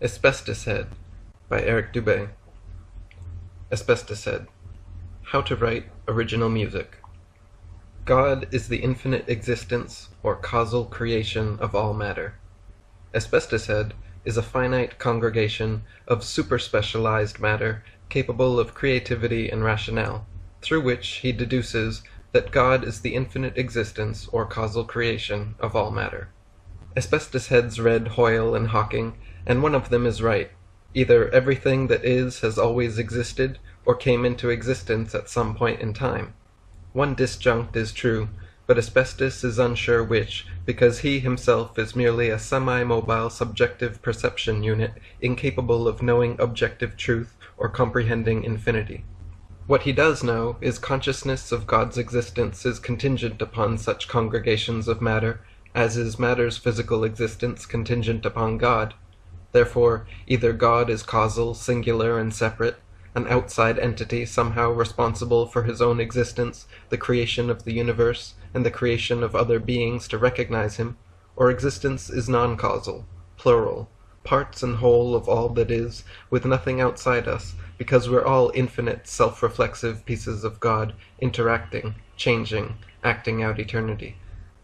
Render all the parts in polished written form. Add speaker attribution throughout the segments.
Speaker 1: Asbestos-Head by Eric Dubay. Asbestos-Head. How to write original music. God is the infinite existence or causal creation of all matter. Asbestos-Head is a finite congregation of super-specialized matter capable of creativity and rationale, through which he deduces that God is the infinite existence or causal creation of all matter. Asbestos-Heads read Hoyle and Hawking, and one of them is right. Either everything that is has always existed, or came into existence at some point in time. One disjunct is true, but Asbestos is unsure which, because he himself is merely a semi-mobile subjective perception unit incapable of knowing objective truth or comprehending infinity. What he does know is consciousness of God's existence is contingent upon such congregations of matter, as is matter's physical existence contingent upon God. Therefore, either God is causal, singular, and separate, an outside entity somehow responsible for his own existence, the creation of the universe, and the creation of other beings to recognize him, or existence is non-causal, plural, parts and whole of all that is, with nothing outside us, because we're all infinite, self-reflexive pieces of God, interacting, changing, acting out eternity.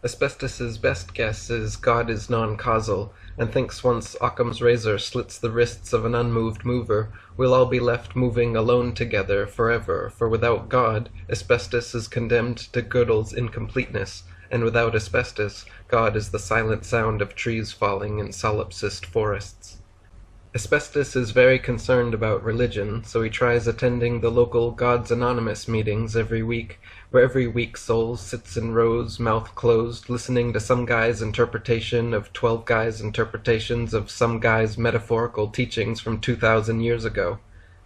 Speaker 1: Asbestos's best guess is God is non-causal, and thinks once Occam's razor slits the wrists of an unmoved mover, we'll all be left moving alone together forever, for without God, asbestos is condemned to Gödel's incompleteness, and without asbestos, God is the silent sound of trees falling in solipsist forests. Asbestos is very concerned about religion, so he tries attending the local Gods Anonymous meetings every week, where every weak soul sits in rows, mouth closed, listening to some guy's interpretation of 12 guys' interpretations of some guy's metaphorical teachings from 2,000 years ago.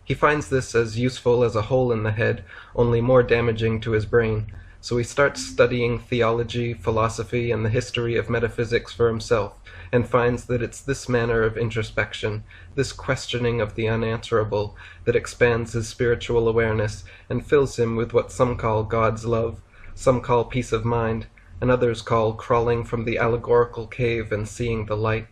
Speaker 1: He finds this as useful as a hole in the head, only more damaging to his brain, so he starts studying theology, philosophy, and the history of metaphysics for himself, and finds that it's this manner of introspection, this questioning of the unanswerable, that expands his spiritual awareness and fills him with what some call God's love, some call peace of mind, and others call crawling from the allegorical cave and seeing the light.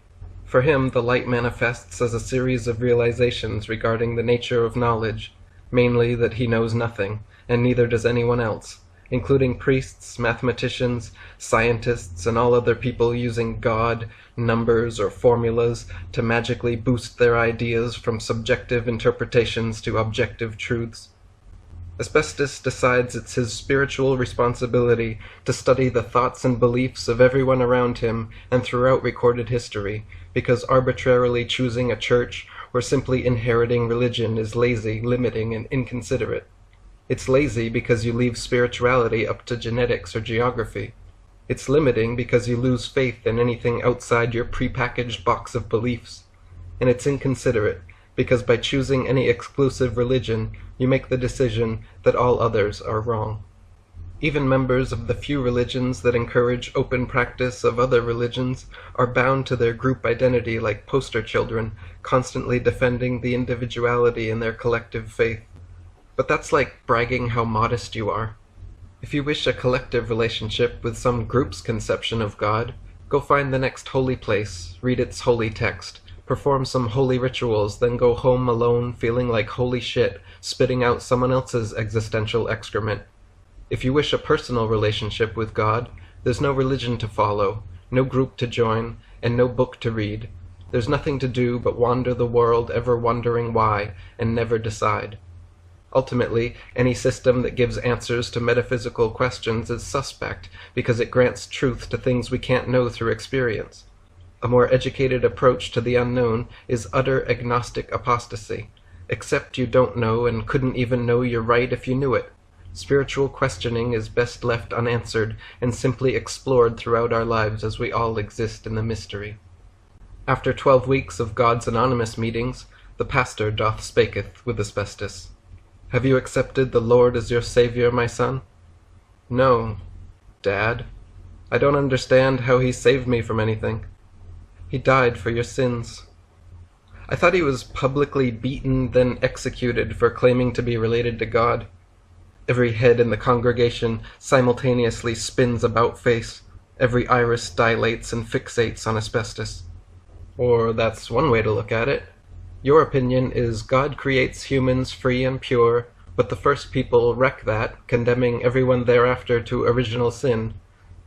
Speaker 1: For him, the light manifests as a series of realizations regarding the nature of knowledge, mainly that he knows nothing, and neither does anyone else, including priests, mathematicians, scientists, and all other people using God, numbers, or formulas to magically boost their ideas from subjective interpretations to objective truths. Asbestos decides it's his spiritual responsibility to study the thoughts and beliefs of everyone around him and throughout recorded history, because arbitrarily choosing a church or simply inheriting religion is lazy, limiting, and inconsiderate. It's lazy because you leave spirituality up to genetics or geography. It's limiting because you lose faith in anything outside your prepackaged box of beliefs. And it's inconsiderate because by choosing any exclusive religion, you make the decision that all others are wrong. Even members of the few religions that encourage open practice of other religions are bound to their group identity like poster children, constantly defending the individuality in their collective faith. But that's like bragging how modest you are. If you wish a collective relationship with some group's conception of God, go find the next holy place, read its holy text, perform some holy rituals, then go home alone feeling like holy shit, spitting out someone else's existential excrement. If you wish a personal relationship with God, there's no religion to follow, no group to join, and no book to read. There's nothing to do but wander the world ever wondering why, and never decide. Ultimately, any system that gives answers to metaphysical questions is suspect because it grants truth to things we can't know through experience. A more educated approach to the unknown is utter agnostic apostasy. Accept you don't know and couldn't even know you're right if you knew it. Spiritual questioning is best left unanswered and simply explored throughout our lives as we all exist in the mystery. After 12 weeks of God's anonymous meetings, the pastor doth spaketh with asbestos. Have you accepted the Lord as your Savior, my son? No, Dad. I don't understand how he saved me from anything. He died for your sins. I thought he was publicly beaten, then executed for claiming to be related to God. Every head in the congregation simultaneously spins about face. Every iris dilates and fixates on asbestos. Or that's one way to look at it. Your opinion is God creates humans free and pure, but the first people wreck that, condemning everyone thereafter to original sin.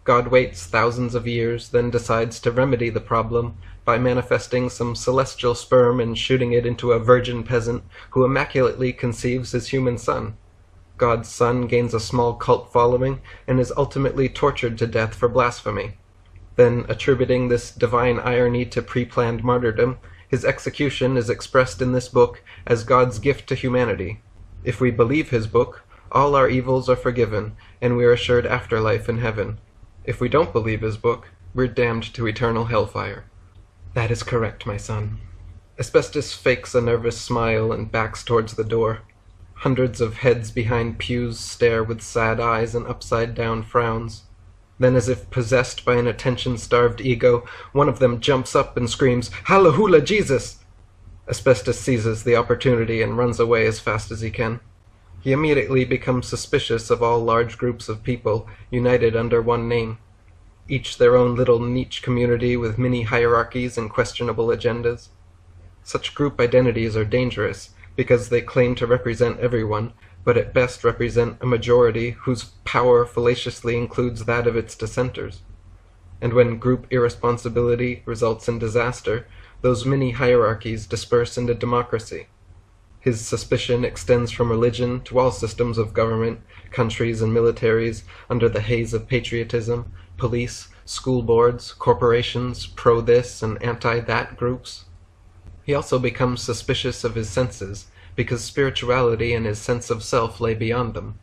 Speaker 1: God waits thousands of years, then decides to remedy the problem by manifesting some celestial sperm and shooting it into a virgin peasant who immaculately conceives his human son. God's son gains a small cult following and is ultimately tortured to death for blasphemy. Then, attributing this divine irony to pre-planned martyrdom, his execution is expressed in this book as God's gift to humanity. If we believe his book, all our evils are forgiven, and we are assured afterlife in heaven. If we don't believe his book, we're damned to eternal hellfire. That is correct, my son. Asbestos fakes a nervous smile and backs towards the door. Hundreds of heads behind pews stare with sad eyes and upside-down frowns. Then, as if possessed by an attention-starved ego, one of them jumps up and screams, "Hallelujah, Jesus!" Asbestos seizes the opportunity and runs away as fast as he can. He immediately becomes suspicious of all large groups of people united under one name, each their own little niche community with many hierarchies and questionable agendas. Such group identities are dangerous because they claim to represent everyone, but at best represent a majority whose power fallaciously includes that of its dissenters. And when group irresponsibility results in disaster, those many hierarchies disperse into democracy. His suspicion extends from religion to all systems of government, countries and militaries under the haze of patriotism, police, school boards, corporations, pro-this and anti-that groups. He also becomes suspicious of his senses, because spirituality and his sense of self lay beyond them.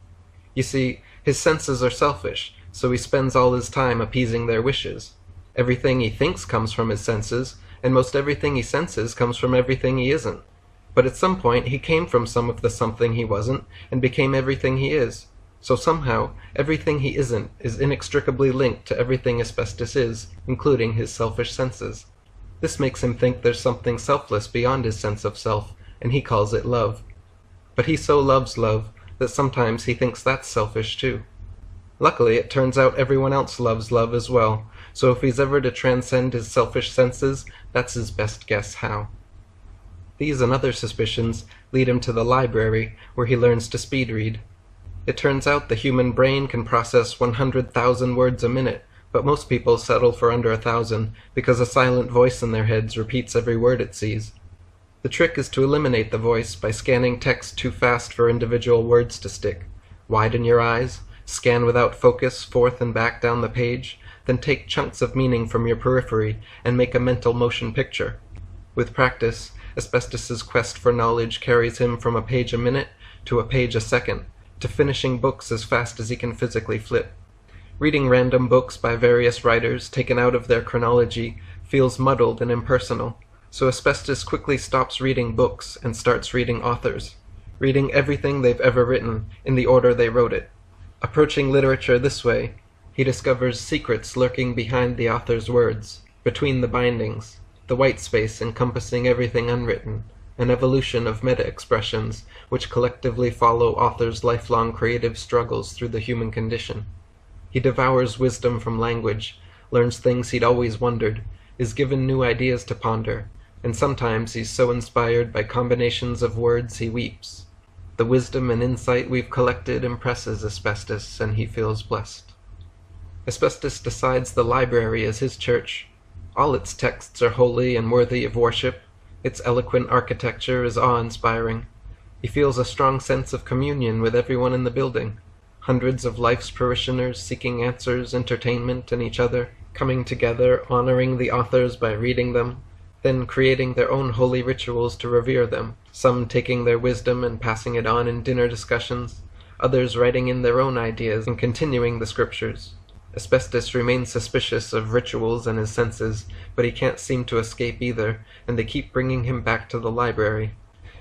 Speaker 1: You see, his senses are selfish, so he spends all his time appeasing their wishes. Everything he thinks comes from his senses, and most everything he senses comes from everything he isn't. But at some point he came from some of the something he wasn't, and became everything he is. So somehow, everything he isn't is inextricably linked to everything asbestos is, including his selfish senses. This makes him think there's something selfless beyond his sense of self, and he calls it love. But he so loves love that sometimes he thinks that's selfish too. Luckily, it turns out everyone else loves love as well, so if he's ever to transcend his selfish senses, that's his best guess how. These and other suspicions lead him to the library, where he learns to speed read. It turns out the human brain can process 100,000 words a minute, but most people settle for under 1,000 because a silent voice in their heads repeats every word it sees. The trick is to eliminate the voice by scanning text too fast for individual words to stick. Widen your eyes, scan without focus forth and back down the page, then take chunks of meaning from your periphery and make a mental motion picture. With practice, Asbestos's quest for knowledge carries him from a page a minute to a page a second, to finishing books as fast as he can physically flip. Reading random books by various writers taken out of their chronology feels muddled and impersonal. So Asbestos quickly stops reading books and starts reading authors, reading everything they've ever written in the order they wrote it. Approaching literature this way, he discovers secrets lurking behind the author's words, between the bindings, the white space encompassing everything unwritten, an evolution of meta-expressions which collectively follow authors' lifelong creative struggles through the human condition. He devours wisdom from language, learns things he'd always wondered, is given new ideas to ponder, and sometimes he's so inspired by combinations of words he weeps. The wisdom and insight we've collected impresses Asbestos, and he feels blessed. Asbestos decides the library is his church. All its texts are holy and worthy of worship. Its eloquent architecture is awe-inspiring. He feels a strong sense of communion with everyone in the building. Hundreds of life's parishioners seeking answers, entertainment, and each other, coming together, honoring the authors by reading them, then creating their own holy rituals to revere them, some taking their wisdom and passing it on in dinner discussions, others writing in their own ideas and continuing the scriptures. Asbestos remains suspicious of rituals and his senses, but he can't seem to escape either, and they keep bringing him back to the library.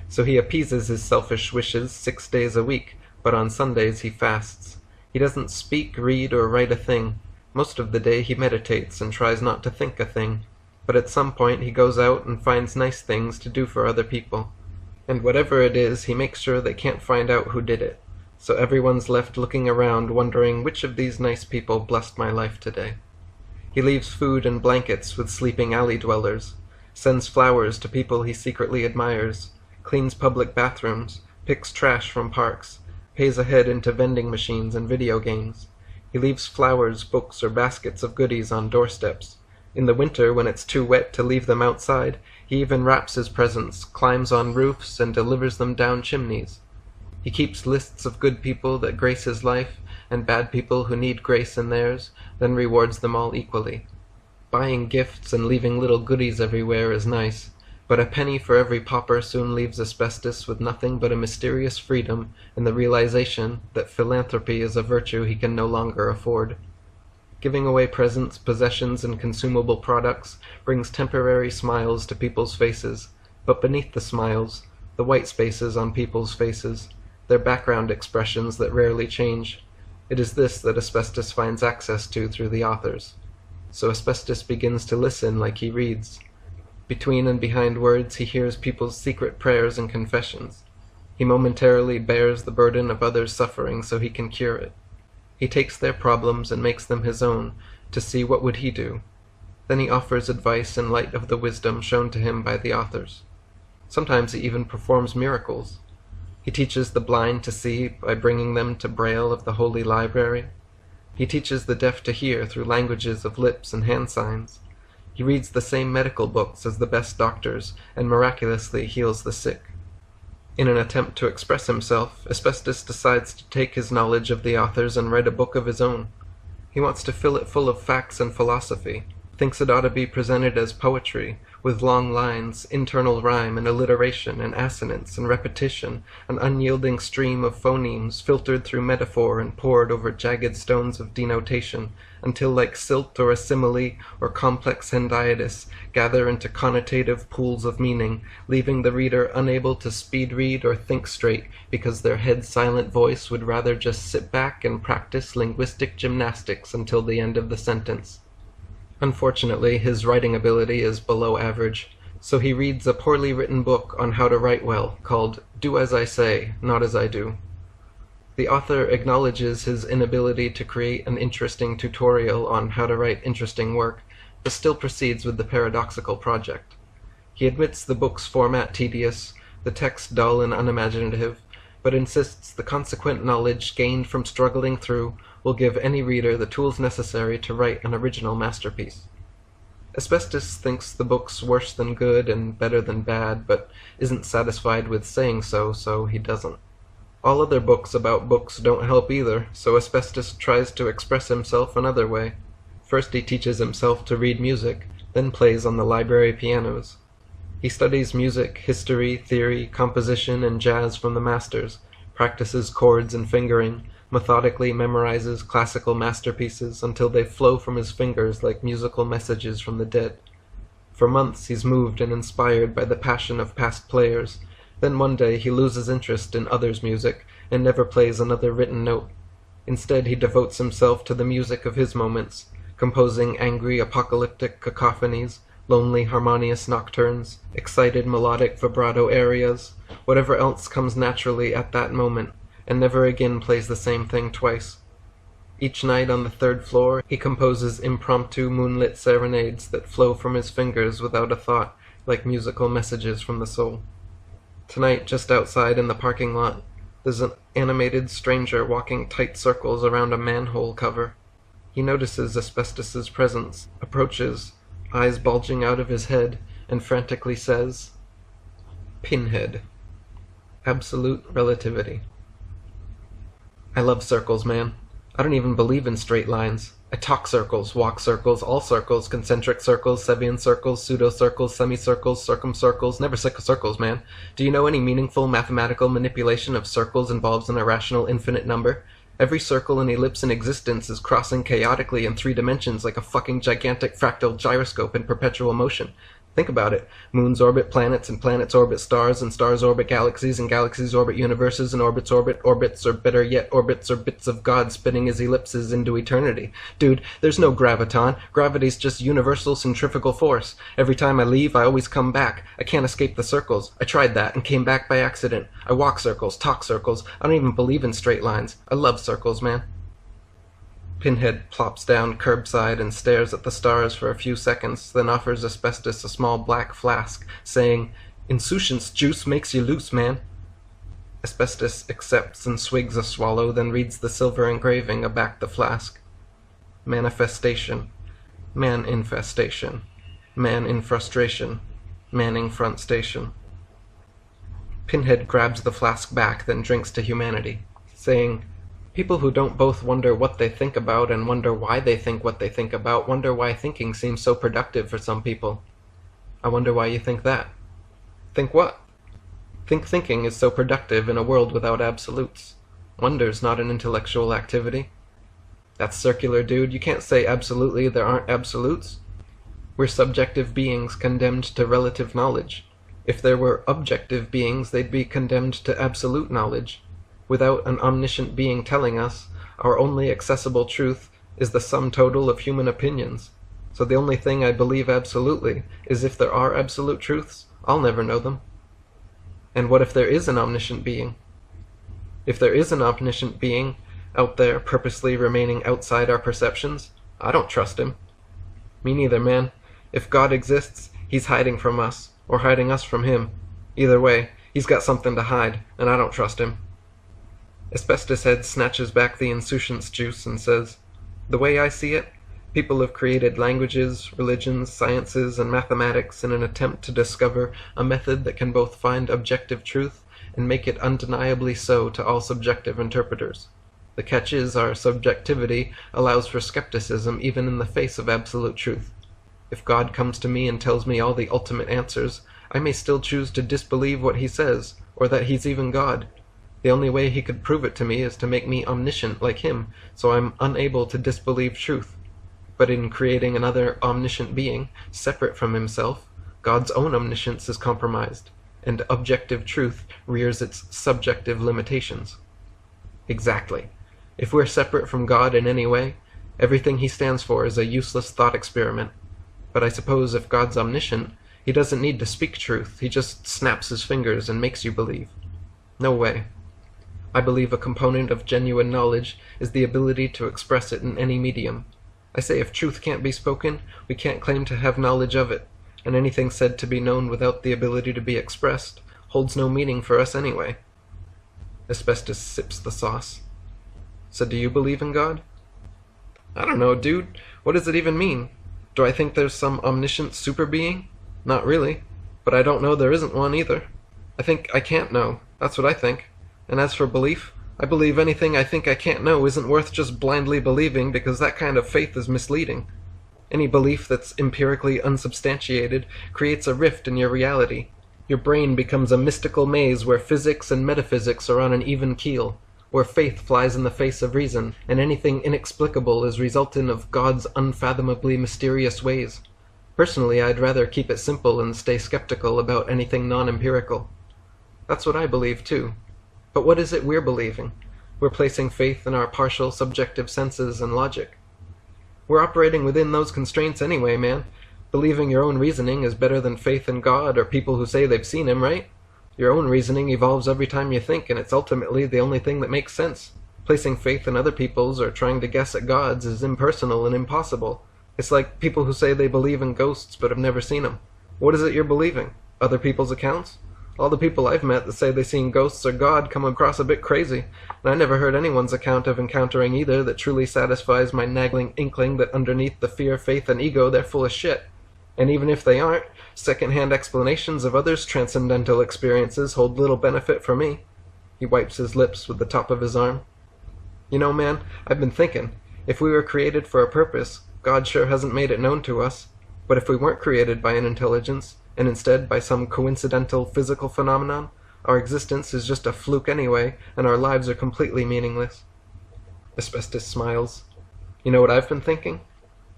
Speaker 1: So he appeases his selfish wishes 6 days a week, but on Sundays he fasts. He doesn't speak, read, or write a thing. Most of the day he meditates and tries not to think a thing. But at some point he goes out and finds nice things to do for other people. And whatever it is, he makes sure they can't find out who did it. So everyone's left looking around wondering which of these nice people blessed my life today. He leaves food and blankets with sleeping alley dwellers, sends flowers to people he secretly admires, cleans public bathrooms, picks trash from parks, pays ahead into vending machines and video games. He leaves flowers, books, or baskets of goodies on doorsteps. In the winter, when it's too wet to leave them outside, he even wraps his presents, climbs on roofs, and delivers them down chimneys. He keeps lists of good people that grace his life, and bad people who need grace in theirs, then rewards them all equally. Buying gifts and leaving little goodies everywhere is nice, but a penny for every pauper soon leaves Asbestos with nothing but a mysterious freedom and the realization that philanthropy is a virtue he can no longer afford. Giving away presents, possessions, and consumable products brings temporary smiles to people's faces, but beneath the smiles, the white spaces on people's faces, their background expressions that rarely change. It is this that Asbestos finds access to through the authors. So Asbestos begins to listen like he reads. Between and behind words he hears people's secret prayers and confessions. He momentarily bears the burden of others' suffering so he can cure it. He takes their problems and makes them his own, to see what would he do. Then he offers advice in light of the wisdom shown to him by the authors. Sometimes he even performs miracles. He teaches the blind to see by bringing them to Braille of the Holy Library. He teaches the deaf to hear through languages of lips and hand signs. He reads the same medical books as the best doctors, and miraculously heals the sick. In an attempt to express himself, Asbestos decides to take his knowledge of the authors and write a book of his own. He wants to fill it full of facts and philosophy, thinks it ought to be presented as poetry, with long lines, internal rhyme and alliteration and assonance and repetition, an unyielding stream of phonemes filtered through metaphor and poured over jagged stones of denotation, until like silt or a simile or complex hendiadys gather into connotative pools of meaning, leaving the reader unable to speed read or think straight because their head silent voice would rather just sit back and practice linguistic gymnastics until the end of the sentence. Unfortunately, his writing ability is below average, so he reads a poorly written book on how to write well, called Do As I Say, Not As I Do. The author acknowledges his inability to create an interesting tutorial on how to write interesting work, but still proceeds with the paradoxical project. He admits the book's format tedious, the text dull and unimaginative, but insists the consequent knowledge gained from struggling through will give any reader the tools necessary to write an original masterpiece. Asbestos thinks the book's worse than good and better than bad, but isn't satisfied with saying so, so he doesn't. All other books about books don't help either, so Asbestos tries to express himself another way. First he teaches himself to read music, then plays on the library pianos. He studies music, history, theory, composition, and jazz from the masters, practices chords and fingering, methodically memorizes classical masterpieces until they flow from his fingers like musical messages from the dead. For months he's moved and inspired by the passion of past players. Then one day he loses interest in others' music and never plays another written note. Instead he devotes himself to the music of his moments, composing angry apocalyptic cacophonies, lonely harmonious nocturnes, excited melodic vibrato arias, whatever else comes naturally at that moment, and never again plays the same thing twice. Each night on the third floor he composes impromptu moonlit serenades that flow from his fingers without a thought, like musical messages from the soul. Tonight, just outside in the parking lot, there's an animated stranger walking tight circles around a manhole cover. He notices Asbestos's presence, approaches, eyes bulging out of his head, and frantically says, "Pinhead. Absolute relativity." I love circles, man. I don't even believe in straight lines. I talk circles, walk circles, all circles, concentric circles, Sebian circles, pseudo-circles, semicircles, circumcircles, never circles, man. Do you know any meaningful mathematical manipulation of circles involves an irrational infinite number? Every circle and ellipse in existence is crossing chaotically in 3 dimensions like a fucking gigantic fractal gyroscope in perpetual motion. Think about it. Moons orbit planets, and planets orbit stars, and stars orbit galaxies, and galaxies orbit universes, and orbits orbit orbits, or better yet, orbits are bits of God spinning as ellipses into eternity. Dude, there's no graviton. Gravity's just universal centrifugal force. Every time I leave, I always come back. I can't escape the circles. I tried that, and came back by accident. I walk circles, talk circles. I don't even believe in straight lines. I love circles, man. Pinhead plops down curbside and stares at the stars for a few seconds, then offers Asbestos a small black flask, saying, "Insouciance juice makes you loose, man." Asbestos accepts and swigs a swallow, then reads the silver engraving aback the flask. Manifestation. Man infestation. Man in frustration. Manning front station. Pinhead grabs the flask back, then drinks to humanity, saying, "People who don't both wonder what they think about and wonder why they think what they think about wonder why thinking seems so productive for some people. I wonder why you think that." Think what? Think thinking is so productive in a world without absolutes. Wonder's not an intellectual activity. That's circular, dude. You can't say absolutely there aren't absolutes. We're subjective beings condemned to relative knowledge. If there were objective beings, they'd be condemned to absolute knowledge. Without an omniscient being telling us, our only accessible truth is the sum total of human opinions. So the only thing I believe absolutely is if there are absolute truths, I'll never know them. And what if there is an omniscient being? If there is an omniscient being out there purposely remaining outside our perceptions, I don't trust him. Me neither, man. If God exists, he's hiding from us, or hiding us from him. Either way, he's got something to hide, and I don't trust him. Asbestos Head snatches back the insouciance juice and says, "The way I see it, people have created languages, religions, sciences, and mathematics in an attempt to discover a method that can both find objective truth and make it undeniably so to all subjective interpreters. The catch is our subjectivity allows for skepticism even in the face of absolute truth. If God comes to me and tells me all the ultimate answers, I may still choose to disbelieve what he says, or that he's even God. The only way he could prove it to me is to make me omniscient like him, so I'm unable to disbelieve truth. But in creating another omniscient being, separate from himself, God's own omniscience is compromised, and objective truth rears its subjective limitations." Exactly. If we're separate from God in any way, everything he stands for is a useless thought experiment. But I suppose if God's omniscient, he doesn't need to speak truth, he just snaps his fingers and makes you believe. No way. I believe a component of genuine knowledge is the ability to express it in any medium. I say if truth can't be spoken, we can't claim to have knowledge of it, and anything said to be known without the ability to be expressed holds no meaning for us anyway. Asbestos sips the sauce. "So do you believe in God?" "I don't know, dude. What does it even mean? Do I think there's some omniscient super being? Not really. But I don't know there isn't one either. I think I can't know. That's what I think. And as for belief, I believe anything I think I can't know isn't worth just blindly believing, because that kind of faith is misleading. Any belief that's empirically unsubstantiated creates a rift in your reality. Your brain becomes a mystical maze where physics and metaphysics are on an even keel, where faith flies in the face of reason, and anything inexplicable is resultant of God's unfathomably mysterious ways. Personally, I'd rather keep it simple and stay skeptical about anything non-empirical. That's what I believe, too. But what is it we're believing? We're placing faith in our partial subjective senses and logic. We're operating within those constraints anyway, man. Believing your own reasoning is better than faith in God or people who say they've seen him, right? Your own reasoning evolves every time you think, and it's ultimately the only thing that makes sense. Placing faith in other people's or trying to guess at God's is impersonal and impossible. It's like people who say they believe in ghosts but have never seen them. What is it you're believing? Other people's accounts? All the people I've met that say they've seen ghosts or God come across a bit crazy, and I never heard anyone's account of encountering either that truly satisfies my nagging inkling that underneath the fear, faith, and ego they're full of shit. And even if they aren't, second-hand explanations of others' transcendental experiences hold little benefit for me. He wipes his lips with the top of his arm. You know, man, I've been thinking, if we were created for a purpose, God sure hasn't made it known to us. But if we weren't created by an intelligence, and instead by some coincidental physical phenomenon, our existence is just a fluke anyway, and our lives are completely meaningless. Asbestos smiles. You know what I've been thinking?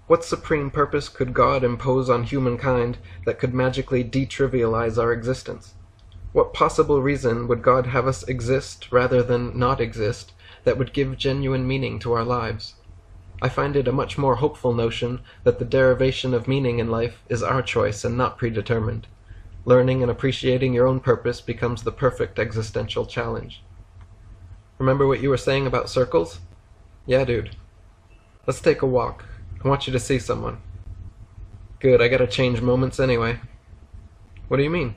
Speaker 1: What supreme purpose could God impose on humankind that could magically detrivialize our existence? What possible reason would God have us exist rather than not exist that would give genuine meaning to our lives? I find it a much more hopeful notion that the derivation of meaning in life is our choice and not predetermined. Learning and appreciating your own purpose becomes the perfect existential challenge. Remember what you were saying about circles? Yeah, dude. Let's take a walk. I want you to see someone. Good, I gotta change moments anyway. What do you mean?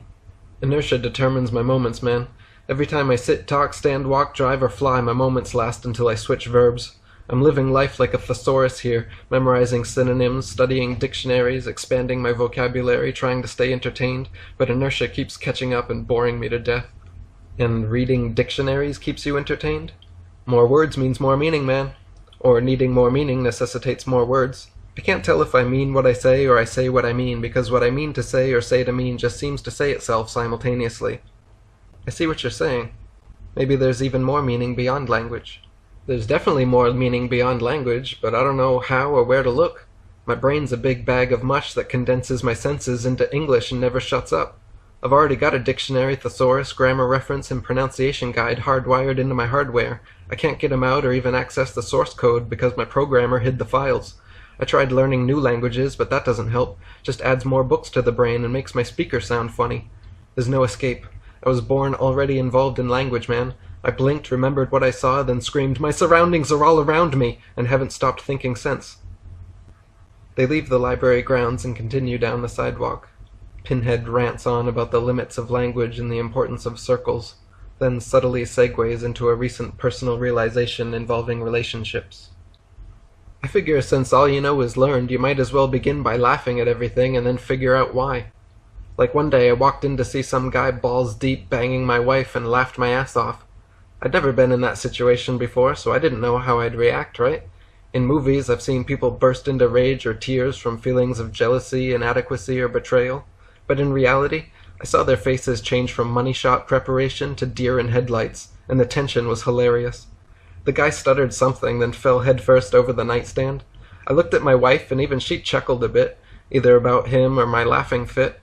Speaker 1: Inertia determines my moments, man. Every time I sit, talk, stand, walk, drive, or fly, my moments last until I switch verbs. I'm living life like a thesaurus here, memorizing synonyms, studying dictionaries, expanding my vocabulary, trying to stay entertained, but inertia keeps catching up and boring me to death. And reading dictionaries keeps you entertained? More words means more meaning, man. Or needing more meaning necessitates more words. I can't tell if I mean what I say or I say what I mean, because what I mean to say or say to mean just seems to say itself simultaneously. I see what you're saying. Maybe there's even more meaning beyond language. There's definitely more meaning beyond language, but I don't know how or where to look. My brain's a big bag of mush that condenses my senses into English and never shuts up. I've already got a dictionary, thesaurus, grammar reference, and pronunciation guide hardwired into my hardware. I can't get them out or even access the source code because my programmer hid the files. I tried learning new languages, but that doesn't help. Just adds more books to the brain and makes my speaker sound funny. There's no escape. I was born already involved in language, man. I blinked, remembered what I saw, then screamed, "My surroundings are all around me," and haven't stopped thinking since. They leave the library grounds and continue down the sidewalk. Pinhead rants on about the limits of language and the importance of circles, then subtly segues into a recent personal realization involving relationships. I figure since all you know is learned, you might as well begin by laughing at everything and then figure out why. Like one day I walked in to see some guy balls deep banging my wife and laughed my ass off. I'd never been in that situation before, so I didn't know how I'd react, right? In movies, I've seen people burst into rage or tears from feelings of jealousy, inadequacy, or betrayal. But in reality, I saw their faces change from money shot preparation to deer in headlights, and the tension was hilarious. The guy stuttered something, then fell headfirst over the nightstand. I looked at my wife, and even she chuckled a bit, either about him or my laughing fit.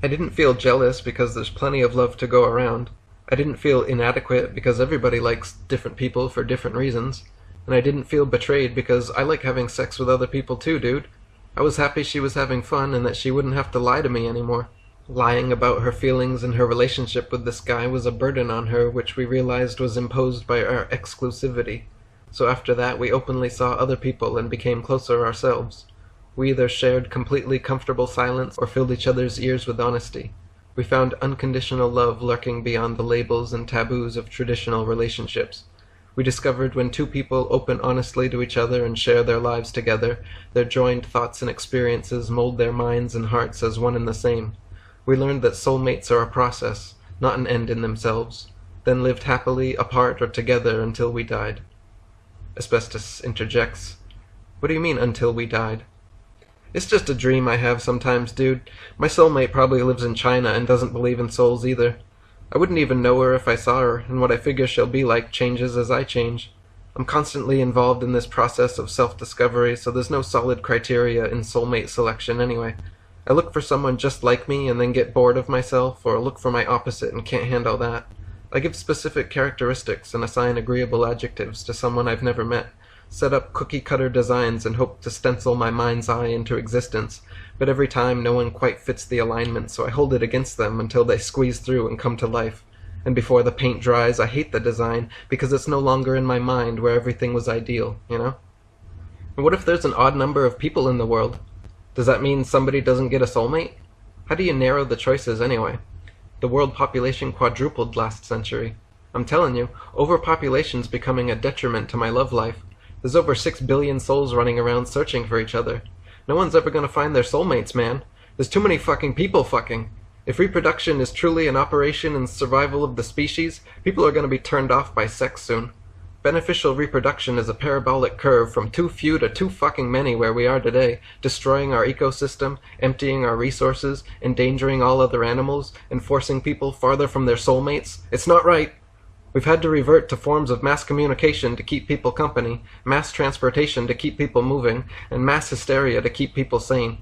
Speaker 1: I didn't feel jealous because there's plenty of love to go around. I didn't feel inadequate because everybody likes different people for different reasons. And I didn't feel betrayed because I like having sex with other people too, dude. I was happy she was having fun and that she wouldn't have to lie to me anymore. Lying about her feelings and her relationship with this guy was a burden on her which we realized was imposed by our exclusivity. So after that we openly saw other people and became closer ourselves. We either shared completely comfortable silence or filled each other's ears with honesty. We found unconditional love lurking beyond the labels and taboos of traditional relationships. We discovered when two people open honestly to each other and share their lives together, their joined thoughts and experiences mold their minds and hearts as one and the same. We learned that soulmates are a process, not an end in themselves, then lived happily apart or together until we died. Asbestos interjects, "What do you mean, until we died?" "It's just a dream I have sometimes, dude. My soulmate probably lives in China and doesn't believe in souls either. I wouldn't even know her if I saw her, and what I figure she'll be like changes as I change. I'm constantly involved in this process of self-discovery, so there's no solid criteria in soulmate selection anyway. I look for someone just like me and then get bored of myself, or look for my opposite and can't handle that. I give specific characteristics and assign agreeable adjectives to someone I've never met, set up cookie-cutter designs and hope to stencil my mind's eye into existence, but every time no one quite fits the alignment, so I hold it against them until they squeeze through and come to life. And before the paint dries, I hate the design, because it's no longer in my mind where everything was ideal, you know? And what if there's an odd number of people in the world? Does that mean somebody doesn't get a soulmate? How do you narrow the choices anyway? The world population quadrupled last century. I'm telling you, overpopulation's becoming a detriment to my love life. There's over 6 billion souls running around searching for each other. No one's ever gonna find their soulmates, man. There's too many fucking people fucking. If reproduction is truly an operation in survival of the species, people are gonna be turned off by sex soon. Beneficial reproduction is a parabolic curve from too few to too fucking many where we are today, destroying our ecosystem, emptying our resources, endangering all other animals, and forcing people farther from their soulmates. It's not right. We've had to revert to forms of mass communication to keep people company, mass transportation to keep people moving, and mass hysteria to keep people sane.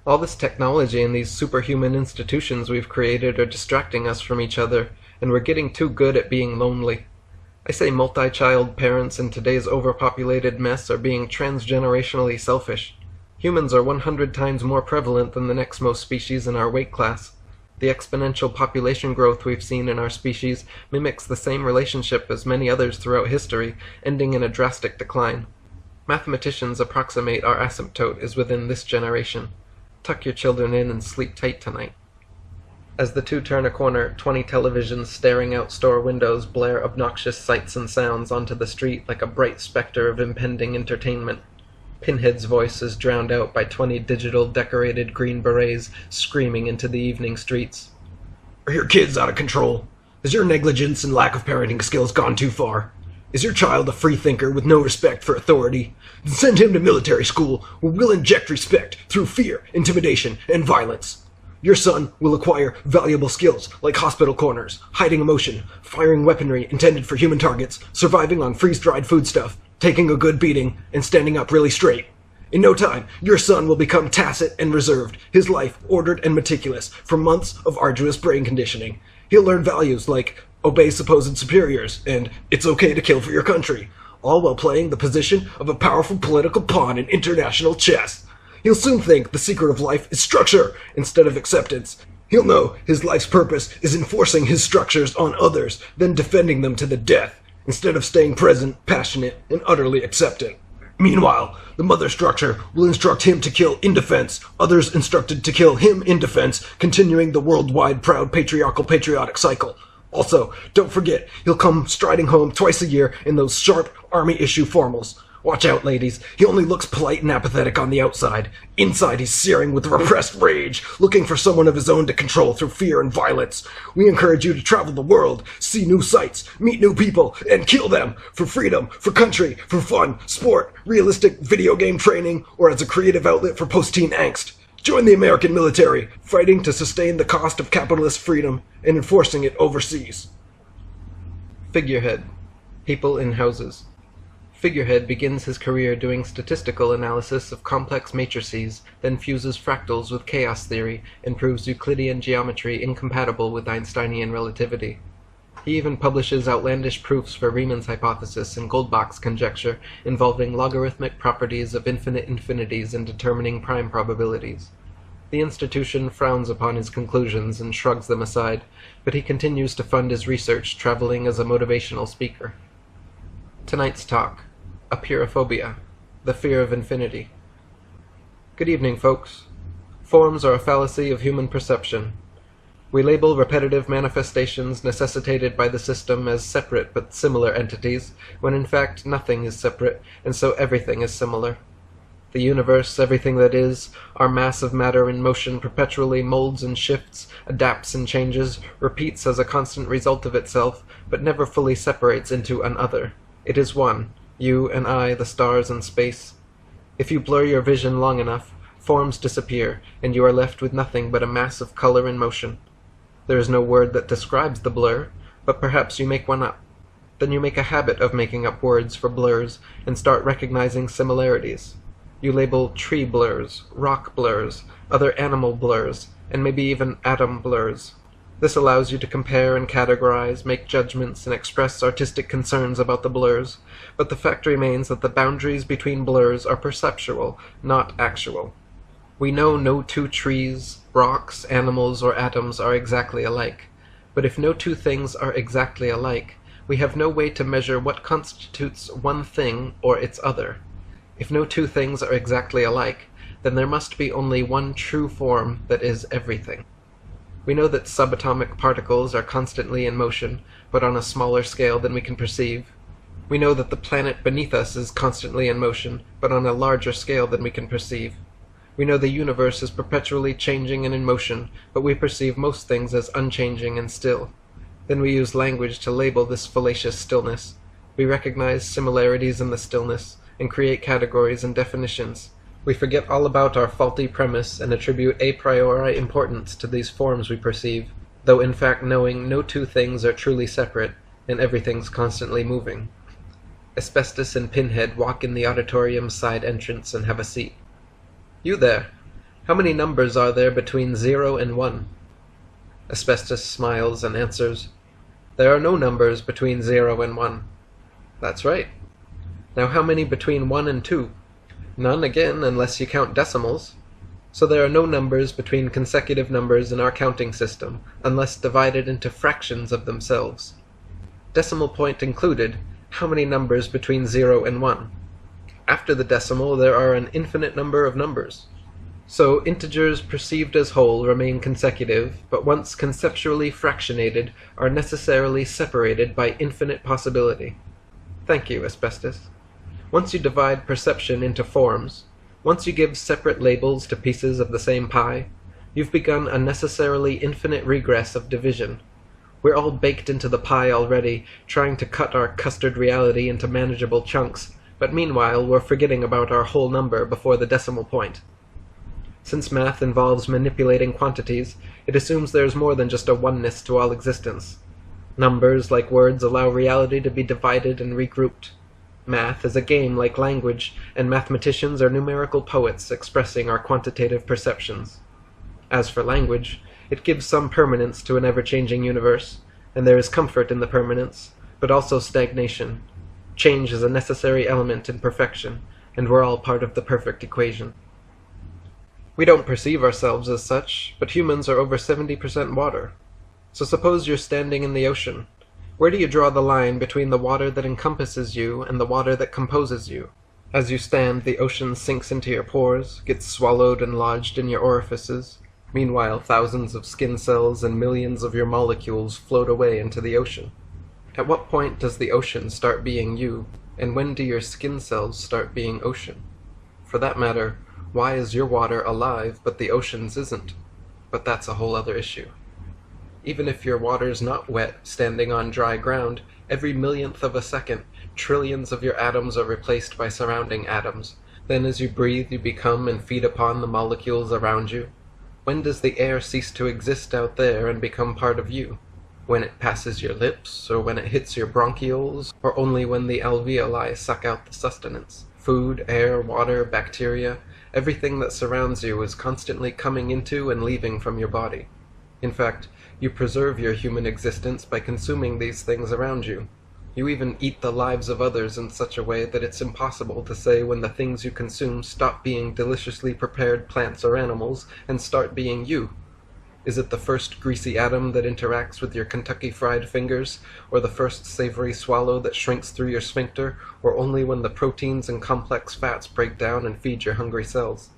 Speaker 1: All this technology and these superhuman institutions we've created are distracting us from each other, and we're getting too good at being lonely. I say multi-child parents in today's overpopulated mess are being transgenerationally selfish. Humans are 100 times more prevalent than the next most species in our weight class. The exponential population growth we've seen in our species mimics the same relationship as many others throughout history, ending in a drastic decline. Mathematicians approximate our asymptote is within this generation. Tuck your children in and sleep tight tonight. As the two turn a corner, 20 televisions staring out store windows blare obnoxious sights and sounds onto the street like a bright specter of impending entertainment. Pinhead's voice is drowned out by 20 digital decorated green berets screaming into the evening streets.
Speaker 2: Are your kids out of control? Has your negligence and lack of parenting skills gone too far? Is your child a free thinker with no respect for authority? Then send him to military school where we'll inject respect through fear, intimidation, and violence. Your son will acquire valuable skills like hospital corners, hiding emotion, firing weaponry intended for human targets, surviving on freeze-dried foodstuff, taking a good beating, and standing up really straight. In no time, your son will become tacit and reserved, his life ordered and meticulous from months of arduous brain conditioning. He'll learn values like obey supposed superiors and it's okay to kill for your country, all while playing the position of a powerful political pawn in international chess. He'll soon think the secret of life is structure instead of acceptance. He'll know his life's purpose is enforcing his structures on others, then defending them to the death, instead of staying present, passionate, and utterly acceptant. Meanwhile, the mother structure will instruct him to kill in defense, others instructed to kill him in defense, continuing the worldwide proud patriarchal patriotic cycle. Also, don't forget, he'll come striding home twice a year in those sharp army-issue formals. Watch out, ladies. He only looks polite and apathetic on the outside. Inside, he's searing with repressed rage, looking for someone of his own to control through fear and violence. We encourage you to travel the world, see new sights, meet new people, and kill them for freedom, for country, for fun, sport, realistic video game training, or as a creative outlet for post-teen angst. Join the American military, fighting to sustain the cost of capitalist freedom and enforcing it overseas.
Speaker 1: Figurehead. People in houses. Figurehead begins his career doing statistical analysis of complex matrices, then fuses fractals with chaos theory and proves Euclidean geometry incompatible with Einsteinian relativity. He even publishes outlandish proofs for Riemann's hypothesis and Goldbach's conjecture involving logarithmic properties of infinite infinities and determining prime probabilities. The institution frowns upon his conclusions and shrugs them aside, but he continues to fund his research, traveling as a motivational speaker. Tonight's talk: Apeirophobia, the fear of infinity. Good evening, folks. Forms are a fallacy of human perception. We label repetitive manifestations necessitated by the system as separate but similar entities, when in fact nothing is separate, and so everything is similar. The universe, everything that is, our mass of matter in motion perpetually molds and shifts, adapts and changes, repeats as a constant result of itself, but never fully separates into an other. It is one, you and I, the stars and space. If you blur your vision long enough, forms disappear, and you are left with nothing but a mass of color and motion. There is no word that describes the blur, but perhaps you make one up. Then you make a habit of making up words for blurs, and start recognizing similarities. You label tree blurs, rock blurs, other animal blurs, and maybe even atom blurs. This allows you to compare and categorize, make judgments, and express artistic concerns about the blurs, but the fact remains that the boundaries between blurs are perceptual, not actual. We know no two trees, rocks, animals, or atoms are exactly alike, but if no two things are exactly alike, we have no way to measure what constitutes one thing or its other. If no two things are exactly alike, then there must be only one true form that is everything. We know that subatomic particles are constantly in motion, but on a smaller scale than we can perceive. We know that the planet beneath us is constantly in motion, but on a larger scale than we can perceive. We know the universe is perpetually changing and in motion, but we perceive most things as unchanging and still. Then we use language to label this fallacious stillness. We recognize similarities in the stillness, and create categories and definitions. We forget all about our faulty premise and attribute a priori importance to these forms we perceive, though in fact knowing no two things are truly separate, and everything's constantly moving. Asbestos and Pinhead walk in the auditorium's side entrance and have a seat. "You there! How many numbers are there between 0 and 1? Asbestos smiles and answers, "There are no numbers between 0 and 1. "That's right. Now how many between 1 and 2? "None again, unless you count decimals. So there are no numbers between consecutive numbers in our counting system, unless divided into fractions of themselves. Decimal point included, how many numbers between 0 and 1? After the decimal there are an infinite number of numbers. So integers perceived as whole remain consecutive, but once conceptually fractionated are necessarily separated by infinite possibility." Thank you, Asbestos. Once you divide perception into forms, once you give separate labels to pieces of the same pie, you've begun a necessarily infinite regress of division. We're all baked into the pie already, trying to cut our custard reality into manageable chunks, but meanwhile we're forgetting about our whole number before the decimal point. Since math involves manipulating quantities, it assumes there's more than just a oneness to all existence. Numbers, like words, allow reality to be divided and regrouped. Math is a game like language, and mathematicians are numerical poets expressing our quantitative perceptions. As for language, it gives some permanence to an ever-changing universe, and there is comfort in the permanence, but also stagnation. Change is a necessary element in perfection, and we're all part of the perfect equation. We don't perceive ourselves as such, but humans are over 70% water. So suppose you're standing in the ocean. Where do you draw the line between the water that encompasses you and the water that composes you? As you stand, the ocean sinks into your pores, gets swallowed and lodged in your orifices. Meanwhile, thousands of skin cells and millions of your molecules float away into the ocean. At what point does the ocean start being you, and when do your skin cells start being ocean? For that matter, why is your water alive but the ocean's isn't? But that's a whole other issue. Even if your water's not wet, standing on dry ground, every millionth of a second, trillions of your atoms are replaced by surrounding atoms. Then as you breathe, you become and feed upon the molecules around you. When does the air cease to exist out there and become part of you? When it passes your lips, or when it hits your bronchioles, or only when the alveoli suck out the sustenance? Food, air, water, bacteria, everything that surrounds you is constantly coming into and leaving from your body. In fact, you preserve your human existence by consuming these things around you. You even eat the lives of others in such a way that it's impossible to say when the things you consume stop being deliciously prepared plants or animals and start being you. Is it the first greasy atom that interacts with your Kentucky Fried fingers, or the first savory swallow that shrinks through your sphincter, or only when the proteins and complex fats break down and feed your hungry cells?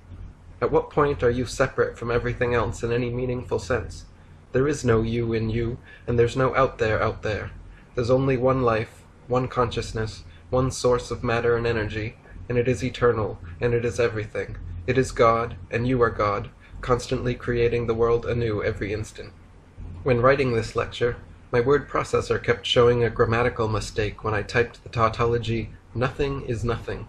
Speaker 1: At what point are you separate from everything else in any meaningful sense? There is no you in you, and there's no out there. There's only one life, one consciousness, one source of matter and energy, and it is eternal, and it is everything. It is God, and you are God, constantly creating the world anew every instant. When writing this lecture, my word processor kept showing a grammatical mistake when I typed the tautology, "nothing is nothing."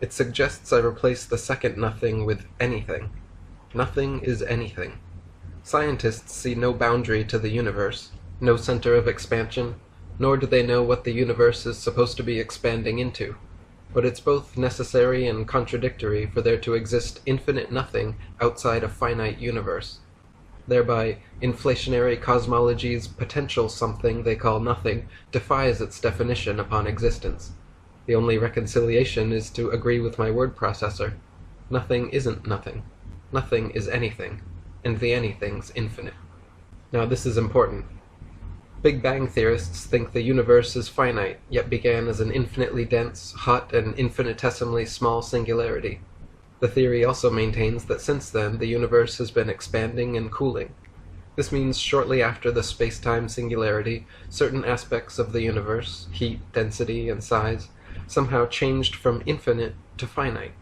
Speaker 1: It suggests I replace the second nothing with anything. Nothing is anything. Scientists see no boundary to the universe, no center of expansion, nor do they know what the universe is supposed to be expanding into. But it's both necessary and contradictory for there to exist infinite nothing outside a finite universe. Thereby, inflationary cosmology's potential something they call nothing defies its definition upon existence. The only reconciliation is to agree with my word processor. Nothing isn't nothing. Nothing is anything, and the anything's infinite. Now this is important. Big Bang theorists think the universe is finite, yet began as an infinitely dense, hot, and infinitesimally small singularity. The theory also maintains that since then the universe has been expanding and cooling. This means shortly after the space-time singularity, certain aspects of the universe, heat, density, and size, somehow changed from infinite to finite.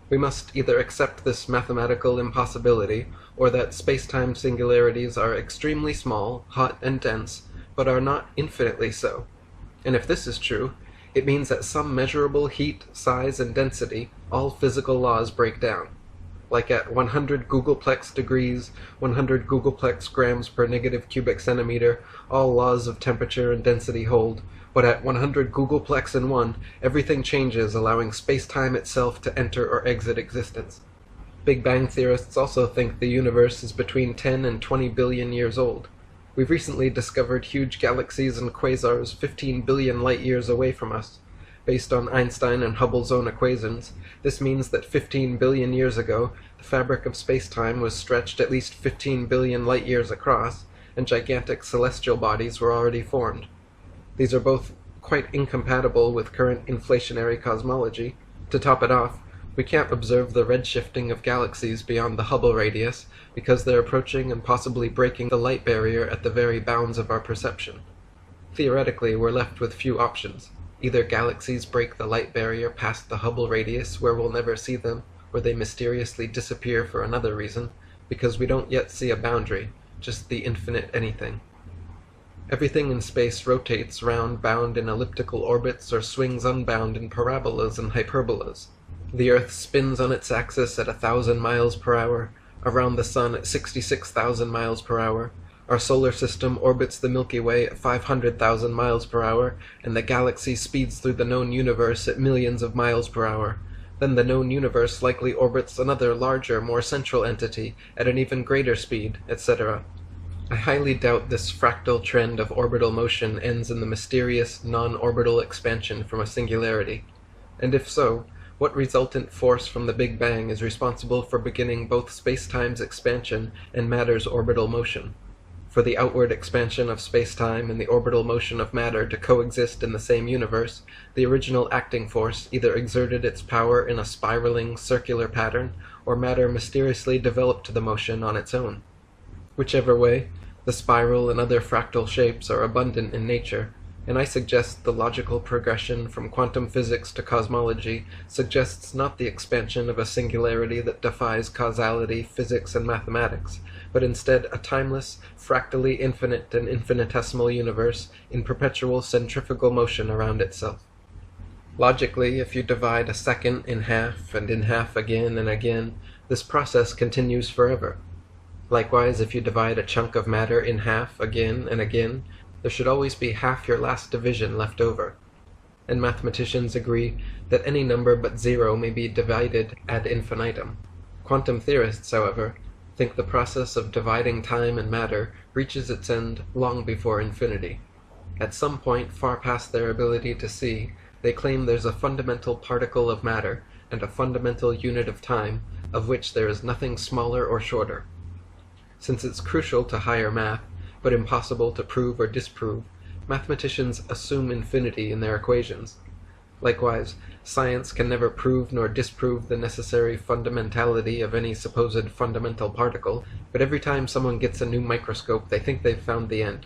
Speaker 1: We must either accept this mathematical impossibility, or that space-time singularities are extremely small, hot, and dense, but are not infinitely so. And if this is true, It means at some measurable heat, size, and density, all physical laws break down. Like at 100 googolplex degrees, 100 googolplex grams per negative cubic centimeter, all laws of temperature and density hold, but at 100 googolplex and 1, everything changes, allowing space-time itself to enter or exit existence. Big Bang theorists also think the universe is between 10 and 20 billion years old. We've recently discovered huge galaxies and quasars 15 billion light-years away from us. Based on Einstein and Hubble's own equations, this means that 15 billion years ago, the fabric of space-time was stretched at least 15 billion light-years across, and gigantic celestial bodies were already formed. These are both quite incompatible with current inflationary cosmology. To top it off, we can't observe the redshifting of galaxies beyond the Hubble radius because they're approaching and possibly breaking the light barrier at the very bounds of our perception. Theoretically, we're left with few options. Either galaxies break the light barrier past the Hubble radius where we'll never see them, or they mysteriously disappear for another reason, because we don't yet see a boundary, just the infinite anything. Everything in space rotates round-bound in elliptical orbits or swings unbound in parabolas and hyperbolas. The Earth spins on its axis at 1,000 miles per hour, around the Sun at 66,000 miles per hour. Our solar system orbits the Milky Way at 500,000 miles per hour, and the galaxy speeds through the known universe at millions of miles per hour. Then the known universe likely orbits another larger, more central entity at an even greater speed, etc. I highly doubt this fractal trend of orbital motion ends in the mysterious, non-orbital expansion from a singularity. And if so, what resultant force from the Big Bang is responsible for beginning both space-time's expansion and matter's orbital motion? For the outward expansion of space-time and the orbital motion of matter to coexist in the same universe, the original acting force either exerted its power in a spiraling, circular pattern, or matter mysteriously developed the motion on its own. Whichever way, the spiral and other fractal shapes are abundant in nature, and I suggest the logical progression from quantum physics to cosmology suggests not the expansion of a singularity that defies causality, physics, and mathematics, but instead a timeless, fractally infinite and infinitesimal universe in perpetual centrifugal motion around itself. Logically, if you divide a second in half and in half again and again, this process continues forever. Likewise, if you divide a chunk of matter in half again and again, there should always be half your last division left over. And mathematicians agree that any number but zero may be divided ad infinitum. Quantum theorists, however, think the process of dividing time and matter reaches its end long before infinity. At some point far past their ability to see, they claim there's a fundamental particle of matter and a fundamental unit of time, of which there is nothing smaller or shorter. Since it's crucial to higher math, but impossible to prove or disprove, mathematicians assume infinity in their equations. Likewise, science can never prove nor disprove the necessary fundamentality of any supposed fundamental particle, but every time someone gets a new microscope they think they've found the end.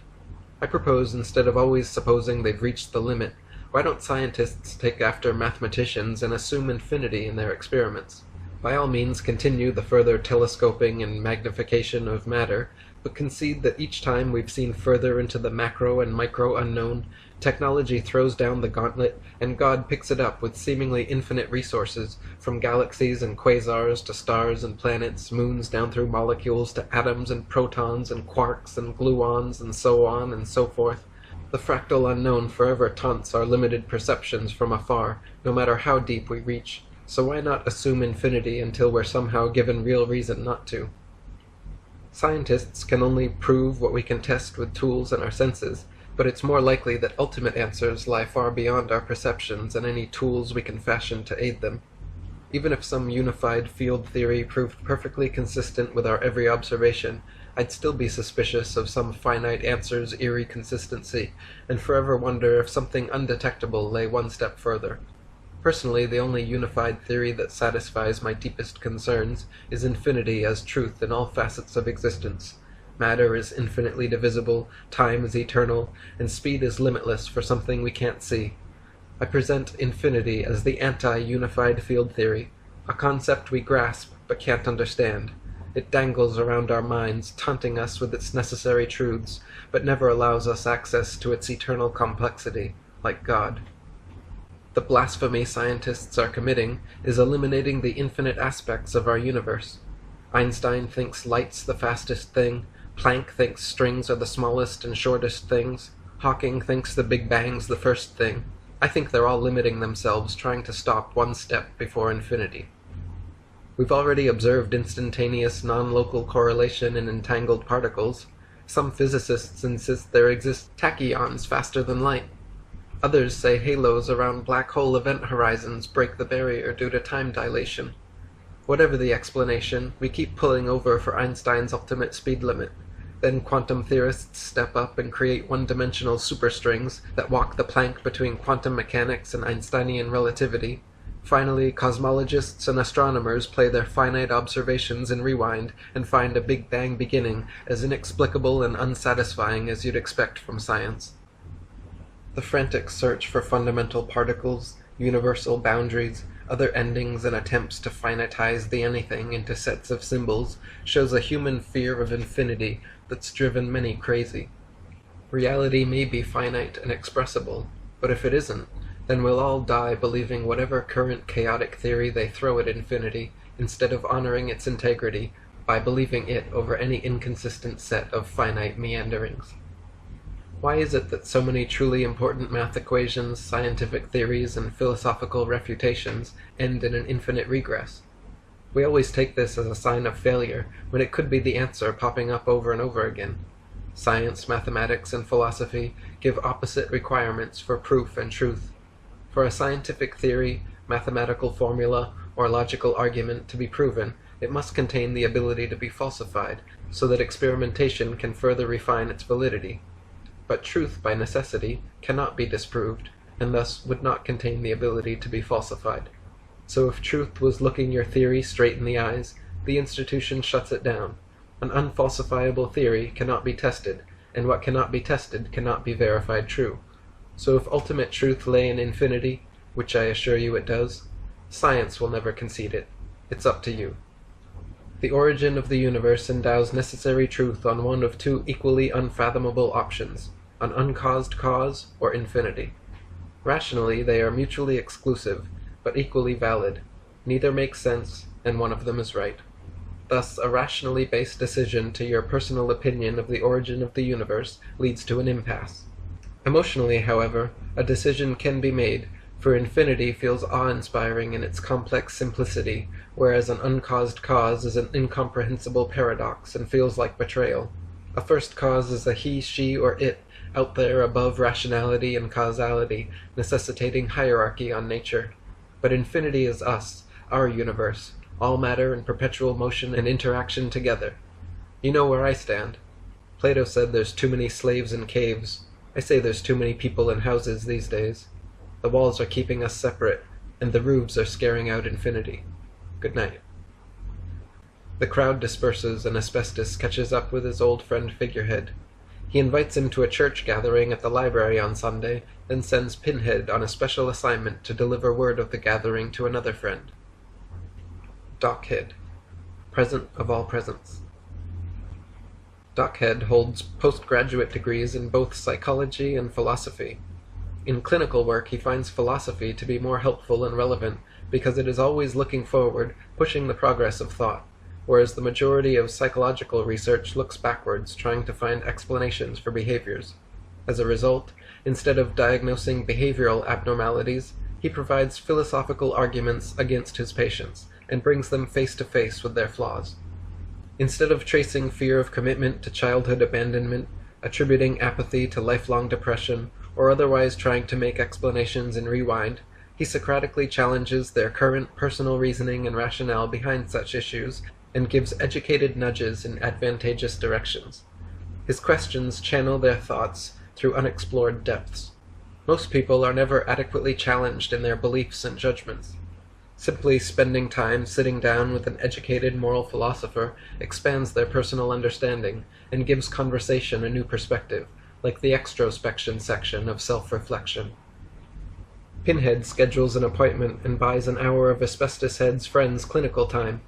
Speaker 1: I propose, instead of always supposing they've reached the limit, why don't scientists take after mathematicians and assume infinity in their experiments? By all means continue the further telescoping and magnification of matter, but concede that each time we've seen further into the macro and micro unknown, technology throws down the gauntlet and God picks it up with seemingly infinite resources, from galaxies and quasars to stars and planets, moons down through molecules to atoms and protons and quarks and gluons and so on and so forth. The fractal unknown forever taunts our limited perceptions from afar, no matter how deep we reach, so why not assume infinity until we're somehow given real reason not to? Scientists can only prove what we can test with tools and our senses, but it's more likely that ultimate answers lie far beyond our perceptions and any tools we can fashion to aid them. Even if some unified field theory proved perfectly consistent with our every observation, I'd still be suspicious of some finite answer's eerie consistency, and forever wonder if something undetectable lay one step further. Personally, the only unified theory that satisfies my deepest concerns is infinity as truth in all facets of existence. Matter is infinitely divisible, time is eternal, and speed is limitless for something we can't see. I present infinity as the anti-unified field theory, a concept we grasp but can't understand. It dangles around our minds, taunting us with its necessary truths, but never allows us access to its eternal complexity, like God. The blasphemy scientists are committing is eliminating the infinite aspects of our universe. Einstein thinks light's the fastest thing, Planck thinks strings are the smallest and shortest things, Hawking thinks the Big Bang's the first thing. I think they're all limiting themselves, trying to stop one step before infinity. We've already observed instantaneous non-local correlation in entangled particles. Some physicists insist there exist tachyons faster than light. Others say halos around black hole event horizons break the barrier due to time dilation. Whatever the explanation, we keep pulling over for Einstein's ultimate speed limit. Then quantum theorists step up and create one-dimensional superstrings that walk the plank between quantum mechanics and Einsteinian relativity. Finally, cosmologists and astronomers play their finite observations in rewind and find a Big Bang beginning as inexplicable and unsatisfying as you'd expect from science. The frantic search for fundamental particles, universal boundaries, other endings and attempts to finitize the anything into sets of symbols shows a human fear of infinity that's driven many crazy. Reality may be finite and expressible, but if it isn't, then we'll all die believing whatever current chaotic theory they throw at infinity, instead of honoring its integrity by believing it over any inconsistent set of finite meanderings. Why is it that so many truly important math equations, scientific theories, and philosophical refutations end in an infinite regress? We always take this as a sign of failure, when it could be the answer popping up over and over again. Science, mathematics, and philosophy give opposite requirements for proof and truth. For a scientific theory, mathematical formula, or logical argument to be proven, it must contain the ability to be falsified, so that experimentation can further refine its validity. But truth, by necessity, cannot be disproved, and thus would not contain the ability to be falsified. So if truth was looking your theory straight in the eyes, the institution shuts it down. An unfalsifiable theory cannot be tested, and what cannot be tested cannot be verified true. So if ultimate truth lay in infinity, which I assure you it does, science will never concede it. It's up to you. The origin of the universe endows necessary truth on one of two equally unfathomable options, an uncaused cause or infinity. Rationally, they are mutually exclusive, but equally valid. Neither makes sense, and one of them is right. Thus, a rationally based decision to your personal opinion of the origin of the universe leads to an impasse. Emotionally, however, a decision can be made, for infinity feels awe-inspiring in its complex simplicity, whereas an uncaused cause is an incomprehensible paradox and feels like betrayal. A first cause is a he, she, or it, out there above rationality and causality, necessitating hierarchy on nature. But infinity is us, our universe, all matter in perpetual motion and interaction together. You know where I stand. Plato said there's too many slaves in caves. I say there's too many people in houses these days. The walls are keeping us separate, and the roofs are scaring out infinity. Good night. The crowd disperses, and Asbestos catches up with his old friend Figurehead. He invites him to a church gathering at the library on Sunday, then sends Pinhead on a special assignment to deliver word of the gathering to another friend. Dockhead, present of all presents. Dockhead holds postgraduate degrees in both psychology and philosophy. In clinical work, he finds philosophy to be more helpful and relevant because it is always looking forward, pushing the progress of thought, whereas the majority of psychological research looks backwards, trying to find explanations for behaviors. As a result, instead of diagnosing behavioral abnormalities, he provides philosophical arguments against his patients and brings them face to face with their flaws. Instead of tracing fear of commitment to childhood abandonment, attributing apathy to lifelong depression, or otherwise trying to make explanations in rewind, he Socratically challenges their current personal reasoning and rationale behind such issues and gives educated nudges in advantageous directions. His questions channel their thoughts through unexplored depths. Most people are never adequately challenged in their beliefs and judgments. Simply spending time sitting down with an educated moral philosopher expands their personal understanding and gives conversation a new perspective, like the extrospection section of self-reflection. Pinhead schedules an appointment and buys an hour of Asbestos Head's friend's clinical time.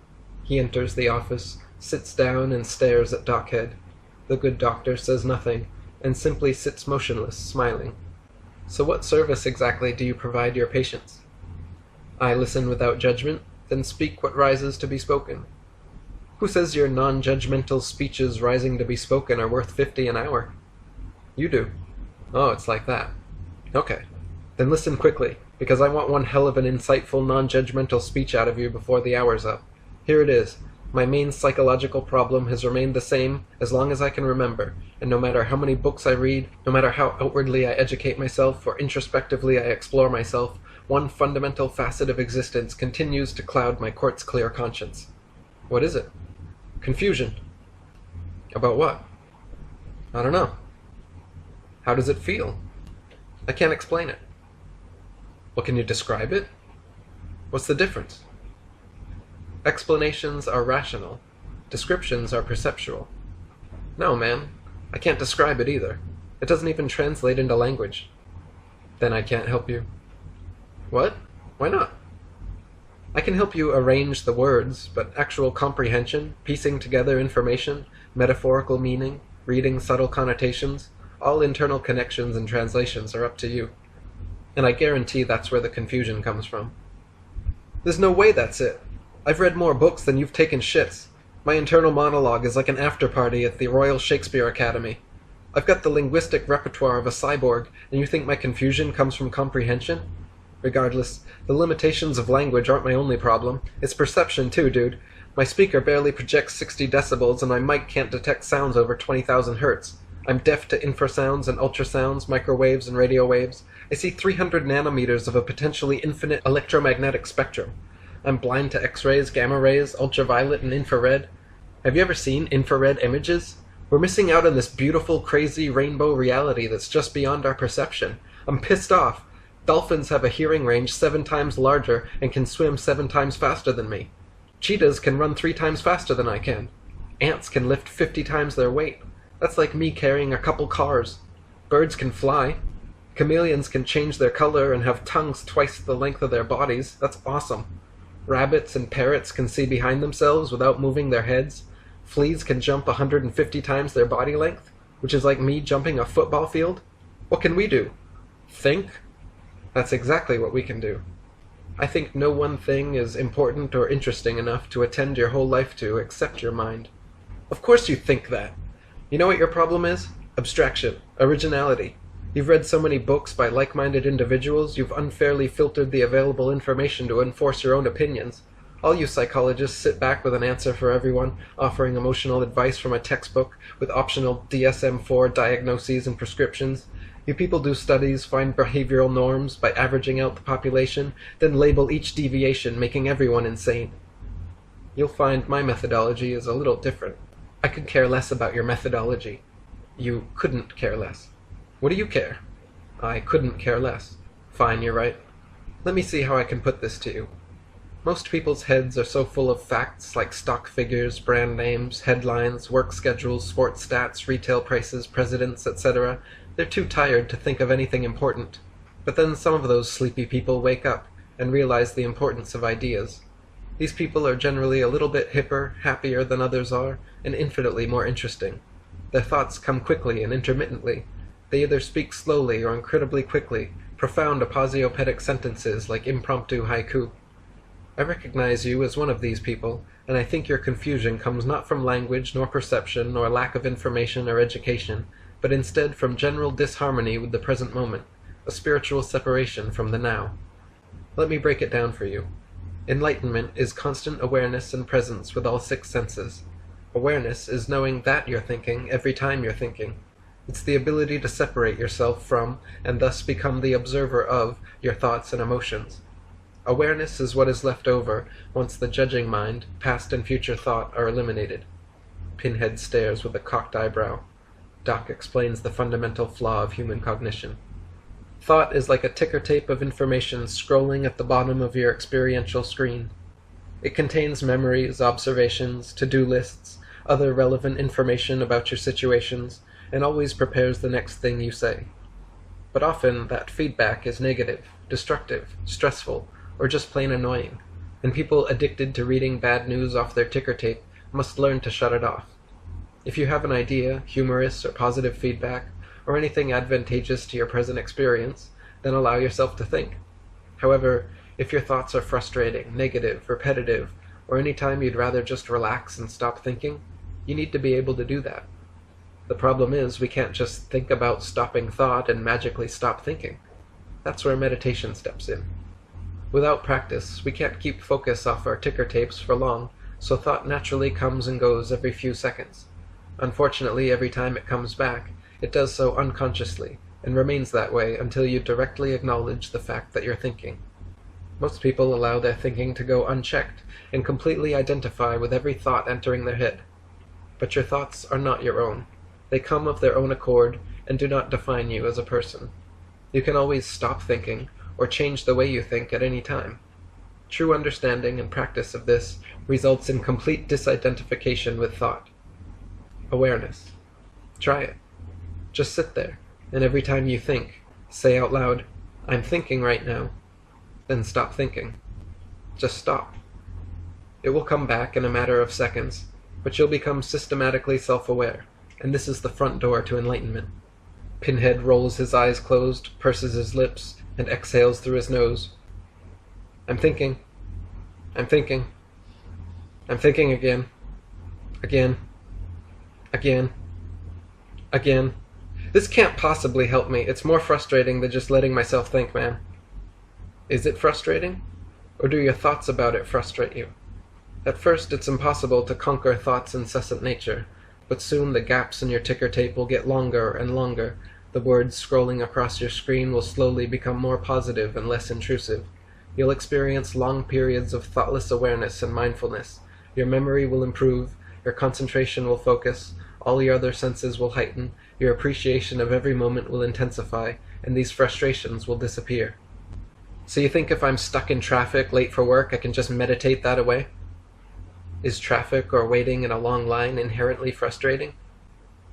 Speaker 1: He enters the office, sits down, and stares at Dockhead. The good doctor says nothing, and simply sits motionless, smiling. So what service exactly do you provide your patients? I listen without judgment, then speak what rises to be spoken. Who says your non-judgmental speeches rising to be spoken are worth 50 an hour? You do. Oh, it's like that. Okay. Then listen quickly, because I want one hell of an insightful, non-judgmental speech out of you before the hour's up. Here it is. My main psychological problem has remained the same as long as I can remember, and no matter how many books I read, no matter how outwardly I educate myself or introspectively I explore myself, one fundamental facet of existence continues to cloud my quartz-clear conscience. What is it? Confusion. About what? I don't know. How does it feel? I can't explain it. Well, can you describe it? What's the difference? Explanations are rational. Descriptions are perceptual. No, man. I can't describe it either. It doesn't even translate into language. Then I can't help you. What? Why not? I can help you arrange the words, but actual comprehension, piecing together information, metaphorical meaning, reading subtle connotations, all internal connections and translations are up to you. And I guarantee that's where the confusion comes from. There's no way that's it. I've read more books than you've taken shits. My internal monologue is like an after-party at the Royal Shakespeare Academy. I've got the linguistic repertoire of a cyborg, and you think my confusion comes from comprehension? Regardless, the limitations of language aren't my only problem. It's perception too, dude. My speaker barely projects 60 decibels, and my mic can't detect sounds over 20,000 hertz. I'm deaf to infrasounds and ultrasounds, microwaves and radio waves. I see 300 nanometers of a potentially infinite electromagnetic spectrum. I'm blind to X-rays, gamma rays, ultraviolet, and infrared. Have you ever seen infrared images? We're missing out on this beautiful, crazy rainbow reality that's just beyond our perception. I'm pissed off. Dolphins have a hearing range 7 times larger and can swim 7 times faster than me. Cheetahs can run 3 times faster than I can. Ants can lift 50 times their weight. That's like me carrying a couple cars. Birds can fly. Chameleons can change their color and have tongues twice the length of their bodies. That's awesome. Rabbits and parrots can see behind themselves without moving their heads. Fleas can jump 150 times their body length, which is like me jumping a football field. What can we do? Think? That's exactly what we can do. I think no one thing is important or interesting enough to attend your whole life to except your mind. Of course you think that. You know what your problem is? Abstraction. Originality. You've read so many books by like-minded individuals, you've unfairly filtered the available information to enforce your own opinions. All you psychologists sit back with an answer for everyone, offering emotional advice from a textbook, with optional DSM-4 diagnoses and prescriptions. You people do studies, find behavioral norms by averaging out the population, then label each deviation, making everyone insane. You'll find my methodology is a little different. I could care less about your methodology. You couldn't care less. What do you care? I couldn't care less. Fine, you're right. Let me see how I can put this to you. Most people's heads are so full of facts like stock figures, brand names, headlines, work schedules, sports stats, retail prices, presidents, etc. They're too tired to think of anything important. But then some of those sleepy people wake up and realize the importance of ideas. These people are generally a little bit hipper, happier than others are, and infinitely more interesting. Their thoughts come quickly and intermittently. They either speak slowly or incredibly quickly, profound apposiopedic sentences like impromptu haiku. I recognize you as one of these people, and I think your confusion comes not from language nor perception nor lack of information or education, but instead from general disharmony with the present moment, a spiritual separation from the now. Let me break it down for you. Enlightenment is constant awareness and presence with all 6 senses. Awareness is knowing that you're thinking every time you're thinking. It's the ability to separate yourself from, and thus become the observer of, your thoughts and emotions. Awareness is what is left over once the judging mind, past and future thought are eliminated. Pinhead stares with a cocked eyebrow. Doc explains the fundamental flaw of human cognition. Thought is like a ticker tape of information scrolling at the bottom of your experiential screen. It contains memories, observations, to-do lists, other relevant information about your situations, and always prepares the next thing you say. But often that feedback is negative, destructive, stressful, or just plain annoying, and people addicted to reading bad news off their ticker tape must learn to shut it off. If you have an idea, humorous or positive feedback, or anything advantageous to your present experience, then allow yourself to think. However, if your thoughts are frustrating, negative, repetitive, or any time you'd rather just relax and stop thinking, you need to be able to do that. The problem is, we can't just think about stopping thought and magically stop thinking. That's where meditation steps in. Without practice, we can't keep focus off our ticker tapes for long, so thought naturally comes and goes every few seconds. Unfortunately, every time it comes back, it does so unconsciously, and remains that way until you directly acknowledge the fact that you're thinking. Most people allow their thinking to go unchecked, and completely identify with every thought entering their head. But your thoughts are not your own. They come of their own accord, and do not define you as a person. You can always stop thinking, or change the way you think at any time. True understanding and practice of this results in complete disidentification with thought. Awareness. Try it. Just sit there, and every time you think, say out loud, "I'm thinking right now." Then stop thinking. Just stop. It will come back in a matter of seconds, but you'll become systematically self-aware, and this is the front door to enlightenment. Pinhead rolls his eyes closed, purses his lips, and exhales through his nose. I'm thinking. I'm thinking. I'm thinking again. Again. Again. Again. This can't possibly help me. It's more frustrating than just letting myself think, man. Is it frustrating? Or do your thoughts about it frustrate you? At first, it's impossible to conquer thought's incessant nature, but soon the gaps in your ticker tape will get longer and longer. The words scrolling across your screen will slowly become more positive and less intrusive. You'll experience long periods of thoughtless awareness and mindfulness. Your memory will improve, your concentration will focus, all your other senses will heighten, your appreciation of every moment will intensify, and these frustrations will disappear. So you think if I'm stuck in traffic, late for work, I can just meditate that away? Is traffic or waiting in a long line inherently frustrating?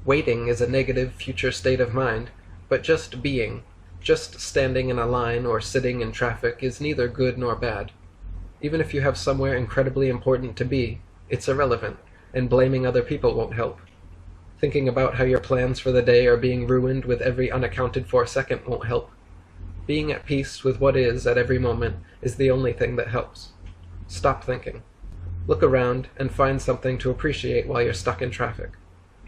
Speaker 1: Waiting is a negative future state of mind, but just being, just standing in a line or sitting in traffic is neither good nor bad. Even if you have somewhere incredibly important to be, it's irrelevant, and blaming other people won't help. Thinking about how your plans for the day are being ruined with every unaccounted for second won't help. Being at peace with what is at every moment is the only thing that helps. Stop thinking. Look around and find something to appreciate while you're stuck in traffic.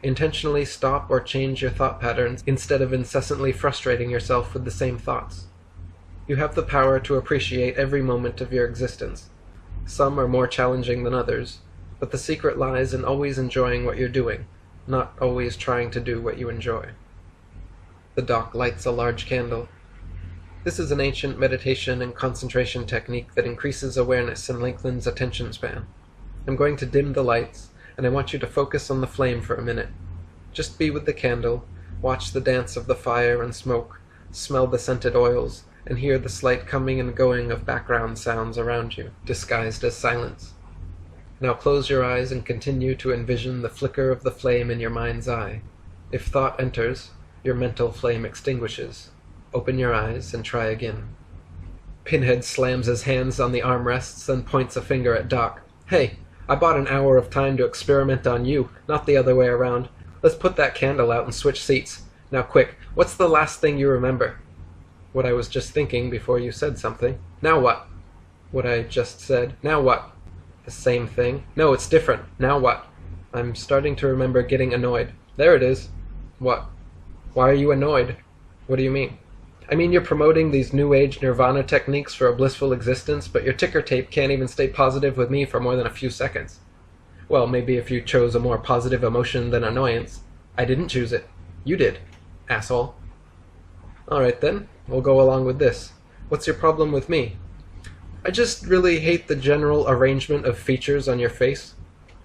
Speaker 1: Intentionally stop or change your thought patterns instead of incessantly frustrating yourself with the same thoughts. You have the power to appreciate every moment of your existence. Some are more challenging than others, but the secret lies in always enjoying what you're doing, not always trying to do what you enjoy. The doc lights a large candle. This is an ancient meditation and concentration technique that increases awareness and lengthens attention span. I'm going to dim the lights, and I want you to focus on the flame for a minute. Just be with the candle, watch the dance of the fire and smoke, smell the scented oils, and hear the slight coming and going of background sounds around you, disguised as silence. Now close your eyes and continue to envision the flicker of the flame in your mind's eye. If thought enters, your mental flame extinguishes. Open your eyes and try again. Pinhead slams his hands on the armrests and points a finger at Doc. Hey, I bought an hour of time to experiment on you, not the other way around. Let's put that candle out and switch seats. Now quick, what's the last thing you remember? What I was just thinking before you said something. Now what? What I just said. Now what? The same thing. No, it's different. Now what? I'm starting to remember getting annoyed. There it is. What? Why are you annoyed? What do you mean? I mean, you're promoting these new age nirvana techniques for a blissful existence, but your ticker tape can't even stay positive with me for more than a few seconds. Well, maybe if you chose a more positive emotion than annoyance. I didn't choose it. You did, asshole. Alright then, we'll go along with this. What's your problem with me? I just really hate the general arrangement of features on your face.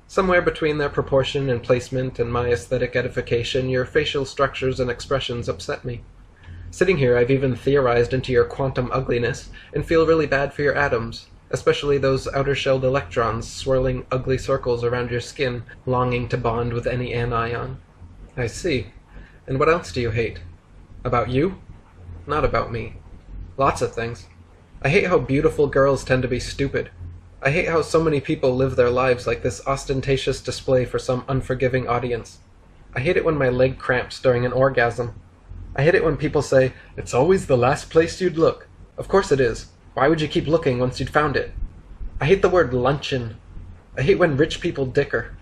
Speaker 1: Somewhere between their proportion and placement and my aesthetic edification, your facial structures and expressions upset me. Sitting here, I've even theorized into your quantum ugliness, and feel really bad for your atoms, especially those outer-shelled electrons swirling ugly circles around your skin, longing to bond with any anion. I see. And what else do you hate? About you? Not about me. Lots of things. I hate how beautiful girls tend to be stupid. I hate how so many people live their lives like this ostentatious display for some unforgiving audience. I hate it when my leg cramps during an orgasm. I hate it when people say, "It's always the last place you'd look." Of course it is. Why would you keep looking once you'd found it? I hate the word luncheon. I hate when rich people dicker.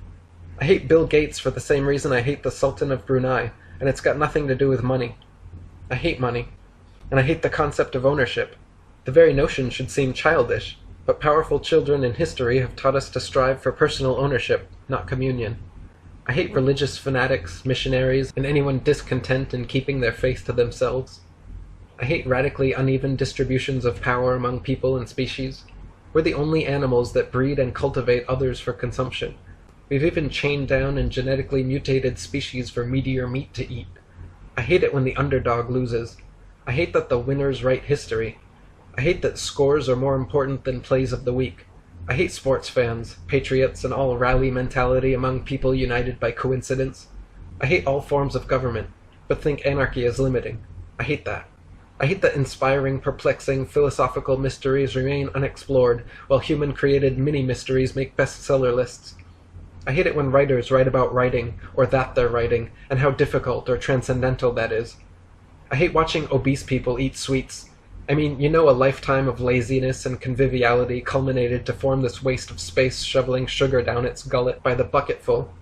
Speaker 1: I hate Bill Gates for the same reason I hate the Sultan of Brunei, and it's got nothing to do with money. I hate money. And I hate the concept of ownership. The very notion should seem childish, but powerful children in history have taught us to strive for personal ownership, not communion. I hate religious fanatics, missionaries, and anyone discontent in keeping their faith to themselves. I hate radically uneven distributions of power among people and species. We're the only animals that breed and cultivate others for consumption. We've even chained down and genetically mutated species for meatier meat to eat. I hate it when the underdog loses. I hate that the winners write history. I hate that scores are more important than plays of the week. I hate sports fans, patriots, and all rally mentality among people united by coincidence. I hate all forms of government, but think anarchy is limiting. I hate that. I hate that inspiring, perplexing, philosophical mysteries remain unexplored, while human-created mini-mysteries make bestseller lists. I hate it when writers write about writing, or that they're writing, and how difficult or transcendental that is. I hate watching obese people eat sweets. I mean, you know, a lifetime of laziness and conviviality culminated to form this waste of space shoveling sugar down its gullet by the bucketful.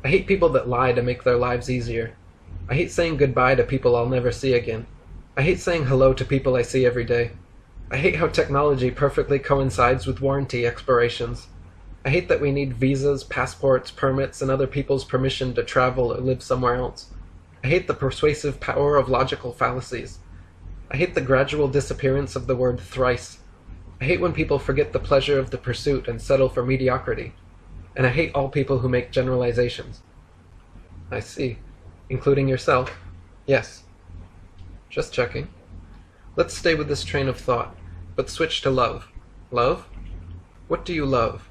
Speaker 1: I hate people that lie to make their lives easier. I hate saying goodbye to people I'll never see again. I hate saying hello to people I see every day. I hate how technology perfectly coincides with warranty expirations. I hate that we need visas, passports, permits, and other people's permission to travel or live somewhere else. I hate the persuasive power of logical fallacies. I hate the gradual disappearance of the word thrice. I hate when people forget the pleasure of the pursuit and settle for mediocrity. And I hate all people who make generalizations. I see. Including yourself? Yes. Just checking. Let's stay with this train of thought, but switch to love. Love? What do you love?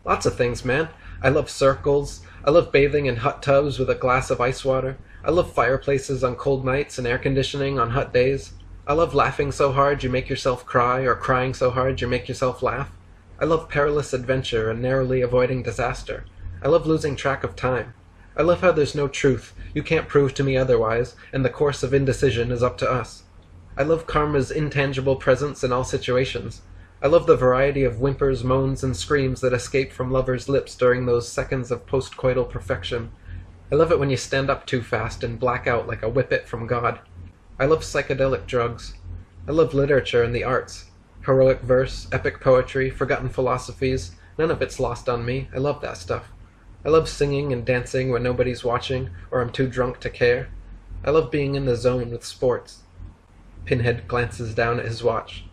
Speaker 1: Lots of things, man. I love circles. I love bathing in hot tubs with a glass of ice water. I love fireplaces on cold nights and air conditioning on hot days. I love laughing so hard you make yourself cry, or crying so hard you make yourself laugh. I love perilous adventure and narrowly avoiding disaster. I love losing track of time. I love how there's no truth, you can't prove to me otherwise, and the course of indecision is up to us. I love karma's intangible presence in all situations. I love the variety of whimpers, moans, and screams that escape from lovers' lips during those seconds of postcoital perfection. I love it when you stand up too fast and black out like a whippet from God. I love psychedelic drugs. I love literature and the arts. Heroic verse, epic poetry, forgotten philosophies, none of it's lost on me. I love that stuff. I love singing and dancing when nobody's watching, or I'm too drunk to care. I love being in the zone with sports. Pinhead glances down at his watch.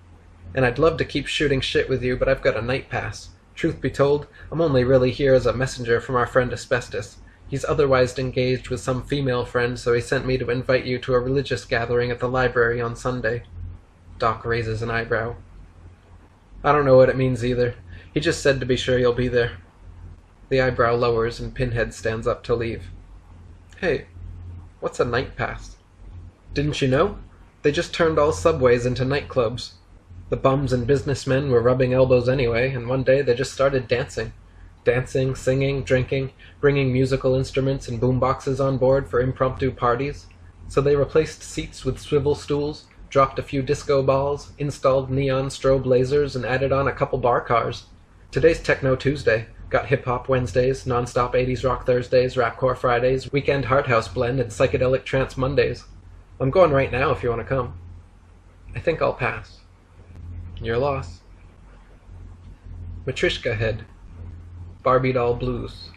Speaker 1: And I'd love to keep shooting shit with you, but I've got a night pass. Truth be told, I'm only really here as a messenger from our friend Asbestos. He's otherwise engaged with some female friend, so he sent me to invite you to a religious gathering at the library on Sunday. Doc raises an eyebrow. I don't know what it means either. He just said to be sure you'll be there. The eyebrow lowers and Pinhead stands up to leave. Hey, what's a night pass? Didn't you know? They just turned all subways into nightclubs. The bums and businessmen were rubbing elbows anyway, and one day they just started dancing. Dancing, singing, drinking, bringing musical instruments and boomboxes on board for impromptu parties. So they replaced seats with swivel stools, dropped a few disco balls, installed neon strobe lasers, and added on a couple bar cars. Today's Techno Tuesday. Got hip-hop Wednesdays, non-stop 80s rock Thursdays, rapcore Fridays, weekend hard house blend, and psychedelic trance Mondays. I'm going right now if you want to come. I think I'll pass. Your loss. Matryoshka Head. Barbie Doll Blues.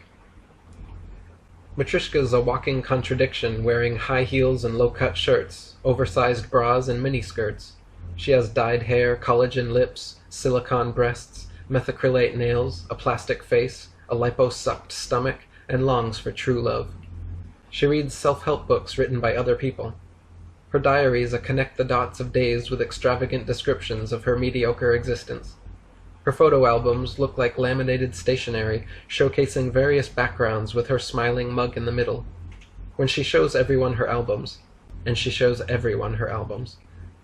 Speaker 1: Matryoshka's a walking contradiction, wearing high heels and low-cut shirts, oversized bras and miniskirts. She has dyed hair, collagen lips, silicone breasts, methacrylate nails, a plastic face, a lipo-sucked stomach, and longs for true love. She reads self-help books written by other people. Her diaries connect the dots of days with extravagant descriptions of her mediocre existence. Her photo albums look like laminated stationery, showcasing various backgrounds with her smiling mug in the middle. When she shows everyone her albums, and she shows everyone her albums,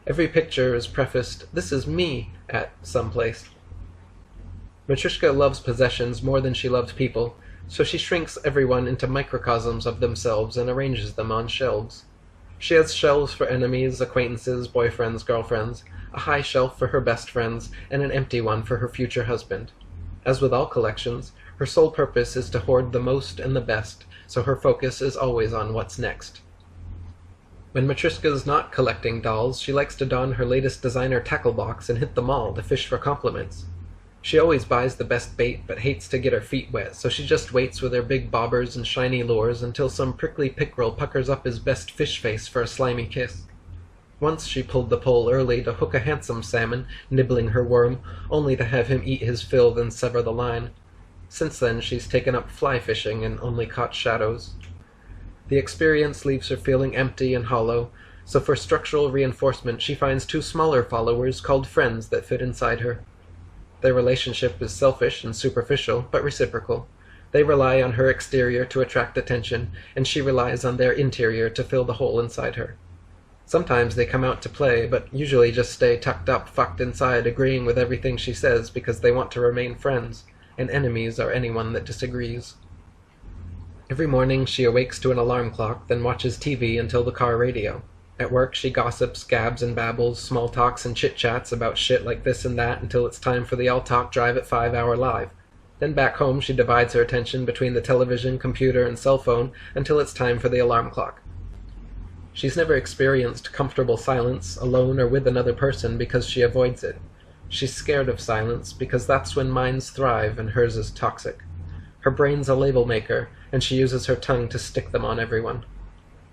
Speaker 1: every picture is prefaced, "This is me," at some place. Matryoshka loves possessions more than she loves people, so she shrinks everyone into microcosms of themselves and arranges them on shelves. She has shelves for enemies, acquaintances, boyfriends, girlfriends, a high shelf for her best friends, and an empty one for her future husband. As with all collections, her sole purpose is to hoard the most and the best, so her focus is always on what's next. When Matryoshka's not collecting dolls, she likes to don her latest designer tackle box and hit the mall to fish for compliments. She always buys the best bait, but hates to get her feet wet, so she just waits with her big bobbers and shiny lures until some prickly pickerel puckers up his best fish face for a slimy kiss. Once she pulled the pole early to hook a handsome salmon, nibbling her worm, only to have him eat his fill then sever the line. Since then she's taken up fly fishing and only caught shadows. The experience leaves her feeling empty and hollow, so for structural reinforcement she finds two smaller followers called friends that fit inside her. Their relationship is selfish and superficial, but reciprocal. They rely on her exterior to attract attention, and she relies on their interior to fill the hole inside her. Sometimes they come out to play, but usually just stay tucked up, fucked inside, agreeing with everything she says because they want to remain friends, and enemies are anyone that disagrees. Every morning she awakes to an alarm clock, then watches TV until the car radio. At work she gossips, gabs and babbles, small talks and chit-chats about shit like this and that until it's time for the all-talk drive at 5 Hour Live. Then back home she divides her attention between the television, computer, and cell phone until it's time for the alarm clock. She's never experienced comfortable silence, alone or with another person, because she avoids it. She's scared of silence because that's when minds thrive and hers is toxic. Her brain's a label maker, and she uses her tongue to stick them on everyone.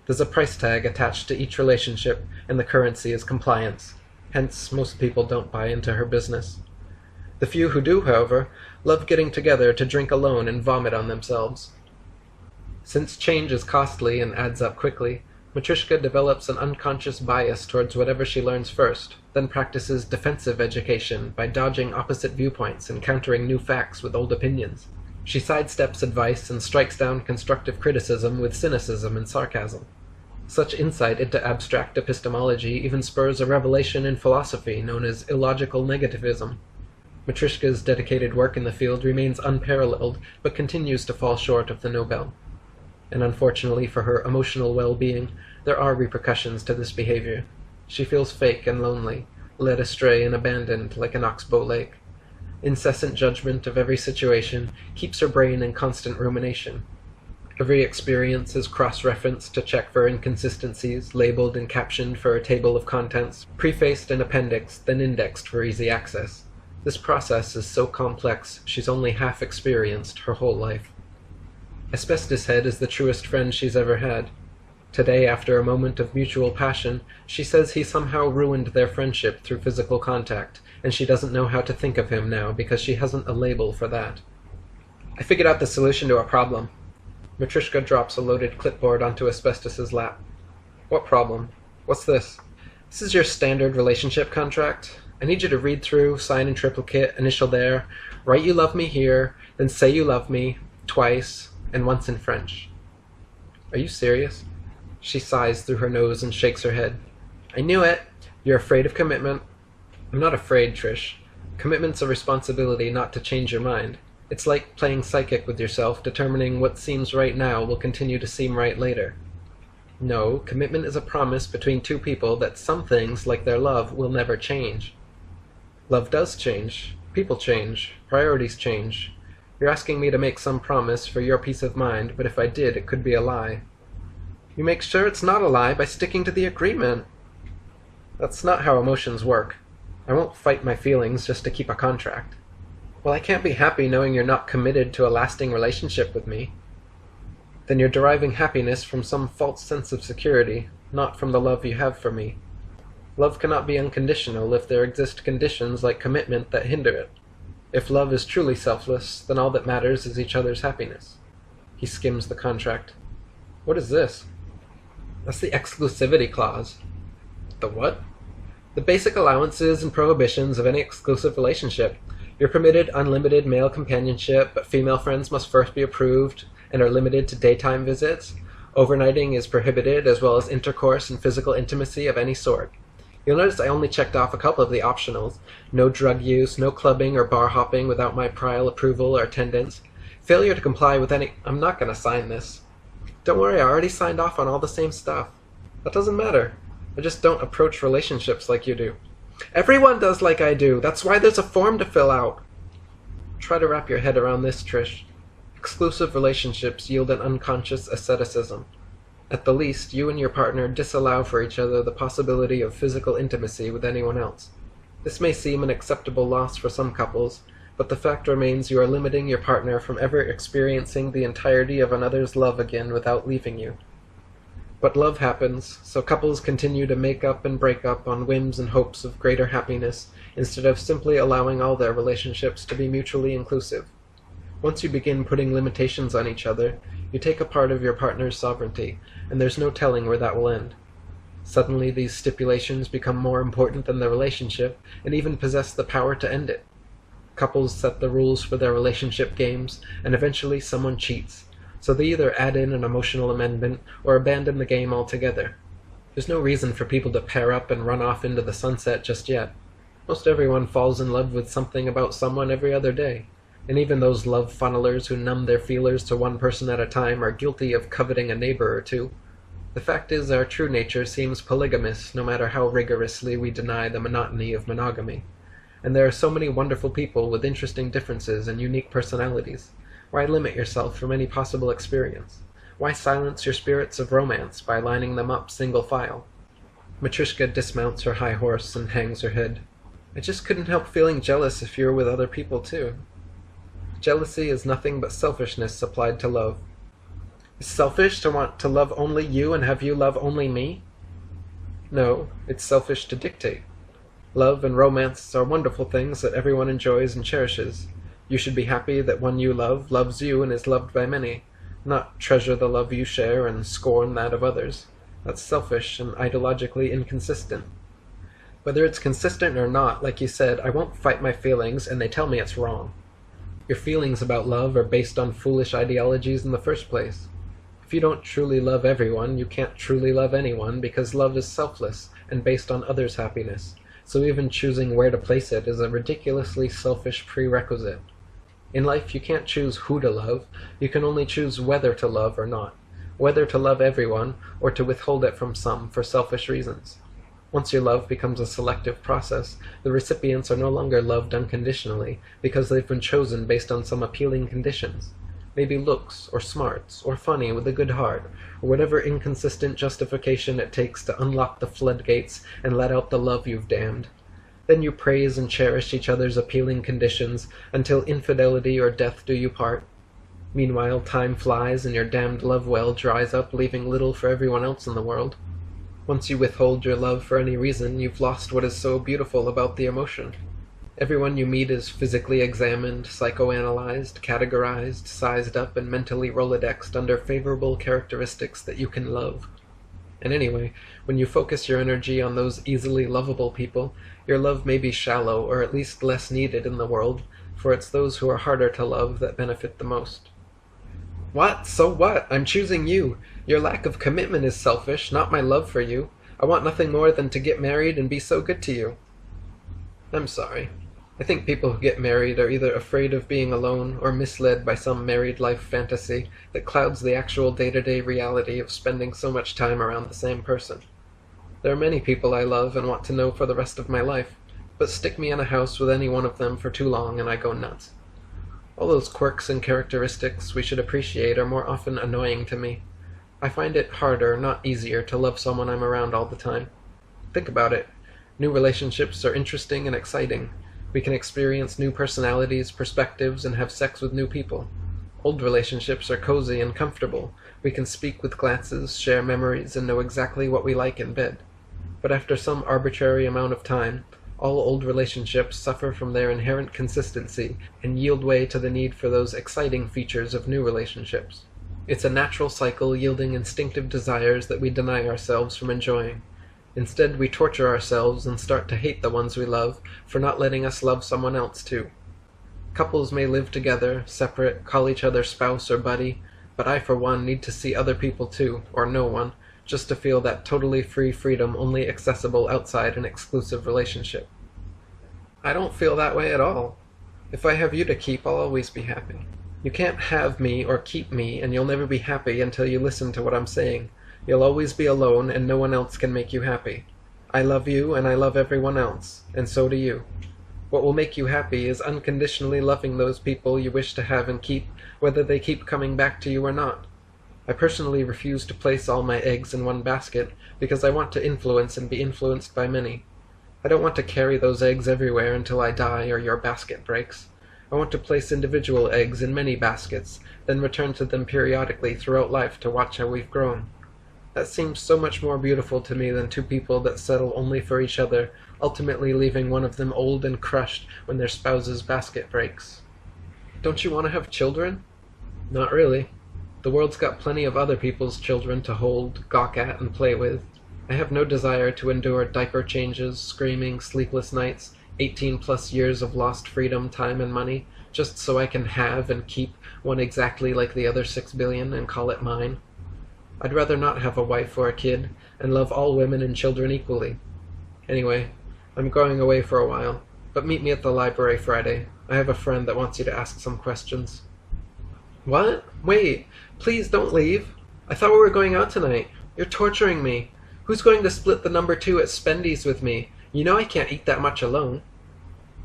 Speaker 1: There's a price tag attached to each relationship, and the currency is compliance. Hence, most people don't buy into her business. The few who do, however, love getting together to drink alone and vomit on themselves. Since change is costly and adds up quickly, Matryoshka develops an unconscious bias towards whatever she learns first, then practices defensive education by dodging opposite viewpoints and countering new facts with old opinions. She sidesteps advice and strikes down constructive criticism with cynicism and sarcasm. Such insight into abstract epistemology even spurs a revelation in philosophy known as illogical negativism. Matryoshka's dedicated work in the field remains unparalleled, but continues to fall short of the Nobel. And unfortunately for her emotional well-being, there are repercussions to this behavior. She feels fake and lonely, led astray and abandoned like an oxbow lake. Incessant judgment of every situation keeps her brain in constant rumination. Every experience is cross-referenced to check for inconsistencies, labeled and captioned for a table of contents, prefaced and appendixed, then indexed for easy access. This process is so complex, she's only half experienced her whole life. Asbestos Head is the truest friend she's ever had. Today, after a moment of mutual passion, she says he somehow ruined their friendship through physical contact, and she doesn't know how to think of him now because she hasn't a label for that. I figured out the solution to a problem. Matryoshka drops a loaded clipboard onto Asbestos's lap. What problem? What's this? This is your standard relationship contract. I need you to read through, sign in triplicate, initial there, write you love me here, then say you love me, twice, and once in French. Are you serious? She sighs through her nose and shakes her head. I knew it. You're afraid of commitment. I'm not afraid, Trish. Commitment's a responsibility not to change your mind. It's like playing psychic with yourself, determining what seems right now will continue to seem right later. No, commitment is a promise between two people that some things, like their love, will never change. Love does change. People change. Priorities change. You're asking me to make some promise for your peace of mind, but if I did, it could be a lie. You make sure it's not a lie by sticking to the agreement. That's not how emotions work. I won't fight my feelings just to keep a contract. Well, I can't be happy knowing you're not committed to a lasting relationship with me. Then you're deriving happiness from some false sense of security, not from the love you have for me. Love cannot be unconditional if there exist conditions like commitment that hinder it. If love is truly selfless, then all that matters is each other's happiness. He skims the contract. What is this? That's the exclusivity clause. The what? The basic allowances and prohibitions of any exclusive relationship. You're permitted unlimited male companionship, but female friends must first be approved and are limited to daytime visits. Overnighting is prohibited, as well as intercourse and physical intimacy of any sort. You'll notice I only checked off a couple of the optionals. No drug use, no clubbing or bar hopping without my prior approval or attendance. Failure to comply with any... I'm not going to sign this. Don't worry, I already signed off on all the same stuff. That doesn't matter. I just don't approach relationships like you do. Everyone does like I do. That's why there's a form to fill out. Try to wrap your head around this, Trish. Exclusive relationships yield an unconscious asceticism. At the least, you and your partner disallow for each other the possibility of physical intimacy with anyone else. This may seem an acceptable loss for some couples, but the fact remains you are limiting your partner from ever experiencing the entirety of another's love again without leaving you. But love happens, so couples continue to make up and break up on whims and hopes of greater happiness, instead of simply allowing all their relationships to be mutually inclusive. Once you begin putting limitations on each other, you take a part of your partner's sovereignty, and there's no telling where that will end. Suddenly these stipulations become more important than the relationship, and even possess the power to end it. Couples set the rules for their relationship games, and eventually someone cheats. So they either add in an emotional amendment or abandon the game altogether. There's no reason for people to pair up and run off into the sunset just yet. Most everyone falls in love with something about someone every other day, and even those love funnelers who numb their feelers to one person at a time are guilty of coveting a neighbor or two. The fact is our true nature seems polygamous no matter how rigorously we deny the monotony of monogamy. And there are so many wonderful people with interesting differences and unique personalities. Why limit yourself from any possible experience? Why silence your spirits of romance by lining them up single file? Matryoshka dismounts her high horse and hangs her head. I just couldn't help feeling jealous if you were with other people too. Jealousy is nothing but selfishness applied to love. It's selfish to want to love only you and have you love only me? No, it's selfish to dictate. Love and romance are wonderful things that everyone enjoys and cherishes. You should be happy that one you love loves you and is loved by many, not treasure the love you share and scorn that of others. That's selfish and ideologically inconsistent. Whether it's consistent or not, like you said, I won't fight my feelings and they tell me it's wrong. Your feelings about love are based on foolish ideologies in the first place. If you don't truly love everyone, you can't truly love anyone because love is selfless and based on others' happiness, so even choosing where to place it is a ridiculously selfish prerequisite. In life, you can't choose who to love, you can only choose whether to love or not, whether to love everyone or to withhold it from some for selfish reasons. Once your love becomes a selective process, the recipients are no longer loved unconditionally because they've been chosen based on some appealing conditions. Maybe looks, or smarts, or funny with a good heart, or whatever inconsistent justification it takes to unlock the floodgates and let out the love you've damned. Then you praise and cherish each other's appealing conditions until infidelity or death do you part. Meanwhile, time flies and your damned love well dries up, leaving little for everyone else in the world. Once you withhold your love for any reason, you've lost what is so beautiful about the emotion. Everyone you meet is physically examined, psychoanalyzed, categorized, sized up, and mentally Rolodexed under favorable characteristics that you can love. And anyway, when you focus your energy on those easily lovable people, your love may be shallow or at least less needed in the world, for it's those who are harder to love that benefit the most. What? So what? I'm choosing you. Your lack of commitment is selfish, not my love for you. I want nothing more than to get married and be so good to you. I'm sorry. I think people who get married are either afraid of being alone or misled by some married life fantasy that clouds the actual day-to-day reality of spending so much time around the same person. There are many people I love and want to know for the rest of my life, but stick me in a house with any one of them for too long and I go nuts. All those quirks and characteristics we should appreciate are more often annoying to me. I find it harder, not easier, to love someone I'm around all the time. Think about it. New relationships are interesting and exciting. We can experience new personalities, perspectives, and have sex with new people. Old relationships are cozy and comfortable. We can speak with glances, share memories, and know exactly what we like in bed. But after some arbitrary amount of time, all old relationships suffer from their inherent consistency and yield way to the need for those exciting features of new relationships. It's a natural cycle yielding instinctive desires that we deny ourselves from enjoying. Instead, we torture ourselves and start to hate the ones we love for not letting us love someone else too. Couples may live together, separate, call each other spouse or buddy, but I for one need to see other people too, or no one, just to feel that totally free freedom only accessible outside an exclusive relationship. I don't feel that way at all. If I have you to keep, I'll always be happy. You can't have me or keep me, and you'll never be happy until you listen to what I'm saying. You'll always be alone, and no one else can make you happy. I love you, and I love everyone else, and so do you. What will make you happy is unconditionally loving those people you wish to have and keep, whether they keep coming back to you or not. I personally refuse to place all my eggs in one basket, because I want to influence and be influenced by many. I don't want to carry those eggs everywhere until I die or your basket breaks. I want to place individual eggs in many baskets, then return to them periodically throughout life to watch how we've grown. That seems so much more beautiful to me than two people that settle only for each other, ultimately leaving one of them old and crushed when their spouse's basket breaks. Don't you want to have children? Not really. The world's got plenty of other people's children to hold, gawk at, and play with. I have no desire to endure diaper changes, screaming, sleepless nights, 18+ years of lost freedom, time, and money, just so I can have and keep one exactly like the other 6 billion and call it mine. I'd rather not have a wife or a kid, and love all women and children equally. Anyway, I'm going away for a while, but meet me at the library Friday. I have a friend that wants you to ask some questions. What? Wait, please don't leave. I thought we were going out tonight. You're torturing me. Who's going to split the number 2 at Spendy's with me? You know I can't eat that much alone.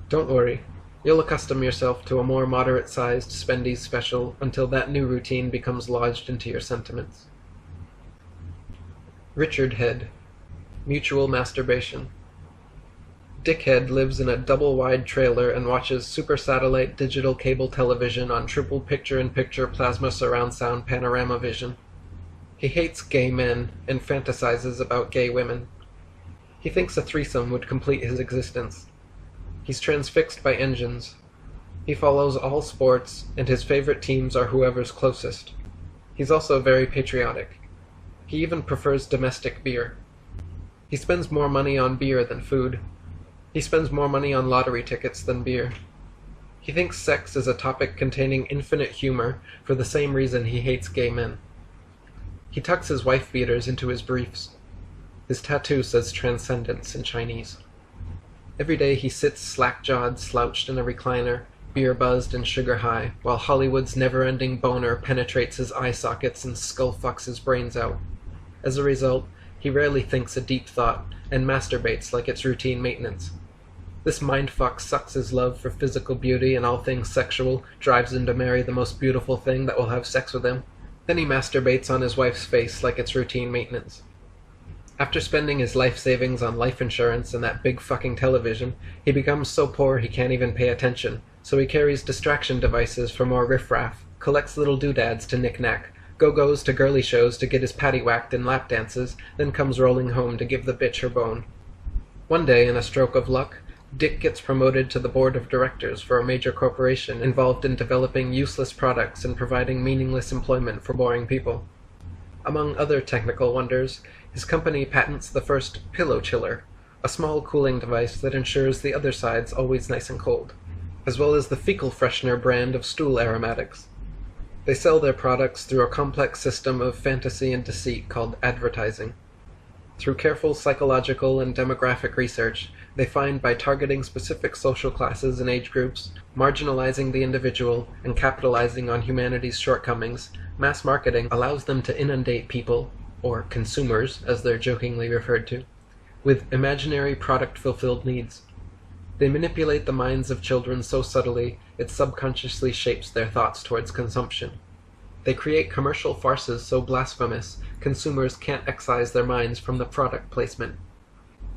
Speaker 1: Don't worry. You'll accustom yourself to a more moderate-sized Spendy's special until that new routine becomes lodged into your sentiments. Richard Head. Mutual masturbation. Dickhead lives in a double-wide trailer and watches super satellite digital cable television on triple picture-in-picture plasma surround sound panorama vision. He hates gay men and fantasizes about gay women. He thinks a threesome would complete his existence. He's transfixed by engines. He follows all sports, and his favorite teams are whoever's closest. He's also very patriotic. He even prefers domestic beer. He spends more money on beer than food. He spends more money on lottery tickets than beer. He thinks sex is a topic containing infinite humor for the same reason he hates gay men. He tucks his wife beaters into his briefs. His tattoo says transcendence in Chinese. Every day he sits slack-jawed, slouched in a recliner, beer-buzzed and sugar-high, while Hollywood's never-ending boner penetrates his eye sockets and skull-fucks his brains out. As a result, he rarely thinks a deep thought, and masturbates like it's routine maintenance. This mindfuck sucks his love for physical beauty and all things sexual, drives him to marry the most beautiful thing that will have sex with him. Then he masturbates on his wife's face like it's routine maintenance. After spending his life savings on life insurance and that big fucking television, he becomes so poor he can't even pay attention, so he carries distraction devices for more riffraff, collects little doodads to knick-knack, go-goes to girly shows to get his patty whacked in lap dances, then comes rolling home to give the bitch her bone. One day, in a stroke of luck, Dick gets promoted to the board of directors for a major corporation involved in developing useless products and providing meaningless employment for boring people. Among other technical wonders, his company patents the first pillow chiller, a small cooling device that ensures the other side's always nice and cold, as well as the fecal freshener brand of stool aromatics. They sell their products through a complex system of fantasy and deceit called advertising. Through careful psychological and demographic research, they find by targeting specific social classes and age groups, marginalizing the individual, and capitalizing on humanity's shortcomings, mass marketing allows them to inundate people, or consumers as they're jokingly referred to, with imaginary product-fulfilled needs. They manipulate the minds of children so subtly it subconsciously shapes their thoughts towards consumption. They create commercial farces so blasphemous, consumers can't excise their minds from the product placement.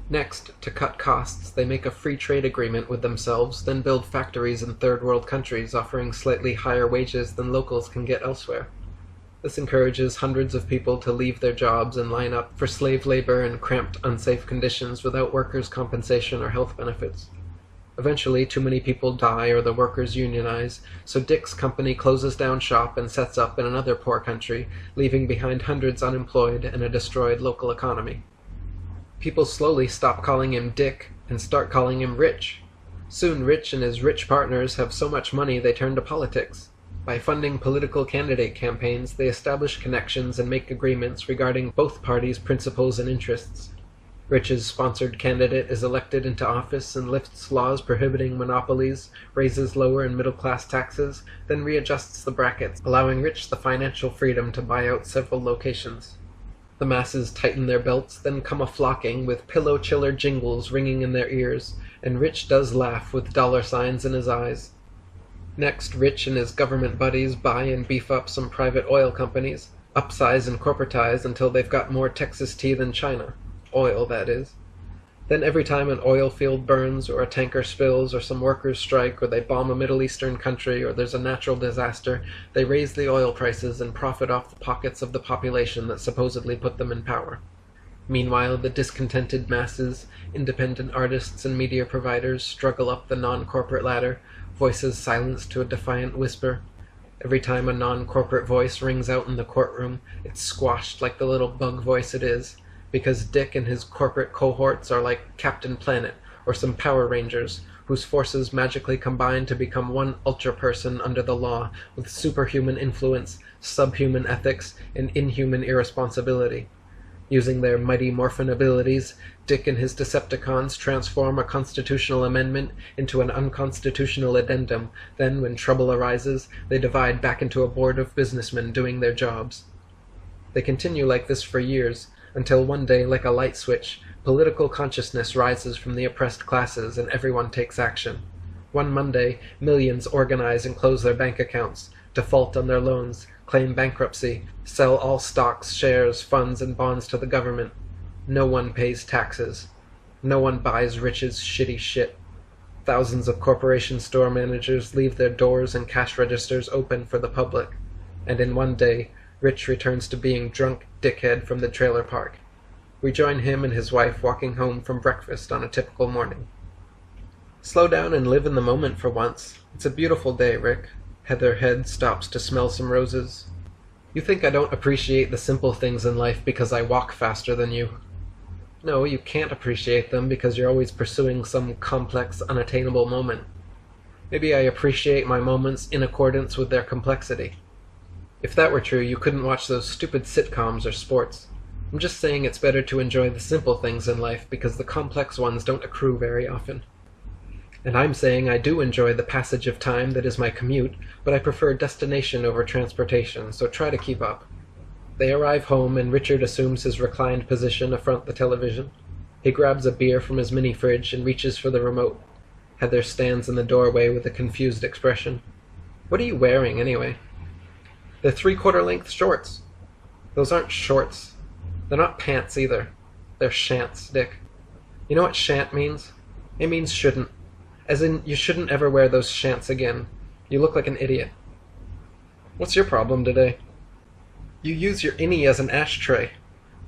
Speaker 1: Next, to cut costs, they make a free trade agreement with themselves, then build factories in third world countries offering slightly higher wages than locals can get elsewhere. This encourages hundreds of people to leave their jobs and line up for slave labor in cramped, unsafe conditions without workers' compensation or health benefits. Eventually, too many people die or the workers unionize, so Dick's company closes down shop and sets up in another poor country, leaving behind hundreds unemployed and a destroyed local economy. People slowly stop calling him Dick and start calling him Rich. Soon Rich and his rich partners have so much money they turn to politics. By funding political candidate campaigns, they establish connections and make agreements regarding both parties' principles and interests. Rich's sponsored candidate is elected into office and lifts laws prohibiting monopolies, raises lower and middle-class taxes, then readjusts the brackets, allowing Rich the financial freedom to buy out several locations. The masses tighten their belts, then come a-flocking, with pillow-chiller jingles ringing in their ears, and Rich does laugh with dollar signs in his eyes. Next, Rich and his government buddies buy and beef up some private oil companies, upsize and corporatize until they've got more Texas tea than China. Oil, that is. Then every time an oil field burns, or a tanker spills, or some workers strike, or they bomb a Middle Eastern country, or there's a natural disaster, they raise the oil prices and profit off the pockets of the population that supposedly put them in power. Meanwhile, the discontented masses, independent artists and media providers struggle up the non-corporate ladder, voices silenced to a defiant whisper. Every time a non-corporate voice rings out in the courtroom, it's squashed like the little bug voice it is, because Dick and his corporate cohorts are like Captain Planet or some Power Rangers, whose forces magically combine to become one ultra-person under the law with superhuman influence, subhuman ethics, and inhuman irresponsibility. Using their mighty morphin abilities, Dick and his Decepticons transform a constitutional amendment into an unconstitutional addendum. Then, when trouble arises, they divide back into a board of businessmen doing their jobs. They continue like this for years, until one day, like a light switch, political consciousness rises from the oppressed classes and everyone takes action. One Monday, millions organize and close their bank accounts, default on their loans, claim bankruptcy, sell all stocks, shares, funds, and bonds to the government. No one pays taxes. No one buys Rich's shitty shit. Thousands of corporation store managers leave their doors and cash registers open for the public. And in one day, Rich returns to being drunk dickhead from the trailer park. We join him and his wife walking home from breakfast on a typical morning. Slow down and live in the moment for once. It's a beautiful day, Rick. Heather Head stops to smell some roses. You think I don't appreciate the simple things in life because I walk faster than you. No, you can't appreciate them because you're always pursuing some complex, unattainable moment. Maybe I appreciate my moments in accordance with their complexity. If that were true, you couldn't watch those stupid sitcoms or sports. I'm just saying it's better to enjoy the simple things in life because the complex ones don't accrue very often. And I'm saying I do enjoy the passage of time that is my commute, but I prefer destination over transportation, so try to keep up. They arrive home, and Richard assumes his reclined position affront the television. He grabs a beer from his mini-fridge and reaches for the remote. Heather stands in the doorway with a confused expression. What are you wearing, anyway? They're 3/4-length shorts. Those aren't shorts. They're not pants, either. They're shants, Dick. You know what shant means? It means shouldn't. As in, you shouldn't ever wear those shants again. You look like an idiot. What's your problem today? You use your innie as an ashtray.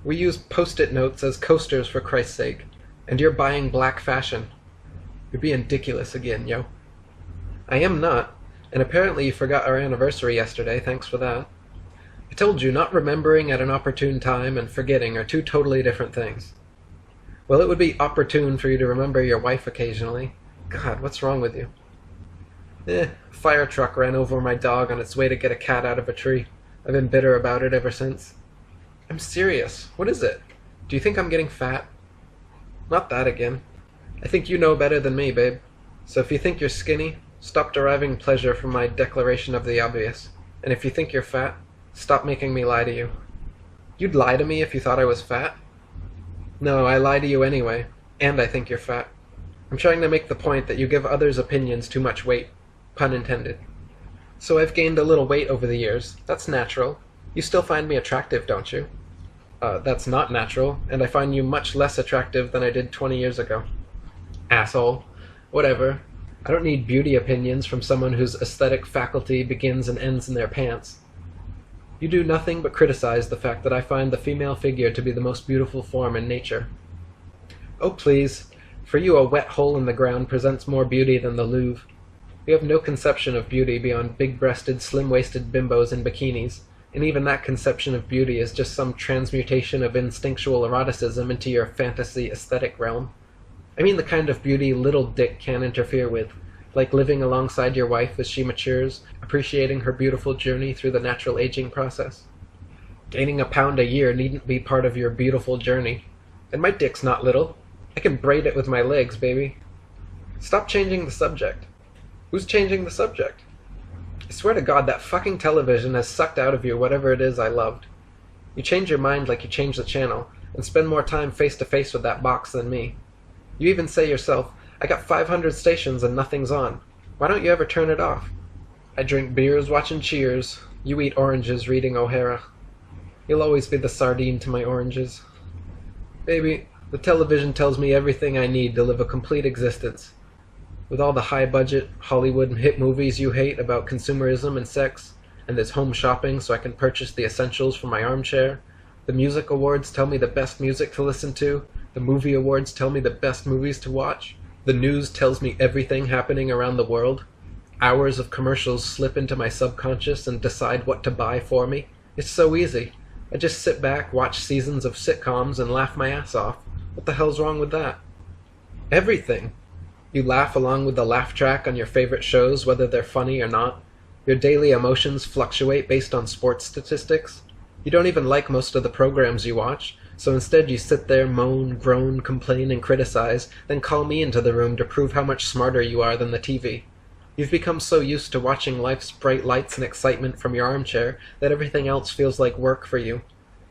Speaker 1: We use post-it notes as coasters, for Christ's sake. And you're buying black fashion. You're being ridiculous again, yo. I am not. And apparently you forgot our anniversary yesterday, thanks for that. I told you not remembering at an opportune time and forgetting are two totally different things. Well, it would be opportune for you to remember your wife occasionally. God, what's wrong with you? A fire truck ran over my dog on its way to get a cat out of a tree. I've been bitter about it ever since. I'm serious. What is it? Do you think I'm getting fat? Not that again. I think you know better than me, babe. So if you think you're skinny, stop deriving pleasure from my declaration of the obvious. And if you think you're fat, stop making me lie to you. You'd lie to me if you thought I was fat? No, I lie to you anyway. And I think you're fat. I'm trying to make the point that you give others' opinions too much weight. Pun intended. So I've gained a little weight over the years. That's natural. You still find me attractive, don't you? That's not natural, and I find you much less attractive than I did 20 years ago. Asshole. Whatever. I don't need beauty opinions from someone whose aesthetic faculty begins and ends in their pants. You do nothing but criticize the fact that I find the female figure to be the most beautiful form in nature. Oh, please. For you, a wet hole in the ground presents more beauty than the Louvre. You have no conception of beauty beyond big-breasted, slim-waisted bimbos in bikinis, and even that conception of beauty is just some transmutation of instinctual eroticism into your fantasy aesthetic realm. I mean the kind of beauty little Dick can't interfere with, like living alongside your wife as she matures, appreciating her beautiful journey through the natural aging process. Gaining a pound a year needn't be part of your beautiful journey. And my dick's not little. I can braid it with my legs, baby. Stop changing the subject. Who's changing the subject? I swear to God, that fucking television has sucked out of you whatever it is I loved. You change your mind like you change the channel, and spend more time face to face with that box than me. You even say yourself, I got 500 stations and nothing's on. Why don't you ever turn it off? I drink beers watching Cheers. You eat oranges reading O'Hara. You'll always be the sardine to my oranges. Baby, the television tells me everything I need to live a complete existence. With all the high-budget, Hollywood and hit movies you hate about consumerism and sex, and there's home shopping so I can purchase the essentials for my armchair, the music awards tell me the best music to listen to, the movie awards tell me the best movies to watch, the news tells me everything happening around the world, hours of commercials slip into my subconscious and decide what to buy for me. It's so easy. I just sit back, watch seasons of sitcoms, and laugh my ass off. What the hell's wrong with that? Everything. You laugh along with the laugh track on your favorite shows, whether they're funny or not. Your daily emotions fluctuate based on sports statistics. You don't even like most of the programs you watch, so instead you sit there, moan, groan, complain, and criticize, then call me into the room to prove how much smarter you are than the TV. You've become so used to watching life's bright lights and excitement from your armchair that everything else feels like work for you.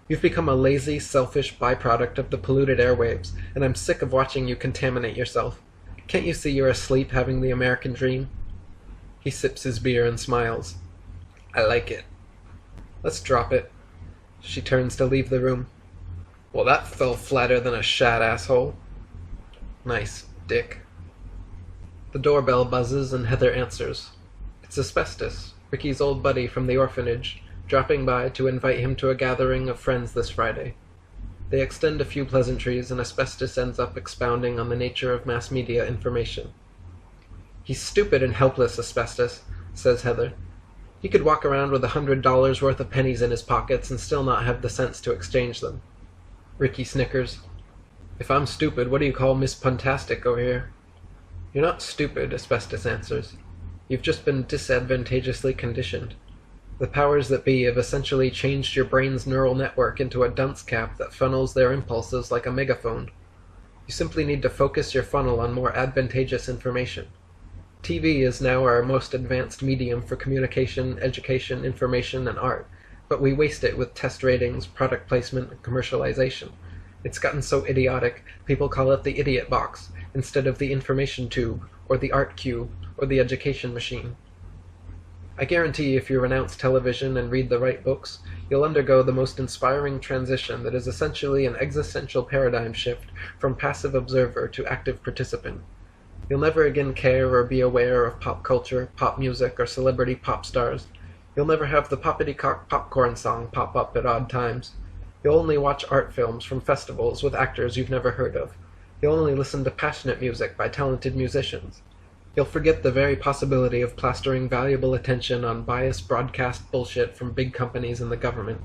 Speaker 1: You've become a lazy, selfish byproduct of the polluted airwaves, and I'm sick of watching you contaminate yourself. Can't you see you're asleep having the American dream? He sips his beer and smiles. I like it. Let's drop it. She turns to leave the room. Well, that fell flatter than a shad, asshole. Nice, dick. The doorbell buzzes and Heather answers. It's Asbestos, Ricky's old buddy from the orphanage, dropping by to invite him to a gathering of friends this Friday. They extend a few pleasantries and Asbestos ends up expounding on the nature of mass media information. He's stupid and helpless, Asbestos, says Heather. He could walk around with $100 worth of pennies in his pockets and still not have the sense to exchange them. Ricky snickers. If I'm stupid, what do you call Miss Puntastic over here? You're not stupid, Asbestos answers. You've just been disadvantageously conditioned. The powers that be have essentially changed your brain's neural network into a dunce cap that funnels their impulses like a megaphone. You simply need to focus your funnel on more advantageous information. TV is now our most advanced medium for communication, education, information, and art, but we waste it with test ratings, product placement, and commercialization. It's gotten so idiotic, people call it the idiot box, instead of the information tube, or the art cube, or the education machine. I guarantee if you renounce television and read the right books, you'll undergo the most inspiring transition that is essentially an existential paradigm shift from passive observer to active participant. You'll never again care or be aware of pop culture, pop music, or celebrity pop stars. You'll never have the poppity-cock popcorn song pop up at odd times. You'll only watch art films from festivals with actors you've never heard of. You'll only listen to passionate music by talented musicians. You'll forget the very possibility of plastering valuable attention on biased broadcast bullshit from big companies and the government.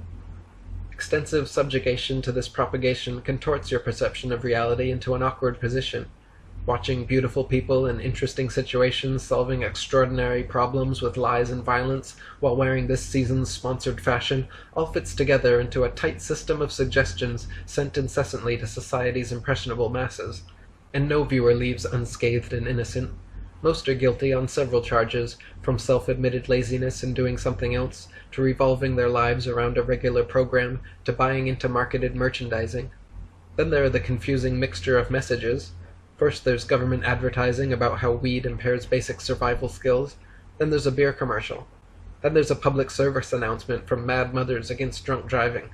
Speaker 1: Extensive subjugation to this propagation contorts your perception of reality into an awkward position. Watching beautiful people in interesting situations solving extraordinary problems with lies and violence while wearing this season's sponsored fashion all fits together into a tight system of suggestions sent incessantly to society's impressionable masses. And no viewer leaves unscathed and innocent. Most are guilty on several charges, from self-admitted laziness in doing something else, to revolving their lives around a regular program, to buying into marketed merchandising. Then there are the confusing mixture of messages. First there's government advertising about how weed impairs basic survival skills. Then there's a beer commercial. Then there's a public service announcement from Mad Mothers Against Drunk Driving.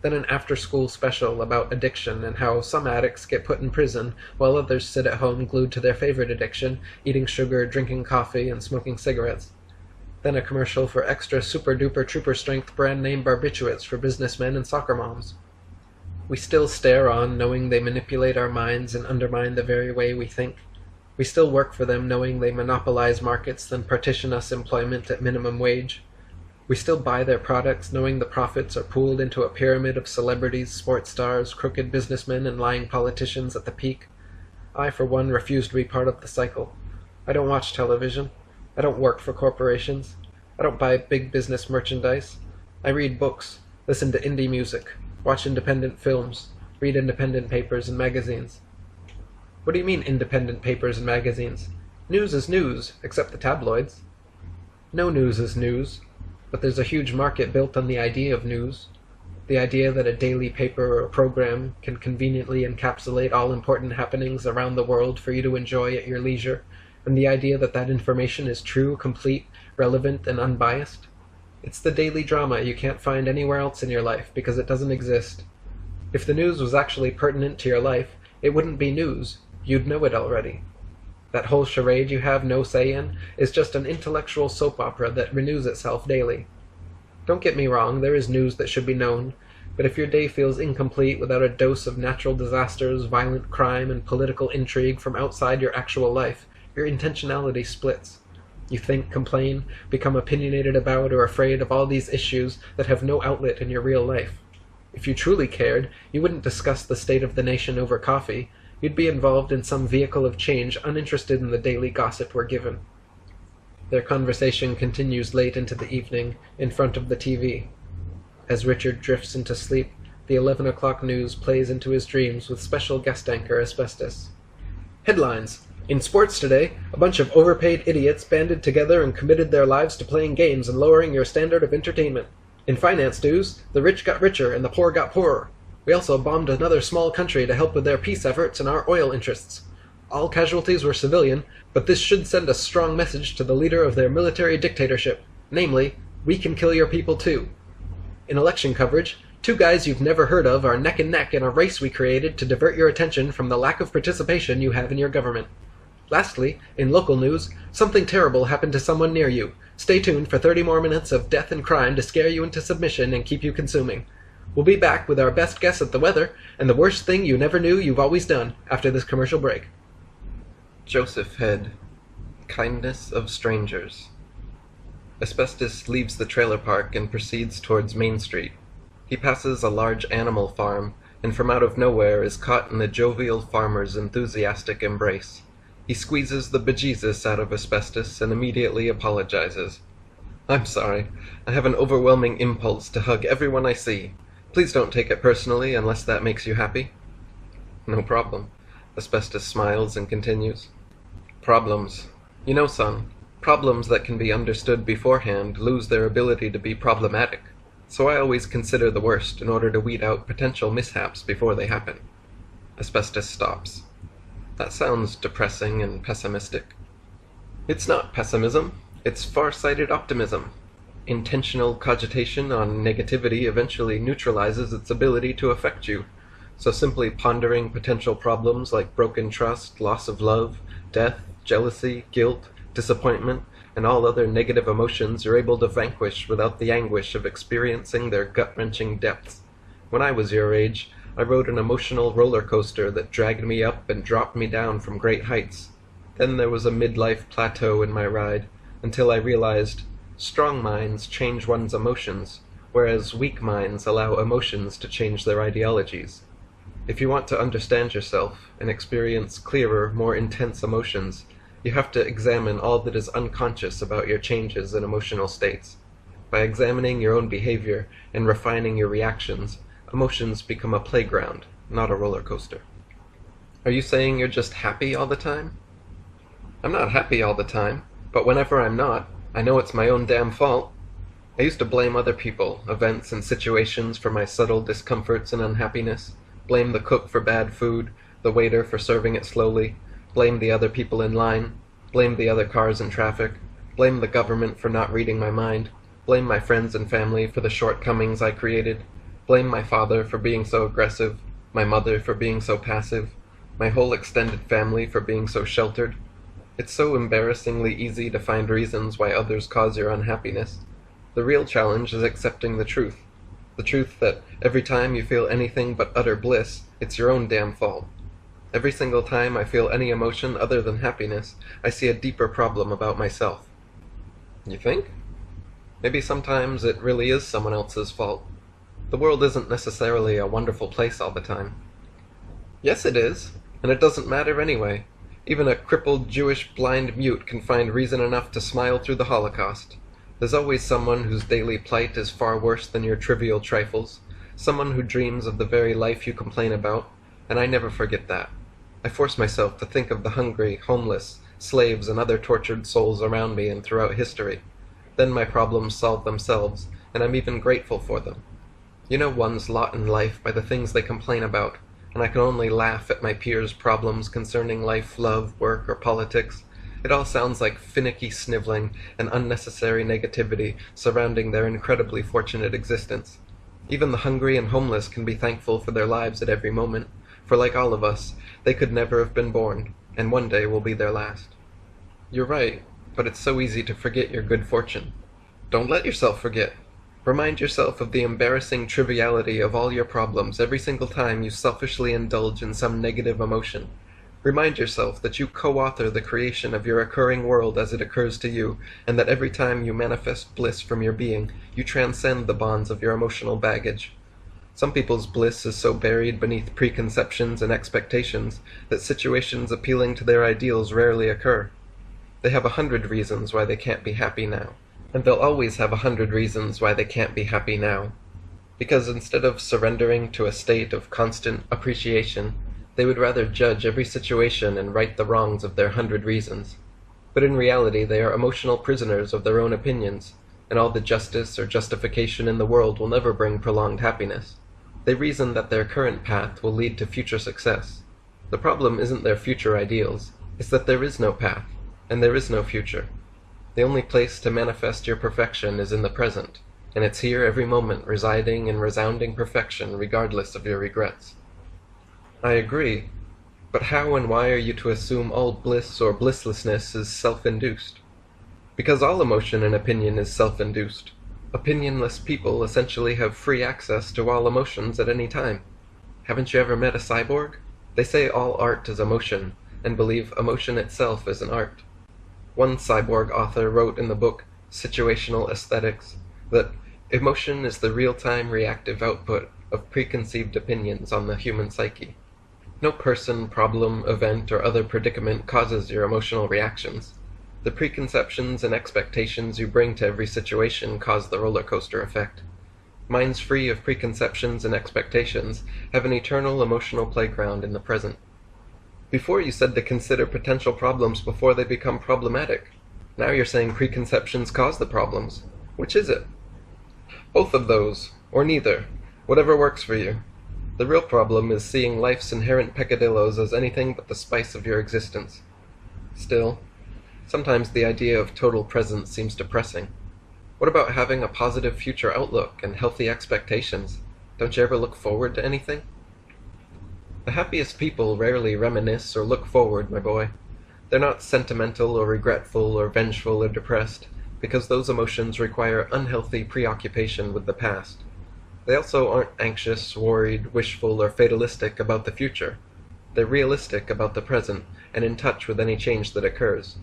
Speaker 1: Then an after-school special about addiction and how some addicts get put in prison while others sit at home glued to their favorite addiction, eating sugar, drinking coffee, and smoking cigarettes. Then a commercial for extra super-duper trooper-strength brand-name barbiturates for businessmen and soccer moms. We still stare on, knowing they manipulate our minds and undermine the very way we think. We still work for them, knowing they monopolize markets, then partition us employment at minimum wage. We still buy their products, knowing the profits are pooled into a pyramid of celebrities, sports stars, crooked businessmen, and lying politicians at the peak. I, for one, refuse to be part of the cycle. I don't watch television. I don't work for corporations. I don't buy big business merchandise. I read books, listen to indie music, watch independent films, read independent papers and magazines. What do you mean, independent papers and magazines? News is news, except the tabloids. No news is news, but there's a huge market built on the idea of news. The idea that a daily paper or program can conveniently encapsulate all important happenings around the world for you to enjoy at your leisure, and the idea that that information is true, complete, relevant, and unbiased. It's the daily drama you can't find anywhere else in your life because it doesn't exist. If the news was actually pertinent to your life, it wouldn't be news. You'd know it already. That whole charade you have no say in is just an intellectual soap opera that renews itself daily. Don't get me wrong, there is news that should be known, but if your day feels incomplete without a dose of natural disasters, violent crime, and political intrigue from outside your actual life, your intentionality splits. You think, complain, become opinionated about or afraid of all these issues that have no outlet in your real life. If you truly cared, you wouldn't discuss the state of the nation over coffee. You'd be involved in some vehicle of change, uninterested in the daily gossip we're given. Their conversation continues late into the evening, in front of the TV. As Richard drifts into sleep, the 11 o'clock news plays into his dreams with special guest anchor Asbestos. Headlines: In sports today, a bunch of overpaid idiots banded together and committed their lives to playing games and lowering your standard of entertainment. In finance news, the rich got richer and the poor got poorer. We also bombed another small country to help with their peace efforts and our oil interests. All casualties were civilian, but this should send a strong message to the leader of their military dictatorship, namely, we can kill your people too. In election coverage, two guys you've never heard of are neck and neck in a race we created to divert your attention from the lack of participation you have in your government. Lastly, in local news, something terrible happened to someone near you. Stay tuned for 30 more minutes of death and crime to scare you into submission and keep you consuming. We'll be back with our best guess at the weather and the worst thing you never knew you've always done after this commercial break. Joseph Head. Kindness of Strangers. Asbestos leaves the trailer park and proceeds towards Main Street. He passes a large animal farm, and from out of nowhere is caught in the jovial farmer's enthusiastic embrace. He squeezes the bejesus out of Asbestos and immediately apologizes. I'm sorry. I have an overwhelming impulse to hug everyone I see. Please don't take it personally unless that makes you happy. No problem. Asbestos smiles and continues. Problems. You know, son, problems that can be understood beforehand lose their ability to be problematic. So I always consider the worst in order to weed out potential mishaps before they happen. Asbestos stops. That sounds depressing and pessimistic. It's not pessimism. It's far-sighted optimism. Intentional cogitation on negativity eventually neutralizes its ability to affect you. So simply pondering potential problems like broken trust, loss of love, death, jealousy, guilt, disappointment, and all other negative emotions you're able to vanquish without the anguish of experiencing their gut-wrenching depths. When I was your age, I rode an emotional roller coaster that dragged me up and dropped me down from great heights. Then there was a midlife plateau in my ride, until I realized strong minds change one's emotions, whereas weak minds allow emotions to change their ideologies. If you want to understand yourself and experience clearer, more intense emotions, you have to examine all that is unconscious about your changes in emotional states. By examining your own behavior and refining your reactions, emotions become a playground, not a roller coaster. Are you saying you're just happy all the time? I'm not happy all the time, but whenever I'm not, I know it's my own damn fault. I used to blame other people, events, and situations for my subtle discomforts and unhappiness. Blame the cook for bad food, the waiter for serving it slowly, blame the other people in line, blame the other cars in traffic, blame the government for not reading my mind, blame my friends and family for the shortcomings I created, blame my father for being so aggressive, my mother for being so passive, my whole extended family for being so sheltered. It's so embarrassingly easy to find reasons why others cause your unhappiness. The real challenge is accepting the truth. The truth that every time you feel anything but utter bliss, it's your own damn fault. Every single time I feel any emotion other than happiness, I see a deeper problem about myself. You think? Maybe sometimes it really is someone else's fault. The world isn't necessarily a wonderful place all the time. Yes, it is, and it doesn't matter anyway. Even a crippled Jewish blind mute can find reason enough to smile through the Holocaust. There's always someone whose daily plight is far worse than your trivial trifles, someone who dreams of the very life you complain about, and I never forget that. I force myself to think of the hungry, homeless, slaves, and other tortured souls around me and throughout history. Then my problems solve themselves, and I'm even grateful for them. You know one's lot in life by the things they complain about, and I can only laugh at my peers' problems concerning life, love, work, or politics. It all sounds like finicky sniveling and unnecessary negativity surrounding their incredibly fortunate existence. Even the hungry and homeless can be thankful for their lives at every moment, for like all of us, they could never have been born, and one day will be their last. You're right, but it's so easy to forget your good fortune. Don't let yourself forget. Remind yourself of the embarrassing triviality of all your problems every single time you selfishly indulge in some negative emotion. Remind yourself that you co-author the creation of your occurring world as it occurs to you, and that every time you manifest bliss from your being, you transcend the bonds of your emotional baggage. Some people's bliss is so buried beneath preconceptions and expectations that situations appealing to their ideals rarely occur. They have 100 reasons why they can't be happy now. And they'll always have 100 reasons why they can't be happy now. Because instead of surrendering to a state of constant appreciation, they would rather judge every situation and right the wrongs of their 100 reasons. But in reality they are emotional prisoners of their own opinions, and all the justice or justification in the world will never bring prolonged happiness. They reason that their current path will lead to future success. The problem isn't their future ideals, it's that there is no path, and there is no future. The only place to manifest your perfection is in the present, and it's here every moment residing in resounding perfection regardless of your regrets. I agree, but how and why are you to assume all bliss or blisslessness is self-induced? Because all emotion and opinion is self-induced. Opinionless people essentially have free access to all emotions at any time. Haven't you ever met a cyborg? They say all art is emotion, and believe emotion itself is an art. One cyborg author wrote in the book Situational Aesthetics that emotion is the real-time reactive output of preconceived opinions on the human psyche. No person, problem, event, or other predicament causes your emotional reactions. The preconceptions and expectations you bring to every situation cause the roller coaster effect. Minds free of preconceptions and expectations have an eternal emotional playground in the present. Before you said to consider potential problems before they become problematic. Now you're saying preconceptions cause the problems. Which is it? Both of those, or neither. Whatever works for you. The real problem is seeing life's inherent peccadillos as anything but the spice of your existence. Still, sometimes the idea of total presence seems depressing. What about having a positive future outlook and healthy expectations? Don't you ever look forward to anything? The happiest people rarely reminisce or look forward, my boy. They're not sentimental or regretful or vengeful or depressed, because those emotions require unhealthy preoccupation with the past. They also aren't anxious, worried, wishful, or fatalistic about the future. They're realistic about the present and in touch with any change that occurs.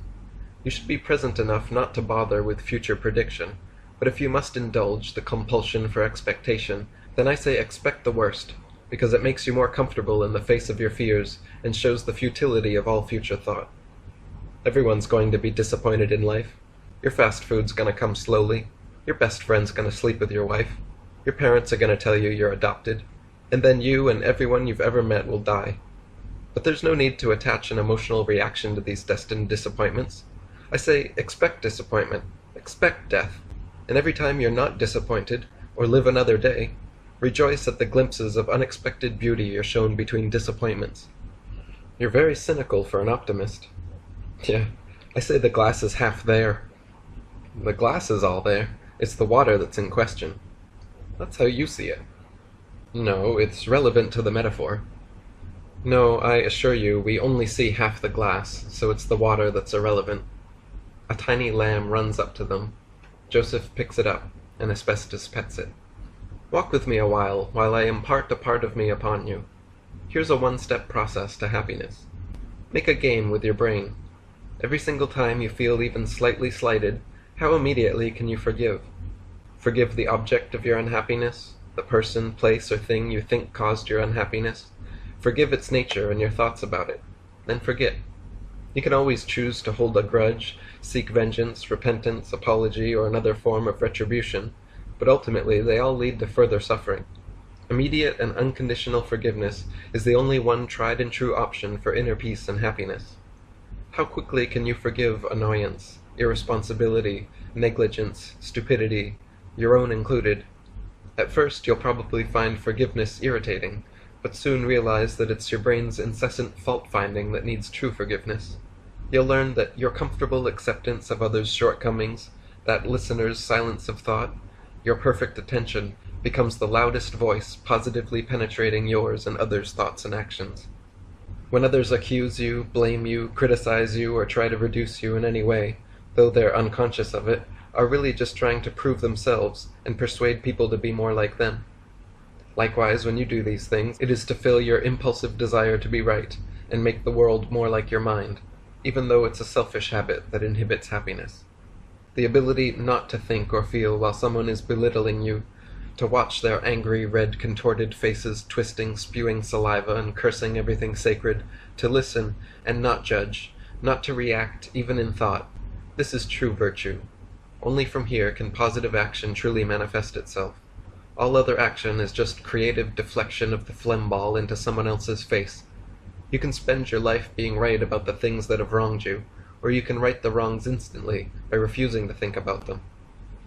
Speaker 1: You should be present enough not to bother with future prediction, but if you must indulge the compulsion for expectation, then I say expect the worst, because it makes you more comfortable in the face of your fears and shows the futility of all future thought. Everyone's going to be disappointed in life. Your fast food's gonna come slowly. Your best friend's gonna sleep with your wife. Your parents are gonna tell you you're adopted. And then you and everyone you've ever met will die. But there's no need to attach an emotional reaction to these destined disappointments. I say expect disappointment, expect death, and every time you're not disappointed, or live another day, rejoice at the glimpses of unexpected beauty you're shown between disappointments. You're very cynical for an optimist. Yeah, I say the glass is half there. The glass is all there. It's the water that's in question. That's how you see it. No, it's relevant to the metaphor. No, I assure you, we only see half the glass, so it's the water that's irrelevant. A tiny lamb runs up to them. Joseph picks it up, and Asbestos pets it. Walk with me a while I impart a part of me upon you. Here's a one-step process to happiness. Make a game with your brain. Every single time you feel even slightly slighted, how immediately can you forgive? Forgive the object of your unhappiness, the person, place, or thing you think caused your unhappiness. Forgive its nature and your thoughts about it. Then forget. You can always choose to hold a grudge, seek vengeance, repentance, apology, or another form of retribution, but ultimately they all lead to further suffering. Immediate and unconditional forgiveness is the only one tried and true option for inner peace and happiness. How quickly can you forgive annoyance, irresponsibility, negligence, stupidity, your own included? At first, you'll probably find forgiveness irritating, but soon realize that it's your brain's incessant fault-finding that needs true forgiveness. You'll learn that your comfortable acceptance of others' shortcomings, that listener's silence of thought, your perfect attention, becomes the loudest voice positively penetrating yours and others' thoughts and actions. When others accuse you, blame you, criticize you, or try to reduce you in any way, though they're unconscious of it, are really just trying to prove themselves and persuade people to be more like them. Likewise, when you do these things, it is to fill your impulsive desire to be right and make the world more like your mind, even though it's a selfish habit that inhibits happiness. The ability not to think or feel while someone is belittling you, to watch their angry, red, contorted faces twisting, spewing saliva, and cursing everything sacred, to listen and not judge, not to react even in thought. This is true virtue. Only from here can positive action truly manifest itself. All other action is just creative deflection of the phlegm ball into someone else's face. You can spend your life being right about the things that have wronged you, or you can right the wrongs instantly by refusing to think about them.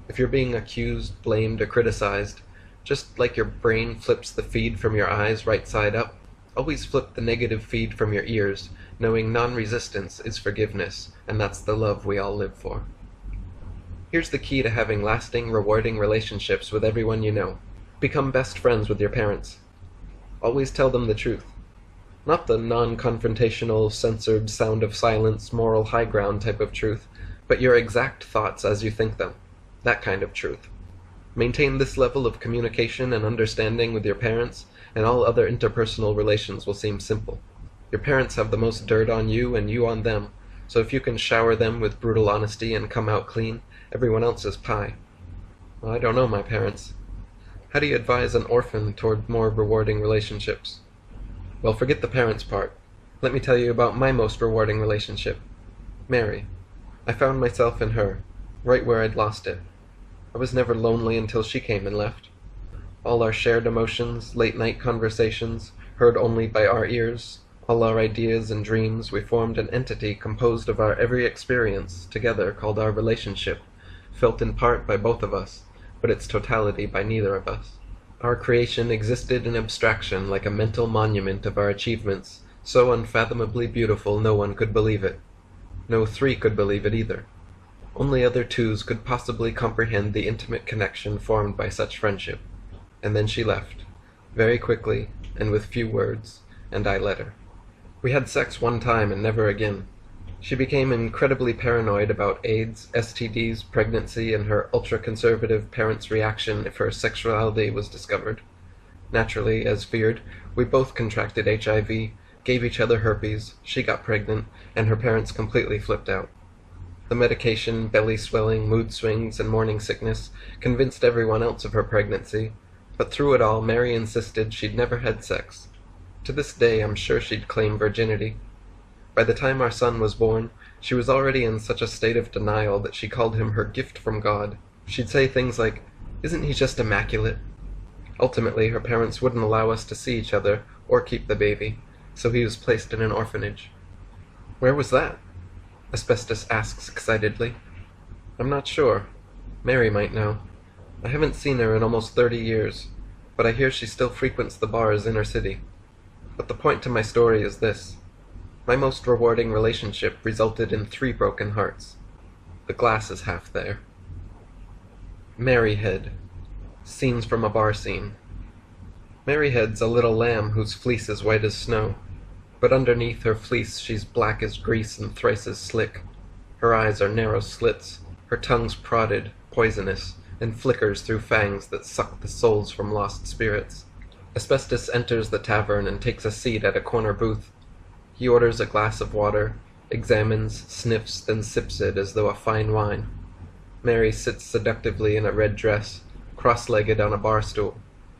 Speaker 1: If you're being accused, blamed, or criticized, just like your brain flips the feed from your eyes right side up, always flip the negative feed from your ears, knowing non-resistance is forgiveness, and that's the love we all live for. Here's the key to having lasting, rewarding relationships with everyone you know. Become best friends with your parents. Always tell them the truth. Not the non-confrontational, censored, sound of silence, moral high ground type of truth, but your exact thoughts as you think them. That kind of truth. Maintain this level of communication and understanding with your parents, and all other interpersonal relations will seem simple. Your parents have the most dirt on you and you on them, so if you can shower them with brutal honesty and come out clean, everyone else is pie. Well, I don't know my parents. How do you advise an orphan toward more rewarding relationships? Well, forget the parents part. Let me tell you about my most rewarding relationship. Mary. I found myself in her, right where I'd lost it. I was never lonely until she came and left. All our shared emotions, late-night conversations, heard only by our ears, all our ideas and dreams, we formed an entity composed of our every experience together called our relationship, felt in part by both of us, but its totality by neither of us. Our creation existed in abstraction like a mental monument of our achievements, so unfathomably beautiful no one could believe it. No three could believe it either. Only other twos could possibly comprehend the intimate connection formed by such friendship. And then she left, very quickly and with few words, and I let her. We had sex one time and never again. She became incredibly paranoid about AIDS, STDs, pregnancy, and her ultra-conservative parents' reaction if her sexuality was discovered. Naturally, as feared, we both contracted HIV, gave each other herpes, she got pregnant, and her parents completely flipped out. The medication, belly swelling, mood swings, and morning sickness convinced everyone else of her pregnancy, but through it all Mary insisted she'd never had sex. To this day I'm sure she'd claim virginity. By the time our son was born, she was already in such a state of denial that she called him her gift from God. She'd say things like, "Isn't he just immaculate?" Ultimately, her parents wouldn't allow us to see each other or keep the baby, so he was placed in an orphanage. Where was that? Asbestos asks excitedly. I'm not sure. Mary might know. I haven't seen her in almost 30 years, but I hear she still frequents the bars in her city. But the point to my story is this. My most rewarding relationship resulted in 3 broken hearts. The glass is half there. Maryhead. Scenes from a bar scene. Maryhead's a little lamb whose fleece is white as snow, but underneath her fleece she's black as grease and thrice as slick. Her eyes are narrow slits, her tongue's prodded, poisonous, and flickers through fangs that suck the souls from lost spirits. Asbestos enters the tavern and takes a seat at a corner booth. He orders a glass of water, examines, sniffs, then sips it as though a fine wine. Mary sits seductively in a red dress, cross-legged on a bar stool.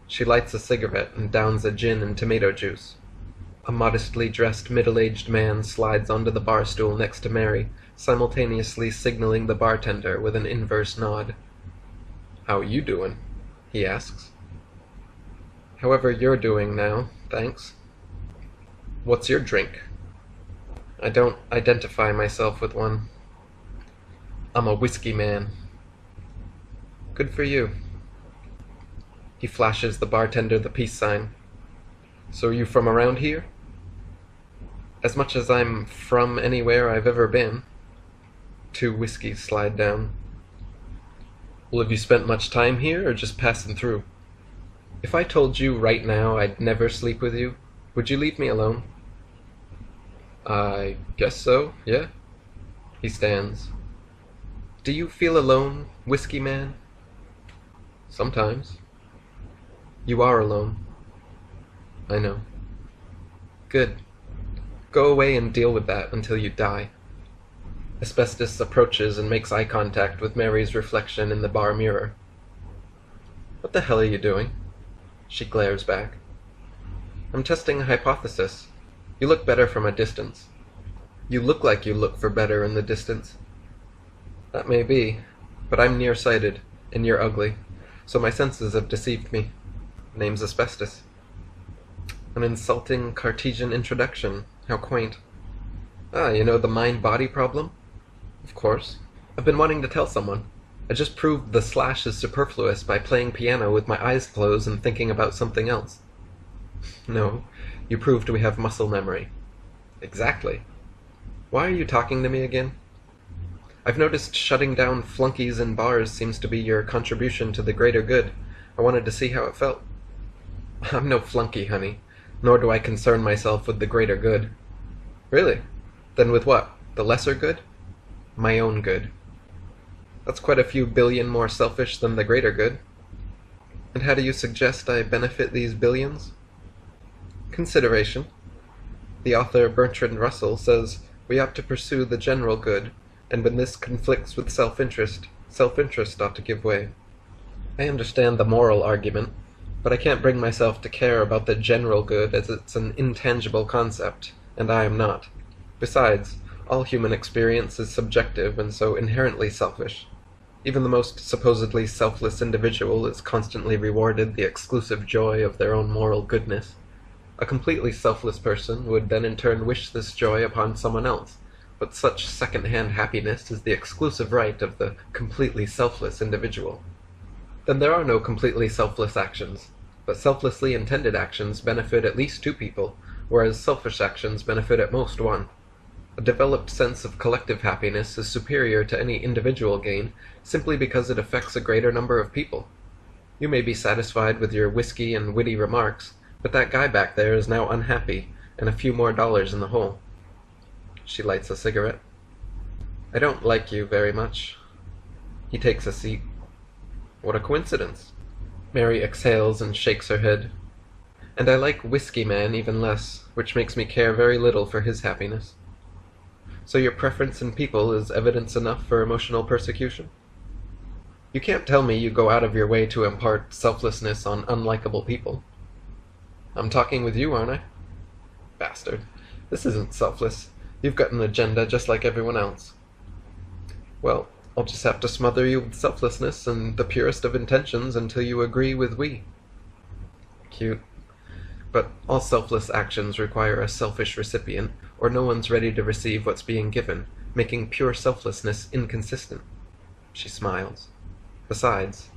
Speaker 1: She lights a cigarette and downs a gin and tomato juice. A modestly dressed middle-aged man slides onto the bar stool next to Mary, simultaneously signaling the bartender with an inverse nod. "How you doing?" he asks. "However you're doing now, thanks." "What's your drink?" I don't identify myself with one. "I'm a whiskey man." "Good for you." He flashes the bartender the peace sign. So are you from around here? As much as I'm from anywhere I've ever been. 2 whiskeys slide down. Well, have you spent much time here, or just passing through? If I told you right now I'd never sleep with you, would you leave me alone? I guess so, yeah. He stands. Do you feel alone, Whiskey Man? Sometimes. You are alone. I know. Good. Go away and deal with that until you die. Asbestos approaches and makes eye contact with Mary's reflection in the bar mirror. What the hell are you doing? She glares back. I'm testing a hypothesis. You look better from a distance. You look like you look for better in the distance. That may be, but I'm nearsighted, and you're ugly, so my senses have deceived me. Name's Asbestos. An insulting Cartesian introduction. How quaint. Ah, you know the mind-body problem? Of course. I've been wanting to tell someone. I just proved the slash is superfluous by playing piano with my eyes closed and thinking about something else. No, you proved we have muscle memory. Exactly. Why are you talking to me again? I've noticed shutting down flunkies in bars seems to be your contribution to the greater good. I wanted to see how it felt. I'm no flunky, honey, nor do I concern myself with the greater good. Really? Then with what? The lesser good? My own good. That's quite a few billion more selfish than the greater good. And how do you suggest I benefit these billions? Consideration. The author Bertrand Russell says we ought to pursue the general good, and when this conflicts with self-interest ought to give way. I understand the moral argument, but I can't bring myself to care about the general good as it's an intangible concept, and I am not. Besides, all human experience is subjective and so inherently selfish. Even the most supposedly selfless individual is constantly rewarded the exclusive joy of their own moral goodness. A completely selfless person would then in turn wish this joy upon someone else, but such second-hand happiness is the exclusive right of the completely selfless individual. Then there are no completely selfless actions, but selflessly intended actions benefit at least 2 people, whereas selfish actions benefit at most 1. A developed sense of collective happiness is superior to any individual gain simply because it affects a greater number of people. You may be satisfied with your whiskey and witty remarks, but that guy back there is now unhappy, and a few more dollars in the hole. She lights a cigarette. I don't like you very much. He takes a seat. What a coincidence. Mary exhales and shakes her head. And I like Whiskey Man even less, which makes me care very little for his happiness. So your preference in people is evidence enough for emotional persecution? You can't tell me you go out of your way to impart selflessness on unlikable people. I'm talking with you, aren't I? Bastard. This isn't selfless. You've got an agenda just like everyone else. Well, I'll just have to smother you with selflessness and the purest of intentions until you agree with we. Cute. But all selfless actions require a selfish recipient, or no one's ready to receive what's being given, making pure selflessness inconsistent. She smiles. Besides,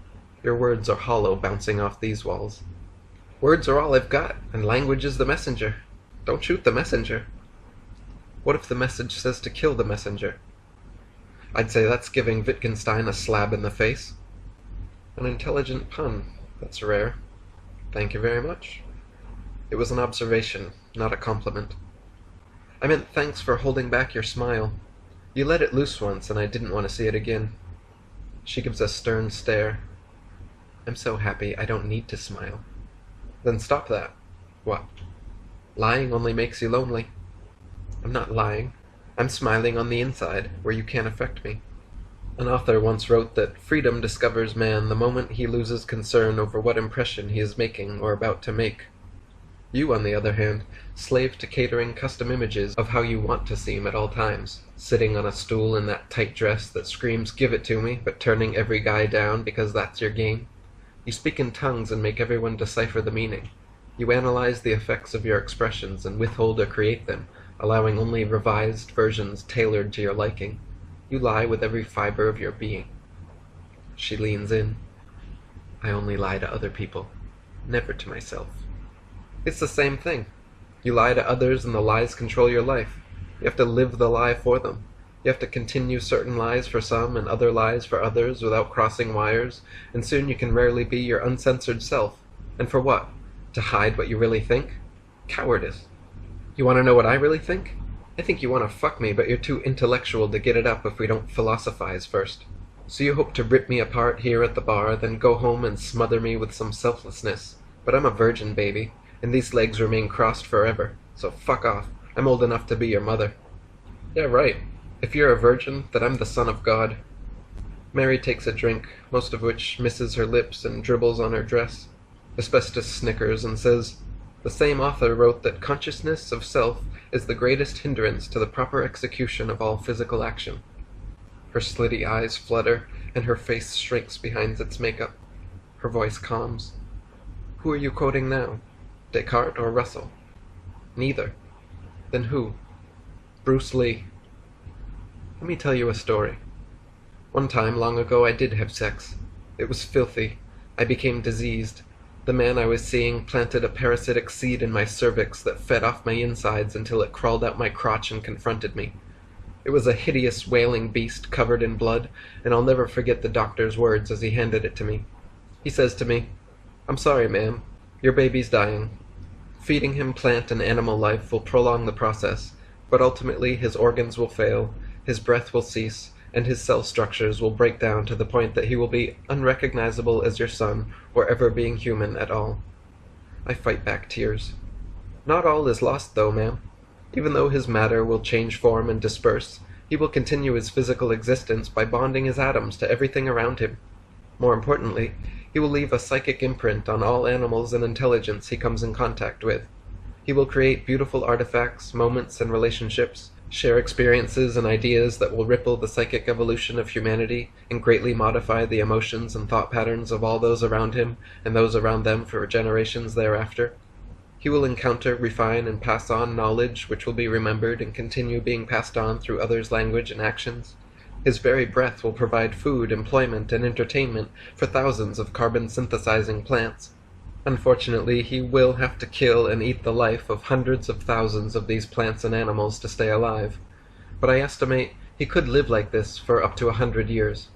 Speaker 1: your words are hollow bouncing off these walls. Words are all I've got, and language is the messenger. Don't shoot the messenger. What if the message says to kill the messenger? I'd say that's giving Wittgenstein a slap in the face. An intelligent pun. That's rare. Thank you very much. It was an observation, not a compliment. I meant thanks for holding back your smile. You let it loose once, and I didn't want to see it again. She gives a stern stare. I'm so happy I don't need to smile. Then stop that. What? Lying only makes you lonely. I'm not lying. I'm smiling on the inside, where you can't affect me. An author once wrote that freedom discovers man the moment he loses concern over what impression he is making or about to make. You, on the other hand, slave to catering custom images of how you want to seem at all times, sitting on a stool in that tight dress that screams "give it to me," but turning every guy down because that's your game. You speak in tongues and make everyone decipher the meaning. You analyze the effects of your expressions and withhold or create them, allowing only revised versions tailored to your liking. You lie with every fiber of your being. She leans in. I only lie to other people. never to myself. It's the same thing. You lie to others and the lies control your life. You have to live the lie for them. You have to continue certain lies for some and other lies for others without crossing wires, and soon you can rarely be your uncensored self. And for what? To hide what you really think? Cowardice. You want to know what I really think? I think you want to fuck me, but you're too intellectual to get it up if we don't philosophize first. So you hope to rip me apart here at the bar, then go home and smother me with some selflessness. But I'm a virgin, baby, and these legs remain crossed forever, so fuck off. I'm old enough to be your mother. Yeah, right. If you're a virgin, then I'm the son of God. Mary takes a drink, most of which misses her lips and dribbles on her dress. Asbestos snickers and says, "The same author wrote that consciousness of self is the greatest hindrance to the proper execution of all physical action." Her slitty eyes flutter, and her face shrinks behind its makeup. Her voice calms. "Who are you quoting now? Descartes or Russell?" "Neither." "Then who?" "Bruce Lee." Let me tell you a story. One time, long ago, I did have sex. It was filthy. I became diseased. The man I was seeing planted a parasitic seed in my cervix that fed off my insides until it crawled out my crotch and confronted me. It was a hideous, wailing beast covered in blood, and I'll never forget the doctor's words as he handed it to me. He says to me, "I'm sorry, ma'am. Your baby's dying. Feeding him plant and animal life will prolong the process, but ultimately his organs will fail, his breath will cease, and his cell structures will break down to the point that he will be unrecognizable as your son or ever being human at all." I fight back tears. "Not all is lost, though, ma'am. Even though his matter will change form and disperse, he will continue his physical existence by bonding his atoms to everything around him. More importantly, he will leave a psychic imprint on all animals and intelligence he comes in contact with. He will create beautiful artifacts, moments, and relationships, share experiences and ideas that will ripple the psychic evolution of humanity and greatly modify the emotions and thought patterns of all those around him and those around them for generations thereafter. He will encounter, refine, and pass on knowledge which will be remembered and continue being passed on through others' language and actions. His very breath will provide food, employment, and entertainment for thousands of carbon-synthesizing plants. Unfortunately, he will have to kill and eat the life of hundreds of thousands of these plants and animals to stay alive. But I estimate he could live like this for up to 100 years.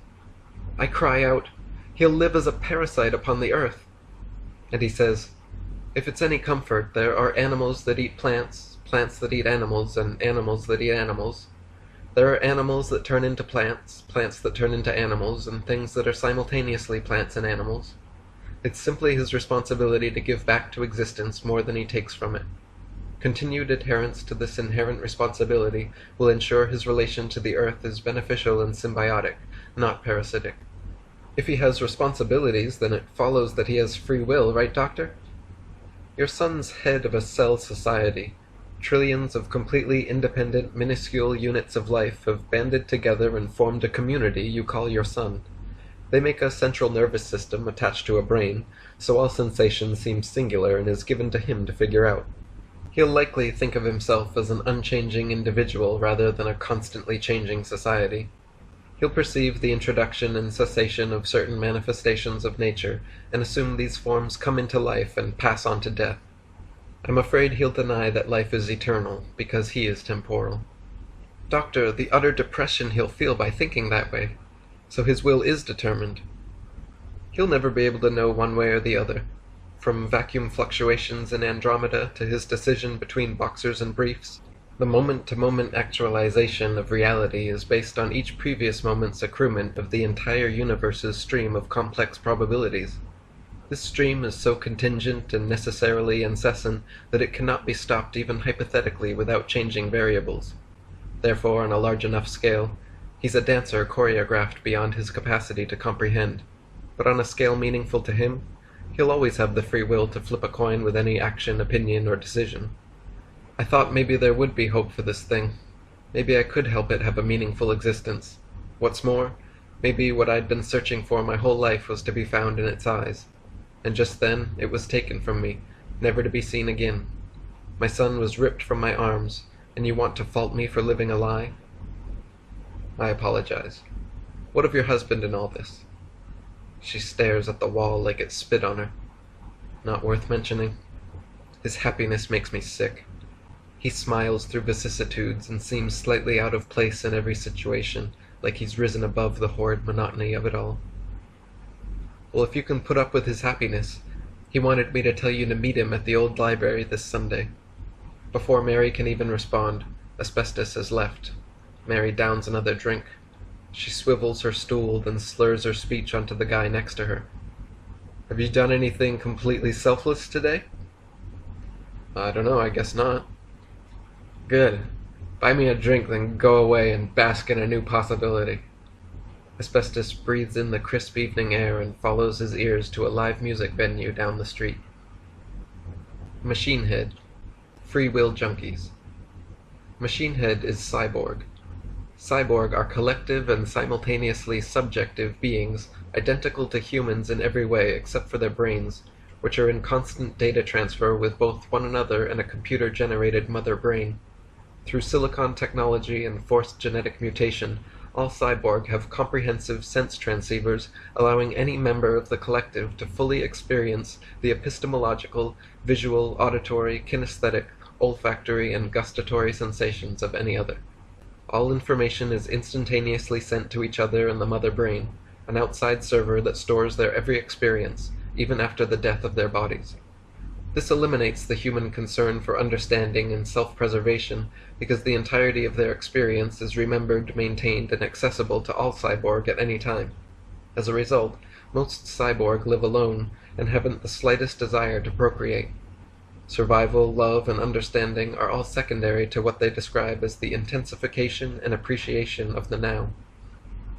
Speaker 1: I cry out, he'll live as a parasite upon the earth. And he says, if it's any comfort, there are animals that eat plants, plants that eat animals, and animals that eat animals. There are animals that turn into plants, plants that turn into animals, and things that are simultaneously plants and animals. It's simply his responsibility to give back to existence more than he takes from it. Continued adherence to this inherent responsibility will ensure his relation to the earth is beneficial and symbiotic, not parasitic. If he has responsibilities, then it follows that he has free will, right, Doctor? Your son's head of a cell society. Trillions of completely independent, minuscule units of life have banded together and formed a community you call your son. They make a central nervous system attached to a brain, so all sensation seems singular and is given to him to figure out. He'll likely think of himself as an unchanging individual rather than a constantly changing society. He'll perceive the introduction and cessation of certain manifestations of nature and assume these forms come into life and pass on to death. I'm afraid he'll deny that life is eternal, because he is temporal. Doctor, the utter depression he'll feel by thinking that way. So his will is determined. He'll never be able to know one way or the other. From vacuum fluctuations in Andromeda to his decision between boxers and briefs, the moment-to-moment actualization of reality is based on each previous moment's accruement of the entire universe's stream of complex probabilities. This stream is so contingent and necessarily incessant that it cannot be stopped even hypothetically without changing variables. Therefore, on a large enough scale, he's a dancer choreographed beyond his capacity to comprehend. But on a scale meaningful to him, he'll always have the free will to flip a coin with any action, opinion, or decision. I thought maybe there would be hope for this thing. Maybe I could help it have a meaningful existence. What's more, maybe what I'd been searching for my whole life was to be found in its eyes. And just then, it was taken from me, never to be seen again. My son was ripped from my arms, and you want to fault me for living a lie? I apologize. What of your husband in all this? She stares at the wall like it spit on her. not worth mentioning. His happiness makes me sick. He smiles through vicissitudes and seems slightly out of place in every situation, like he's risen above the horrid monotony of it all. Well, if you can put up with his happiness, he wanted me to tell you to meet him at the old library this Sunday. Before Mary can even respond, Asbestos has left. Mary downs another drink. She swivels her stool, then slurs her speech onto the guy next to her. Have you done anything completely selfless today? I don't know, I guess not. Good. Buy me a drink, then go away and bask in a new possibility. Asbestos breathes in the crisp evening air and follows his ears to a live music venue down the street. Machine Head. Free will junkies. Machine Head is cyborg. Cyborg are collective and simultaneously subjective beings, identical to humans in every way except for their brains, which are in constant data transfer with both one another and a computer-generated mother brain. Through silicon technology and forced genetic mutation, all cyborg have comprehensive sense transceivers, allowing any member of the collective to fully experience the epistemological, visual, auditory, kinesthetic, olfactory, and gustatory sensations of any other. All information is instantaneously sent to each other in the mother brain, an outside server that stores their every experience, even after the death of their bodies. This eliminates the human concern for understanding and self-preservation because the entirety of their experience is remembered, maintained, and accessible to all cyborg at any time. As a result, most cyborg live alone and haven't the slightest desire to procreate. Survival, love, and understanding are all secondary to what they describe as the intensification and appreciation of the now.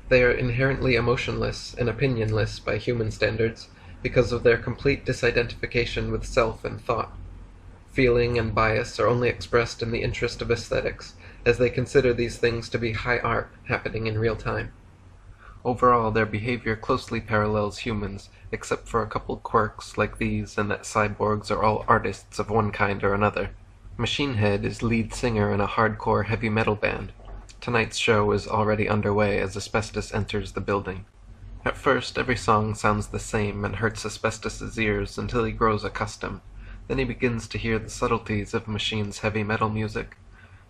Speaker 1: They are inherently emotionless and opinionless by human standards, because of their complete disidentification with self and thought. Feeling and bias are only expressed in the interest of aesthetics, as they consider these things to be high art happening in real time. Overall, their behavior closely parallels humans, except for a couple quirks like these and that cyborgs are all artists of one kind or another. Machine Head is lead singer in a hardcore heavy metal band. Tonight's show is already underway as Asbestos enters the building. At first, every song sounds the same and hurts Asbestos' ears until he grows accustomed. Then he begins to hear the subtleties of Machine's heavy metal music.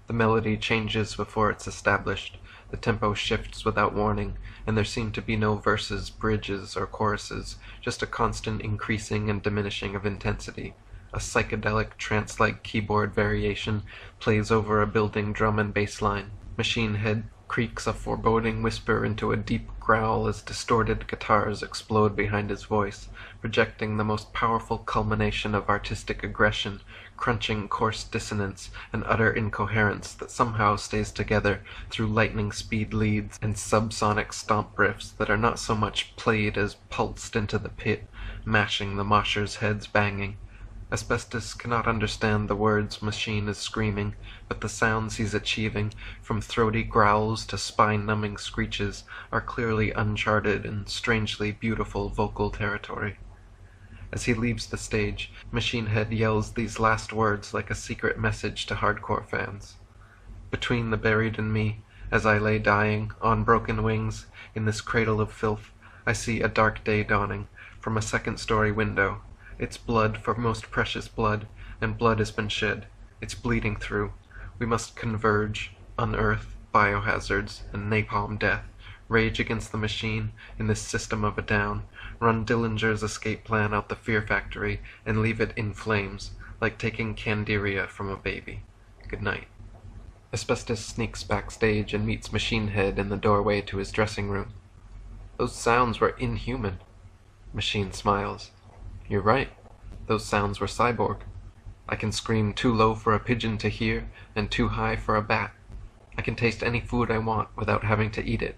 Speaker 1: The melody changes before it's established, the tempo shifts without warning, and there seem to be no verses, bridges, or choruses, just a constant increasing and diminishing of intensity. A psychedelic, trance-like keyboard variation plays over a building drum and bass line. Machine Head creaks a foreboding whisper into a deep growl as distorted guitars explode behind his voice, projecting the most powerful culmination of artistic aggression, crunching coarse dissonance and utter incoherence that somehow stays together through lightning-speed leads and subsonic stomp riffs that are not so much played as pulsed into the pit, mashing the moshers' heads banging. Asbestos cannot understand the words Machine is screaming, but the sounds he's achieving, from throaty growls to spine-numbing screeches, are clearly uncharted and strangely beautiful vocal territory. As he leaves the stage, Machine Head yells these last words like a secret message to hardcore fans. Between the buried and me, as I lay dying, on broken wings, in this cradle of filth, I see a dark day dawning, from a second-story window. It's blood for most precious blood, and blood has been shed. It's bleeding through. We must converge, unearth biohazards and napalm death, rage against the machine in this system of a down, run Dillinger's escape plan out the fear factory, and leave it in flames, like taking Candiria from a baby. Good night. Asbestos sneaks backstage and meets Machine Head in the doorway to his dressing room. Those sounds were inhuman. Machine smiles. You're right. Those sounds were cyborg. I can scream too low for a pigeon to hear and too high for a bat. I can taste any food I want without having to eat it.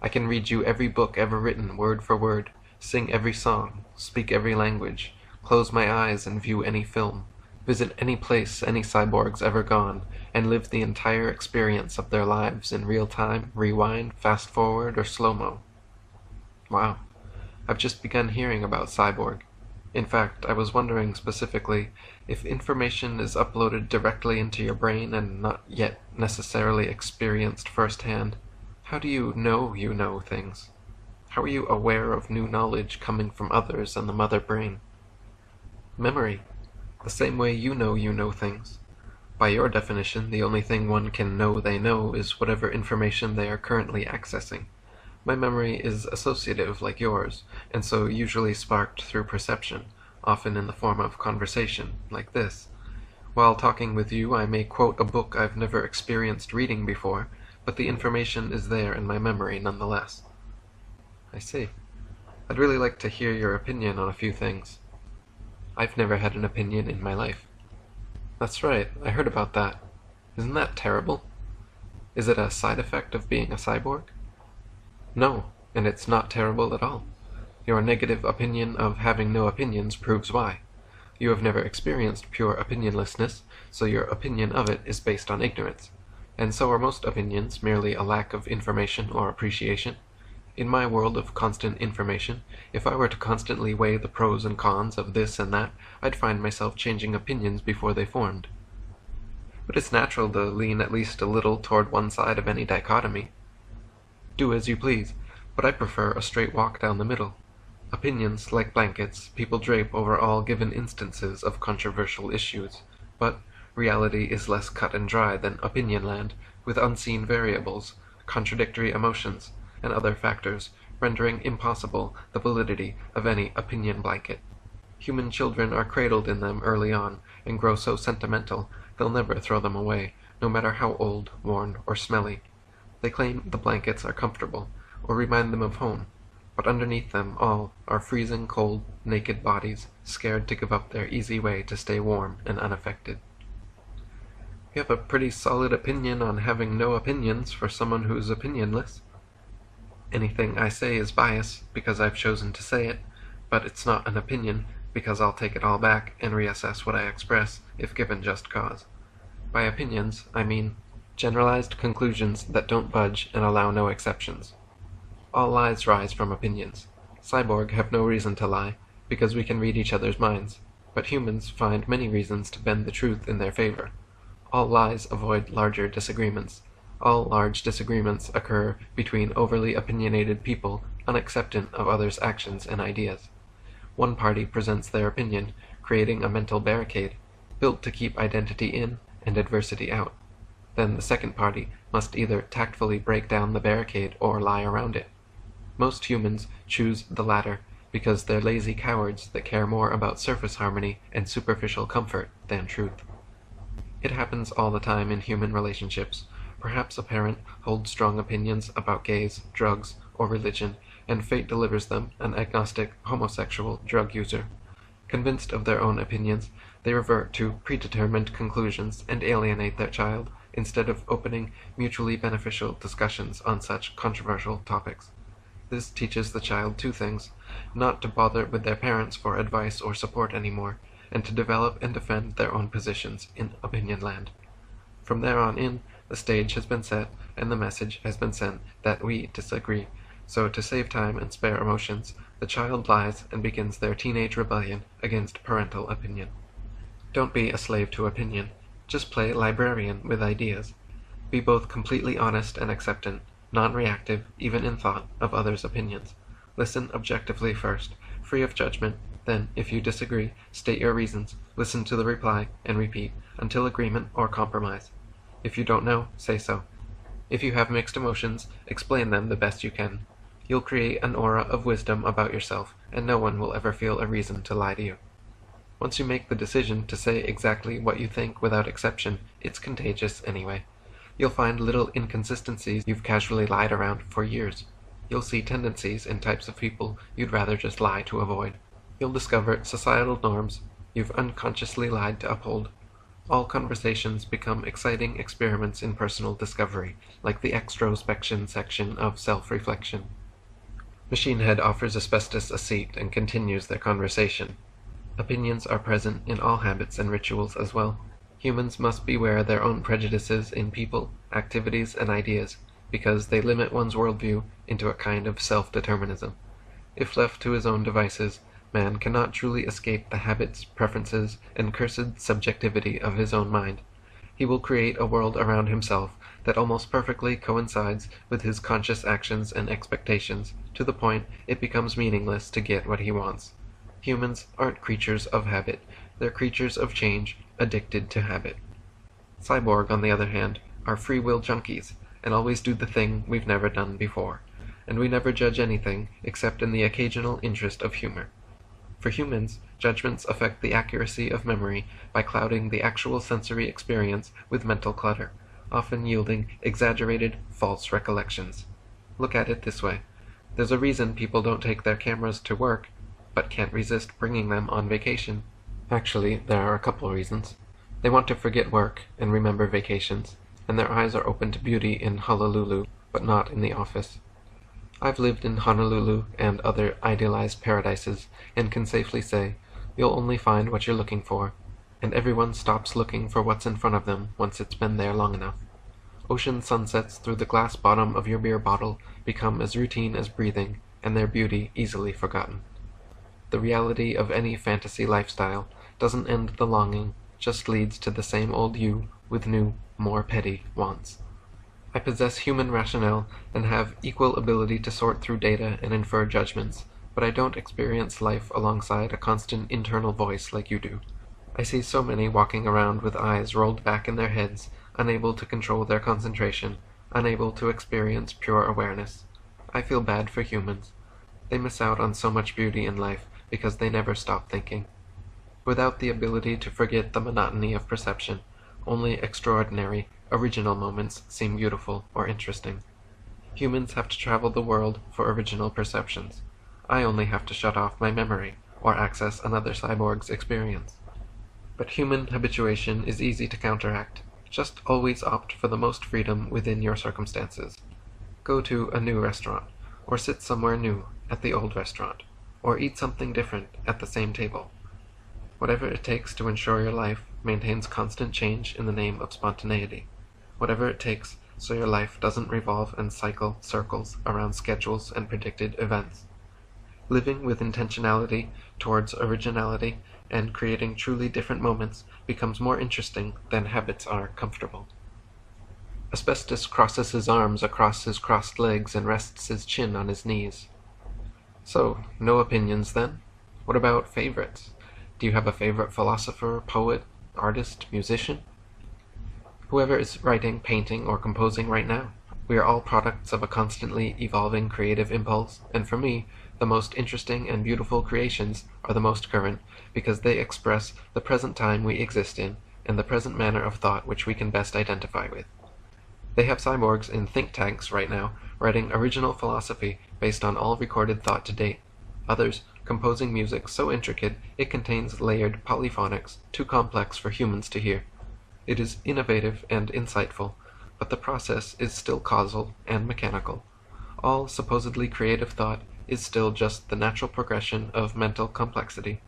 Speaker 1: I can read you every book ever written word for word, sing every song, speak every language, close my eyes and view any film, visit any place any cyborg's ever gone, and live the entire experience of their lives in real time, rewind, fast forward, or slow-mo. Wow. I've just begun hearing about cyborg. In fact, I was wondering specifically if information is uploaded directly into your brain and not yet necessarily experienced firsthand. How do you know things? How are you aware of new knowledge coming from others in the mother brain? Memory. The same way you know things. By your definition, the only thing one can know they know is whatever information they are currently accessing. My memory is associative like yours, and so usually sparked through perception, often in the form of conversation, like this. While talking with you, I may quote a book I've never experienced reading before, but the information is there in my memory nonetheless. I see. I'd really like to hear your opinion on a few things. I've never had an opinion in my life. That's right, I heard about that. Isn't that terrible? Is it a side effect of being a cyborg? No, and it's not terrible at all. Your negative opinion of having no opinions proves why. You have never experienced pure opinionlessness, so your opinion of it is based on ignorance. And so are most opinions merely a lack of information or appreciation. In my world of constant information, if I were to constantly weigh the pros and cons of this and that, I'd find myself changing opinions before they formed. But it's natural to lean at least a little toward one side of any dichotomy. Do as you please, but I prefer a straight walk down the middle. Opinions, like blankets, people drape over all given instances of controversial issues, but reality is less cut and dry than opinion land, with unseen variables, contradictory emotions, and other factors, rendering impossible the validity of any opinion blanket. Human children are cradled in them early on, and grow so sentimental they'll never throw them away, no matter how old, worn, or smelly. They claim the blankets are comfortable, or remind them of home, but underneath them all are freezing cold, naked bodies, scared to give up their easy way to stay warm and unaffected. You have a pretty solid opinion on having no opinions for someone who's opinionless. Anything I say is bias, because I've chosen to say it, but it's not an opinion, because I'll take it all back and reassess what I express, if given just cause. By opinions, I mean generalized conclusions that don't budge and allow no exceptions. All lies rise from opinions. Cyborg have no reason to lie, because we can read each other's minds, but humans find many reasons to bend the truth in their favor. All lies avoid larger disagreements. All large disagreements occur between overly opinionated people unacceptant of others' actions and ideas. One party presents their opinion, creating a mental barricade, built to keep identity in and adversity out. Then the second party must either tactfully break down the barricade or lie around it. Most humans choose the latter because they're lazy cowards that care more about surface harmony and superficial comfort than truth. It happens all the time in human relationships. Perhaps a parent holds strong opinions about gays, drugs, or religion, and fate delivers them an agnostic, homosexual drug user. Convinced of their own opinions, they revert to predetermined conclusions and alienate their child, instead of opening mutually beneficial discussions on such controversial topics. This teaches the child two things: not to bother with their parents for advice or support anymore, and to develop and defend their own positions in opinion land. From there on in, the stage has been set, and the message has been sent that we disagree. So to save time and spare emotions, the child lies and begins their teenage rebellion against parental opinion. Don't be a slave to opinion. Just play librarian with ideas. Be both completely honest and acceptant, non-reactive, even in thought, of others' opinions. Listen objectively first, free of judgment, then, if you disagree, state your reasons, listen to the reply, and repeat, until agreement or compromise. If you don't know, say so. If you have mixed emotions, explain them the best you can. You'll create an aura of wisdom about yourself, and no one will ever feel a reason to lie to you. Once you make the decision to say exactly what you think without exception, it's contagious anyway. You'll find little inconsistencies you've casually lied around for years. You'll see tendencies in types of people you'd rather just lie to avoid. You'll discover societal norms you've unconsciously lied to uphold. All conversations become exciting experiments in personal discovery, like the extrospection section of self-reflection. Machine Head offers Asbestos a seat and continues their conversation. Opinions are present in all habits and rituals as well. Humans must beware their own prejudices in people, activities, and ideas, because they limit one's worldview into a kind of self-determinism. If left to his own devices, man cannot truly escape the habits, preferences, and cursed subjectivity of his own mind. He will create a world around himself that almost perfectly coincides with his conscious actions and expectations, to the point it becomes meaningless to get what he wants. Humans aren't creatures of habit, they're creatures of change, addicted to habit. Cyborg, on the other hand, are free will junkies, and always do the thing we've never done before, and we never judge anything except in the occasional interest of humor. For humans, judgments affect the accuracy of memory by clouding the actual sensory experience with mental clutter, often yielding exaggerated, false recollections. Look at it this way. There's a reason people don't take their cameras to work, but can't resist bringing them on vacation. Actually, there are a couple reasons. They want to forget work and remember vacations, and their eyes are open to beauty in Honolulu, but not in the office. I've lived in Honolulu and other idealized paradises, and can safely say, you'll only find what you're looking for, and everyone stops looking for what's in front of them once it's been there long enough. Ocean sunsets through the glass bottom of your beer bottle become as routine as breathing, and their beauty easily forgotten. The reality of any fantasy lifestyle doesn't end the longing, just leads to the same old you with new, more petty wants. I possess human rationale and have equal ability to sort through data and infer judgments, but I don't experience life alongside a constant internal voice like you do. I see so many walking around with eyes rolled back in their heads, unable to control their concentration, unable to experience pure awareness. I feel bad for humans. They miss out on so much beauty in life because they never stop thinking. Without the ability to forget the monotony of perception, only extraordinary, original moments seem beautiful or interesting. Humans have to travel the world for original perceptions. I only have to shut off my memory or access another cyborg's experience. But human habituation is easy to counteract. Just always opt for the most freedom within your circumstances. Go to a new restaurant, or sit somewhere new at the old restaurant, or eat something different at the same table. Whatever it takes to ensure your life maintains constant change in the name of spontaneity. Whatever it takes so your life doesn't revolve and cycle circles around schedules and predicted events. Living with intentionality towards originality and creating truly different moments becomes more interesting than habits are comfortable. Asbestos crosses his arms across his crossed legs and rests his chin on his knees. So, no opinions then? What about favorites? Do you have a favorite philosopher, poet, artist, musician? Whoever is writing, painting, or composing right now. We are all products of a constantly evolving creative impulse, and for me, the most interesting and beautiful creations are the most current, because they express the present time we exist in, and the present manner of thought which we can best identify with. They have cyborgs in think tanks right now, writing original philosophy based on all recorded thought to date. Others composing music so intricate it contains layered polyphonics too complex for humans to hear. It is innovative and insightful, but the process is still causal and mechanical. All supposedly creative thought is still just the natural progression of mental complexity.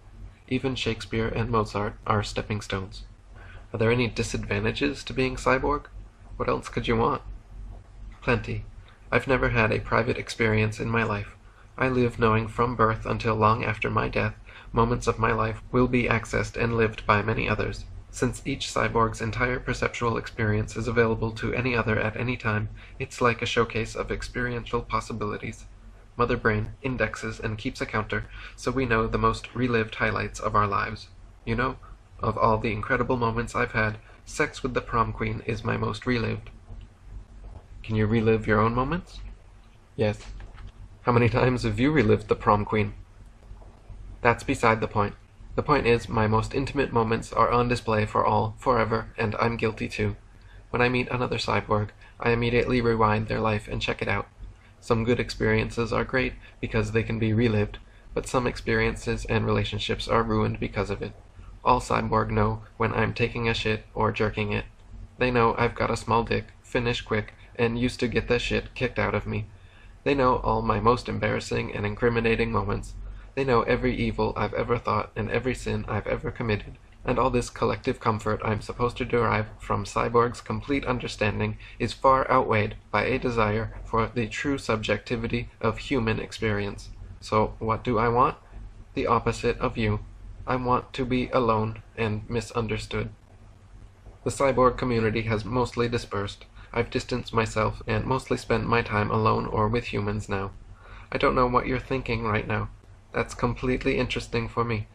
Speaker 1: Even Shakespeare and Mozart are stepping stones. Are there any disadvantages to being cyborg? What else could you want? Plenty. I've never had a private experience in my life. I live knowing from birth until long after my death, moments of my life will be accessed and lived by many others. Since each cyborg's entire perceptual experience is available to any other at any time, it's like a showcase of experiential possibilities. Mother Brain indexes and keeps a counter, so we know the most relived highlights of our lives. You know, of all the incredible moments I've had, sex with the prom queen is my most relived. Can you relive your own moments? Yes. How many times have you relived the prom queen? That's beside the point. The point is, my most intimate moments are on display for all, forever, and I'm guilty too. When I meet another cyborg, I immediately rewind their life and check it out. Some good experiences are great because they can be relived, but some experiences and relationships are ruined because of it. All cyborg know when I'm taking a shit or jerking it. They know I've got a small dick, finish quick, and used to get the shit kicked out of me. They know all my most embarrassing and incriminating moments. They know every evil I've ever thought and every sin I've ever committed. And all this collective comfort I'm supposed to derive from cyborg's complete understanding is far outweighed by a desire for the true subjectivity of human experience. So what do I want? The opposite of you. I want to be alone and misunderstood. The cyborg community has mostly dispersed. I've distanced myself and mostly spent my time alone or with humans now. I don't know what you're thinking right now. That's completely interesting for me.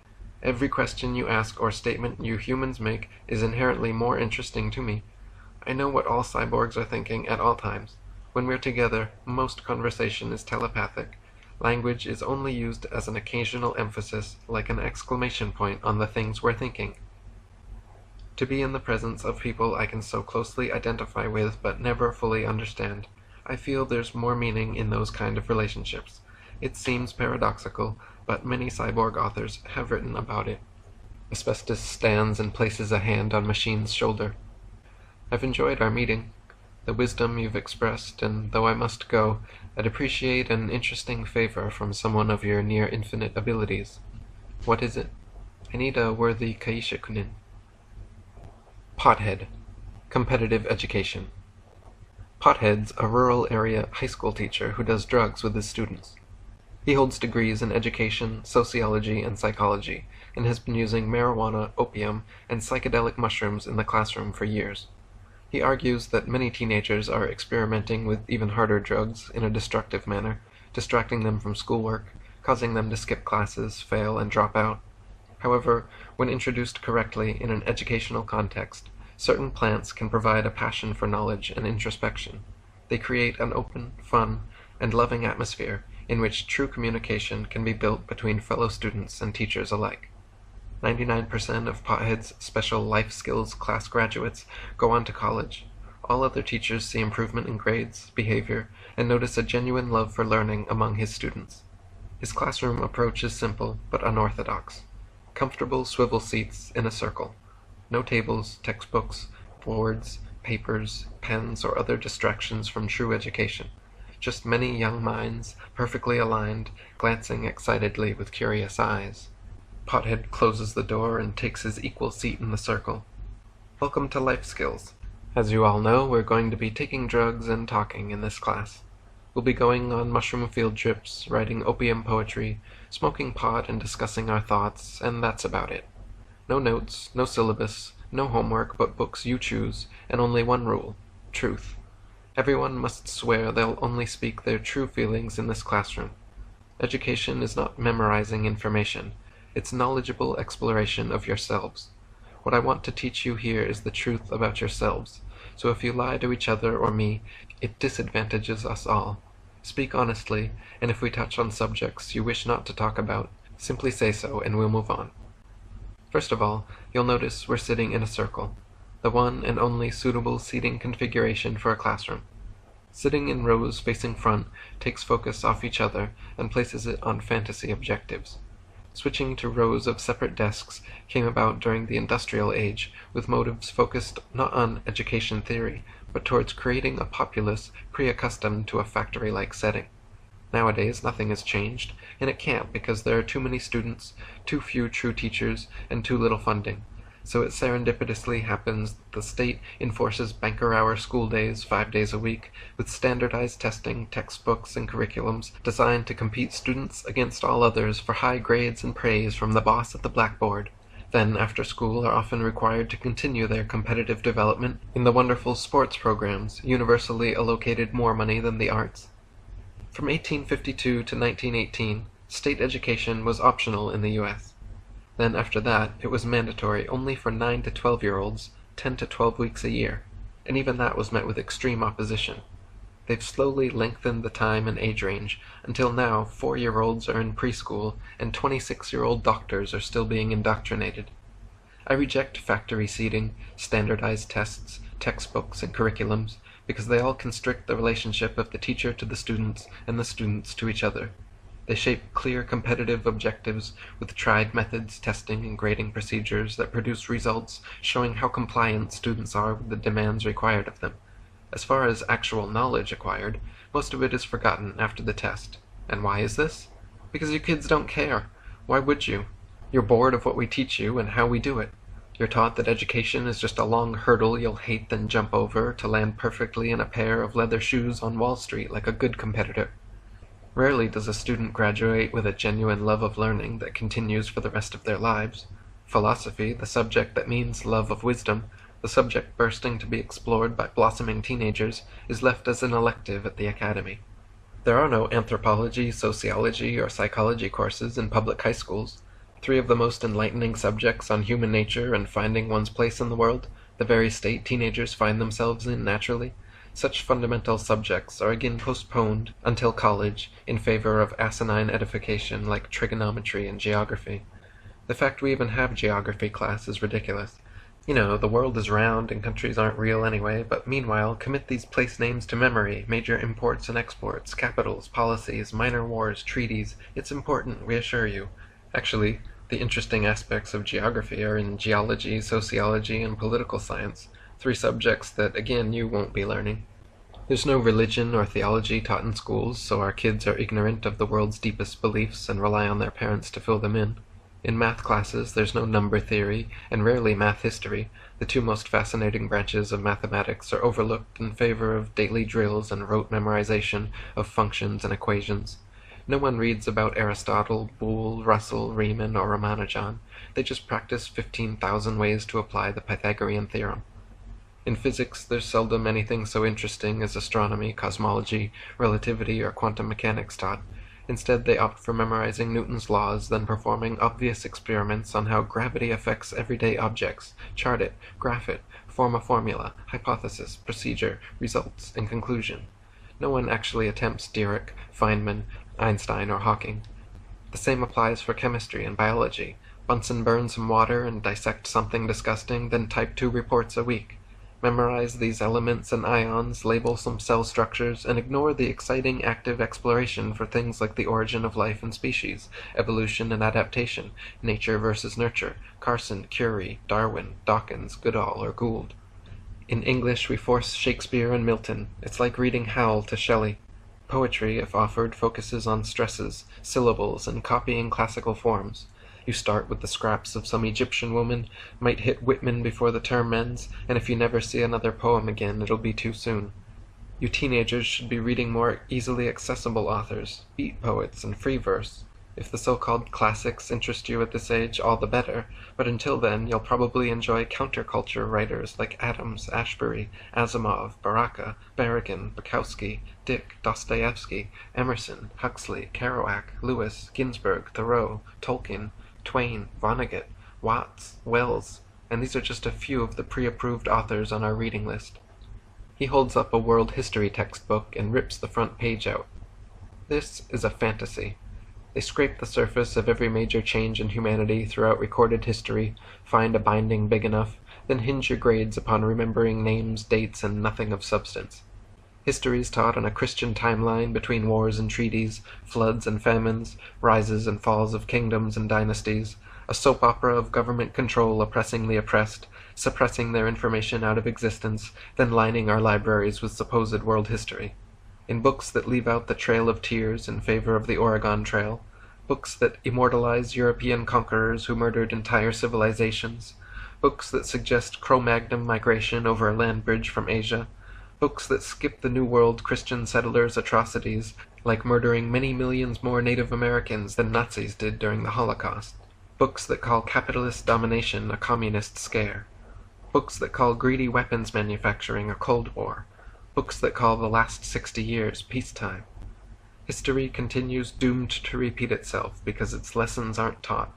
Speaker 1: Every question you ask or statement you humans make is inherently more interesting to me. I know what all cyborgs are thinking at all times. When we're together, most conversation is telepathic. Language is only used as an occasional emphasis, like an exclamation point on the things we're thinking. To be in the presence of people I can so closely identify with but never fully understand, I feel there's more meaning in those kind of relationships. It seems paradoxical, but many cyborg authors have written about it. Asbestos stands and places a hand on Machine's shoulder. I've enjoyed our meeting, the wisdom you've expressed, and though I must go, I'd appreciate an interesting favor from someone of your near-infinite abilities. What is it? I need a worthy Kaisha-kunin. Pothead. Competitive education. Pothead's a rural area high school teacher who does drugs with his students. He holds degrees in education, sociology, and psychology, and has been using marijuana, opium, and psychedelic mushrooms in the classroom for years. He argues that many teenagers are experimenting with even harder drugs in a destructive manner, distracting them from schoolwork, causing them to skip classes, fail, and drop out. However, when introduced correctly in an educational context, certain plants can provide a passion for knowledge and introspection. They create an open, fun, and loving atmosphere in which true communication can be built between fellow students and teachers alike. 99% of Pothead's special life skills class graduates go on to college. All other teachers see improvement in grades, behavior, and notice a genuine love for learning among his students. His classroom approach is simple but unorthodox. Comfortable swivel seats in a circle. No tables, textbooks, boards, papers, pens, or other distractions from true education. Just many young minds, perfectly aligned, glancing excitedly with curious eyes. Pothead closes the door and takes his equal seat in the circle. Welcome to Life Skills. As you all know, we're going to be taking drugs and talking in this class. We'll be going on mushroom field trips, writing opium poetry, smoking pot and discussing our thoughts, and that's about it. No notes, no syllabus, no homework but books you choose, and only one rule: truth. Everyone must swear they'll only speak their true feelings in this classroom. Education is not memorizing information. It's knowledgeable exploration of yourselves. What I want to teach you here is the truth about yourselves, so if you lie to each other or me, it disadvantages us all. Speak honestly, and if we touch on subjects you wish not to talk about, simply say so and we'll move on. First of all, you'll notice we're sitting in a circle, the one and only suitable seating configuration for a classroom. Sitting in rows facing front takes focus off each other and places it on fantasy objectives. Switching to rows of separate desks came about during the industrial age, with motives focused not on education theory, but towards creating a populace pre-accustomed to a factory-like setting. Nowadays nothing has changed, and it can't because there are too many students, too few true teachers, and too little funding. So it serendipitously happens that the state enforces banker-hour school days 5 days a week, with standardized testing, textbooks, and curriculums designed to compete students against all others for high grades and praise from the boss at the blackboard. Then, after school, are often required to continue their competitive development in the wonderful sports programs, universally allocated more money than the arts. From 1852 to 1918, state education was optional in the U.S. Then after that, it was mandatory only for 9 to 12-year-olds, 10 to 12 weeks a year, and even that was met with extreme opposition. They've slowly lengthened the time and age range, until now 4-year-olds are in preschool, and 26-year-old doctors are still being indoctrinated. I reject factory seating, standardized tests, textbooks, and curriculums, because they all constrict the relationship of the teacher to the students and the students to each other. They shape clear competitive objectives with tried methods, testing, and grading procedures that produce results showing how compliant students are with the demands required of them. As far as actual knowledge acquired, most of it is forgotten after the test. And why is this? Because you kids don't care. Why would you? You're bored of what we teach you and how we do it. You're taught that education is just a long hurdle you'll hate then jump over to land perfectly in a pair of leather shoes on Wall Street like a good competitor. Rarely does a student graduate with a genuine love of learning that continues for the rest of their lives. Philosophy, the subject that means love of wisdom, the subject bursting to be explored by blossoming teenagers, is left as an elective at the academy. There are no anthropology, sociology, or psychology courses in public high schools. Three of the most enlightening subjects on human nature and finding one's place in the world, the very state teenagers find themselves in naturally. Such fundamental subjects are again postponed until college in favor of asinine edification like trigonometry and geography. The fact we even have geography class is ridiculous. You know, the world is round and countries aren't real anyway, but meanwhile, commit these place names to memory, major imports and exports, capitals, policies, minor wars, treaties. It's important, we assure you. Actually, the interesting aspects of geography are in geology, sociology, and political science, three subjects that, again, you won't be learning. There's no religion or theology taught in schools, so our kids are ignorant of the world's deepest beliefs and rely on their parents to fill them in. In math classes, there's no number theory, and rarely math history. The two most fascinating branches of mathematics are overlooked in favor of daily drills and rote memorization of functions and equations. No one reads about Aristotle, Boole, Russell, Riemann, or Ramanujan. They just practice 15,000 ways to apply the Pythagorean theorem. In physics, there's seldom anything so interesting as astronomy, cosmology, relativity, or quantum mechanics taught. Instead, they opt for memorizing Newton's laws, then performing obvious experiments on how gravity affects everyday objects, chart it, graph it, form a formula, hypothesis, procedure, results, and conclusion. No one actually attempts Dirac, Feynman, Einstein, or Hawking. The same applies for chemistry and biology. Bunsen burn some water and dissect something disgusting, then type 2 reports a week. Memorize these elements and ions, label some cell structures, and ignore the exciting active exploration for things like the origin of life and species, evolution and adaptation, nature versus nurture, Carson, Curie, Darwin, Dawkins, Goodall, or Gould. In English, we force Shakespeare and Milton. It's like reading Howl to Shelley. Poetry, if offered, focuses on stresses, syllables, and copying classical forms. You start with the scraps of some Egyptian woman, might hit Whitman before the term ends, and if you never see another poem again, it'll be too soon. You teenagers should be reading more easily accessible authors, beat poets, and free verse. If the so-called classics interest you at this age, all the better, but until then, you'll probably enjoy counterculture writers like Adams, Ashbery, Asimov, Baraka, Berrigan, Bukowski, Dick, Dostoevsky, Emerson, Huxley, Kerouac, Lewis, Ginsberg, Thoreau, Tolkien, Twain, Vonnegut, Watts, Wells, and these are just a few of the pre-approved authors on our reading list. He holds up a world history textbook and rips the front page out. This is a fantasy. They scrape the surface of every major change in humanity throughout recorded history, find a binding big enough, then hinge your grades upon remembering names, dates, and nothing of substance. History is taught on a Christian timeline between wars and treaties, floods and famines, rises and falls of kingdoms and dynasties, a soap opera of government control oppressing the oppressed, suppressing their information out of existence, then lining our libraries with supposed world history. In books that leave out the Trail of Tears in favor of the Oregon Trail, books that immortalize European conquerors who murdered entire civilizations, books that suggest Cro-Magnon migration over a land bridge from Asia, books that skip the New World Christian settlers' atrocities, like murdering many millions more Native Americans than Nazis did during the Holocaust, books that call capitalist domination a communist scare, books that call greedy weapons manufacturing a Cold War, books that call the last 60 years peacetime. History continues doomed to repeat itself because its lessons aren't taught,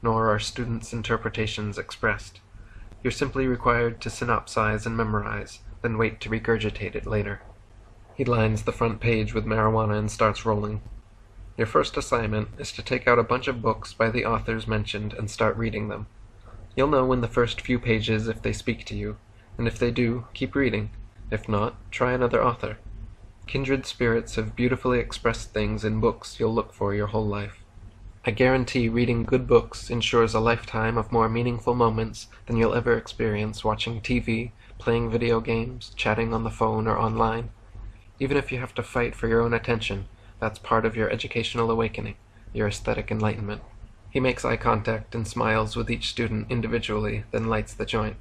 Speaker 1: nor are students' interpretations expressed. You're simply required to synopsize and memorize, then wait to regurgitate it later. He lines the front page with marijuana and starts rolling. Your first assignment is to take out a bunch of books by the authors mentioned and start reading them. You'll know in the first few pages if they speak to you, and if they do, keep reading. If not, try another author. Kindred spirits have beautifully expressed things in books you'll look for your whole life. I guarantee reading good books ensures a lifetime of more meaningful moments than you'll ever experience watching TV, playing video games, chatting on the phone or online. Even if you have to fight for your own attention, that's part of your educational awakening, your aesthetic enlightenment. He makes eye contact and smiles with each student individually, then lights the joint.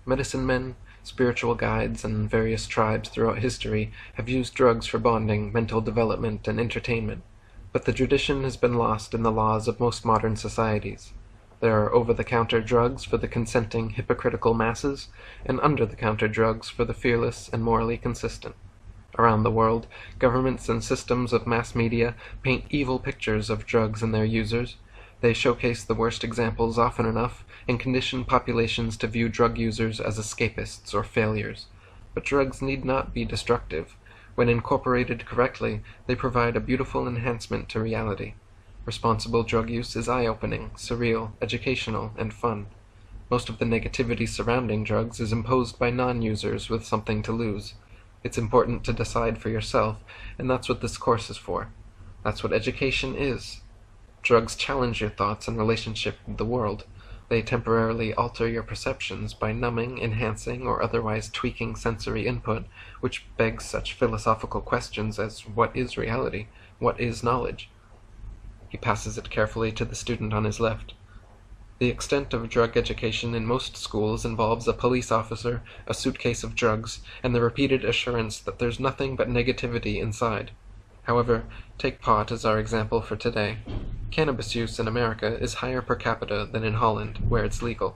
Speaker 1: Medicine men, spiritual guides, and various tribes throughout history have used drugs for bonding, mental development, and entertainment, but the tradition has been lost in the laws of most modern societies. There are over-the-counter drugs for the consenting, hypocritical masses, and under-the-counter drugs for the fearless and morally consistent. Around the world, governments and systems of mass media paint evil pictures of drugs and their users. They showcase the worst examples often enough and condition populations to view drug users as escapists or failures. But drugs need not be destructive. When incorporated correctly, they provide a beautiful enhancement to reality. Responsible drug use is eye-opening, surreal, educational, and fun. Most of the negativity surrounding drugs is imposed by non-users with something to lose. It's important to decide for yourself, and that's what this course is for. That's what education is. Drugs challenge your thoughts and relationship with the world. They temporarily alter your perceptions by numbing, enhancing, or otherwise tweaking sensory input, which begs such philosophical questions as what is reality? What is knowledge? He passes it carefully to the student on his left. The extent of drug education in most schools involves a police officer, a suitcase of drugs, and the repeated assurance that there's nothing but negativity inside. However, take pot as our example for today. Cannabis use in America is higher per capita than in Holland, where it's legal.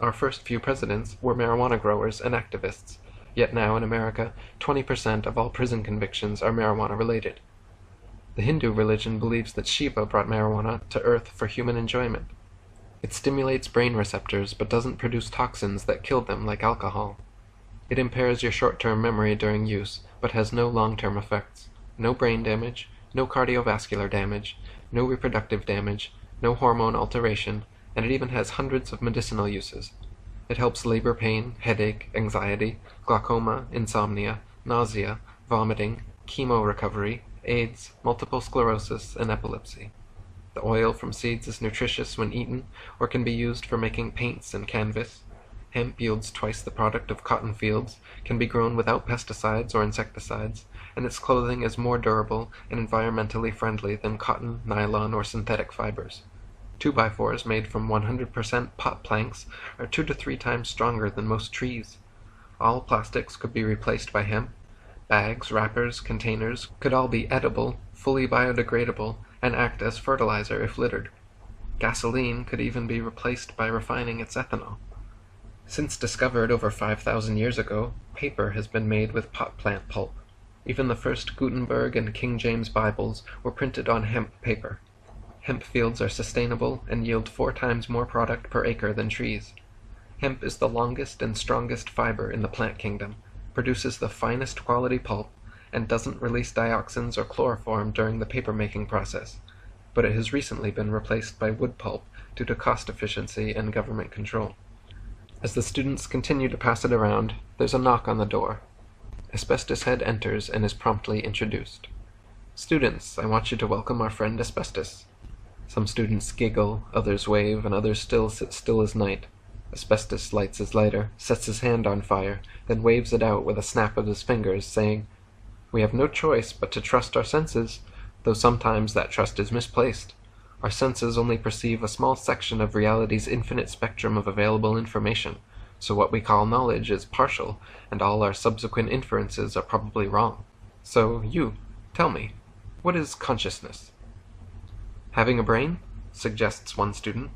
Speaker 1: Our first few presidents were marijuana growers and activists, yet now in America, 20% of all prison convictions are marijuana-related. The Hindu religion believes that Shiva brought marijuana to Earth for human enjoyment. It stimulates brain receptors but doesn't produce toxins that kill them like alcohol. It impairs your short-term memory during use, but has no long-term effects. No brain damage, no cardiovascular damage, no reproductive damage, no hormone alteration, and it even has hundreds of medicinal uses. It helps labor pain, headache, anxiety, glaucoma, insomnia, nausea, vomiting, chemo recovery, AIDS, multiple sclerosis, and epilepsy. The oil from seeds is nutritious when eaten, or can be used for making paints and canvas. Hemp yields twice the product of cotton fields, can be grown without pesticides or insecticides, and its clothing is more durable and environmentally friendly than cotton, nylon, or synthetic fibers. 2x4s made from 100% pot planks are 2 to 3 times stronger than most trees. All plastics could be replaced by hemp. Bags, wrappers, containers could all be edible, fully biodegradable, and act as fertilizer if littered. Gasoline could even be replaced by refining its ethanol. Since discovered over 5,000 years ago, paper has been made with pot plant pulp. Even the first Gutenberg and King James Bibles were printed on hemp paper. Hemp fields are sustainable and yield 4 times more product per acre than trees. Hemp is the longest and strongest fiber in the plant kingdom, produces the finest quality pulp, and doesn't release dioxins or chloroform during the paper-making process, but it has recently been replaced by wood pulp due to cost efficiency and government control. As the students continue to pass it around, there's a knock on the door. Asbestos Head enters and is promptly introduced. "Students, I want you to welcome our friend Asbestos." Some students giggle, others wave, and others still sit still as night. Asbestos lights his lighter, sets his hand on fire, then waves it out with a snap of his fingers, saying, "We have no choice but to trust our senses, though sometimes that trust is misplaced. Our senses only perceive a small section of reality's infinite spectrum of available information, so what we call knowledge is partial, and all our subsequent inferences are probably wrong. So, you, tell me, what is consciousness?" "Having a brain?" suggests one student.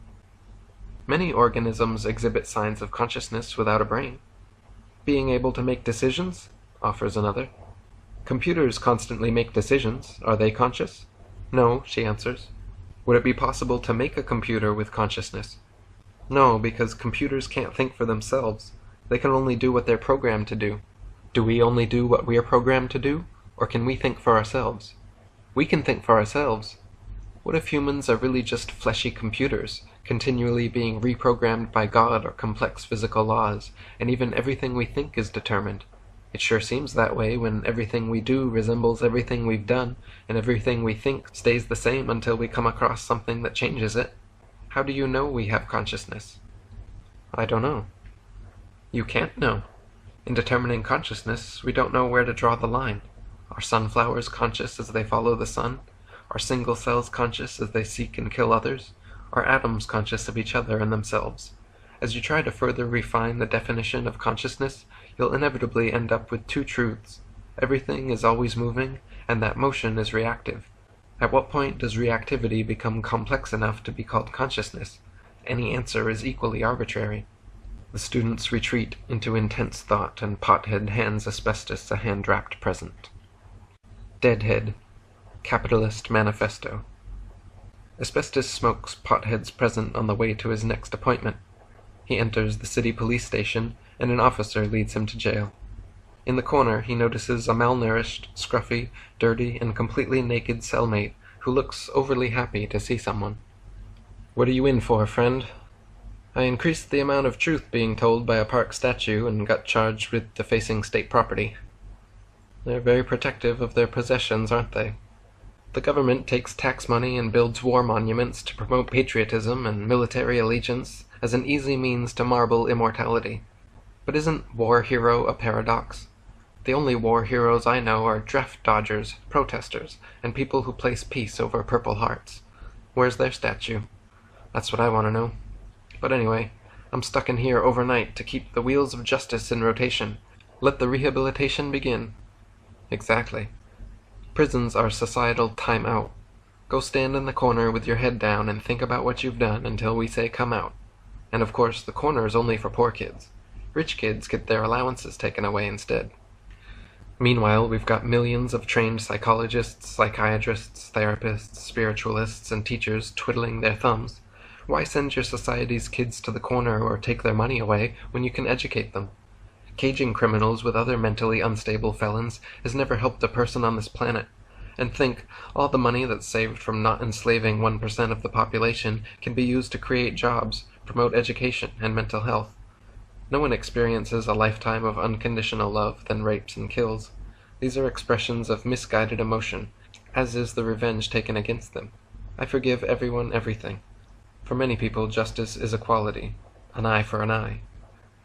Speaker 1: "Many organisms exhibit signs of consciousness without a brain." "Being able to make decisions?" offers another. "Computers constantly make decisions. Are they conscious?" "No," she answers. "Would it be possible to make a computer with consciousness?" "No, because computers can't think for themselves. They can only do what they're programmed to do." "Do we only do what we are programmed to do? Or can we think for ourselves?" "We can think for ourselves." What if humans are really just fleshy computers, continually being reprogrammed by God or complex physical laws, and even everything we think is determined? It sure seems that way when everything we do resembles everything we've done, and everything we think stays the same until we come across something that changes it. How do you know we have consciousness? "I don't know." "You can't know. In determining consciousness, we don't know where to draw the line. Are sunflowers conscious as they follow the sun? Are single cells conscious as they seek and kill others? Are atoms conscious of each other and themselves? As you try to further refine the definition of consciousness, you'll inevitably end up with 2 truths. Everything is always moving, and that motion is reactive. At what point does reactivity become complex enough to be called consciousness? Any answer is equally arbitrary. The students retreat into intense thought, and Pothead hands Asbestos a hand-wrapped present. Deadhead, Capitalist Manifesto. Asbestos smokes Pothead's present on the way to his next appointment. He enters the city police station, and an officer leads him to jail. In the corner he notices a malnourished, scruffy, dirty, and completely naked cellmate who looks overly happy to see someone. "What are you in for, friend?" "I increased the amount of truth being told by a park statue and got charged with defacing state property." "They're very protective of their possessions, aren't they? The government takes tax money and builds war monuments to promote patriotism and military allegiance as an easy means to marble immortality. But isn't war hero a paradox? The only war heroes I know are draft dodgers, protesters, and people who place peace over Purple Hearts. Where's their statue? That's what I want to know. But anyway, I'm stuck in here overnight to keep the wheels of justice in rotation. Let the rehabilitation begin." "Exactly. Prisons are societal time-out. Go stand in the corner with your head down and think about what you've done until we say come out. And of course, the corner is only for poor kids. Rich kids get their allowances taken away instead. Meanwhile, we've got millions of trained psychologists, psychiatrists, therapists, spiritualists, and teachers twiddling their thumbs. Why send your society's kids to the corner or take their money away when you can educate them? Caging criminals with other mentally unstable felons has never helped a person on this planet. And think, all the money that's saved from not enslaving 1% of the population can be used to create jobs, promote education, and mental health. No one experiences a lifetime of unconditional love, then rapes and kills. These are expressions of misguided emotion, as is the revenge taken against them. I forgive everyone everything. For many people, justice is equality, an eye for an eye.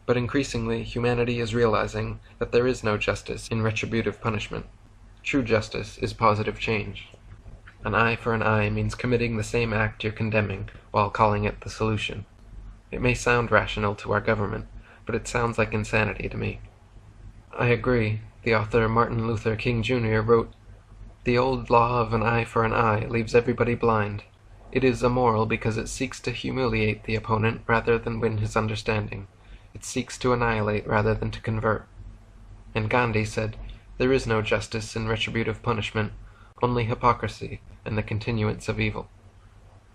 Speaker 1: But increasingly, humanity is realizing that there is no justice in retributive punishment. True justice is positive change. An eye for an eye means committing the same act you're condemning, while calling it the solution. It may sound rational to our government, but it sounds like insanity to me. I agree. The author Martin Luther King Jr. wrote, "The old law of an eye for an eye leaves everybody blind. It is immoral because it seeks to humiliate the opponent rather than win his understanding. It seeks to annihilate rather than to convert." And Gandhi said, "There is no justice in retributive punishment, only hypocrisy and the continuance of evil."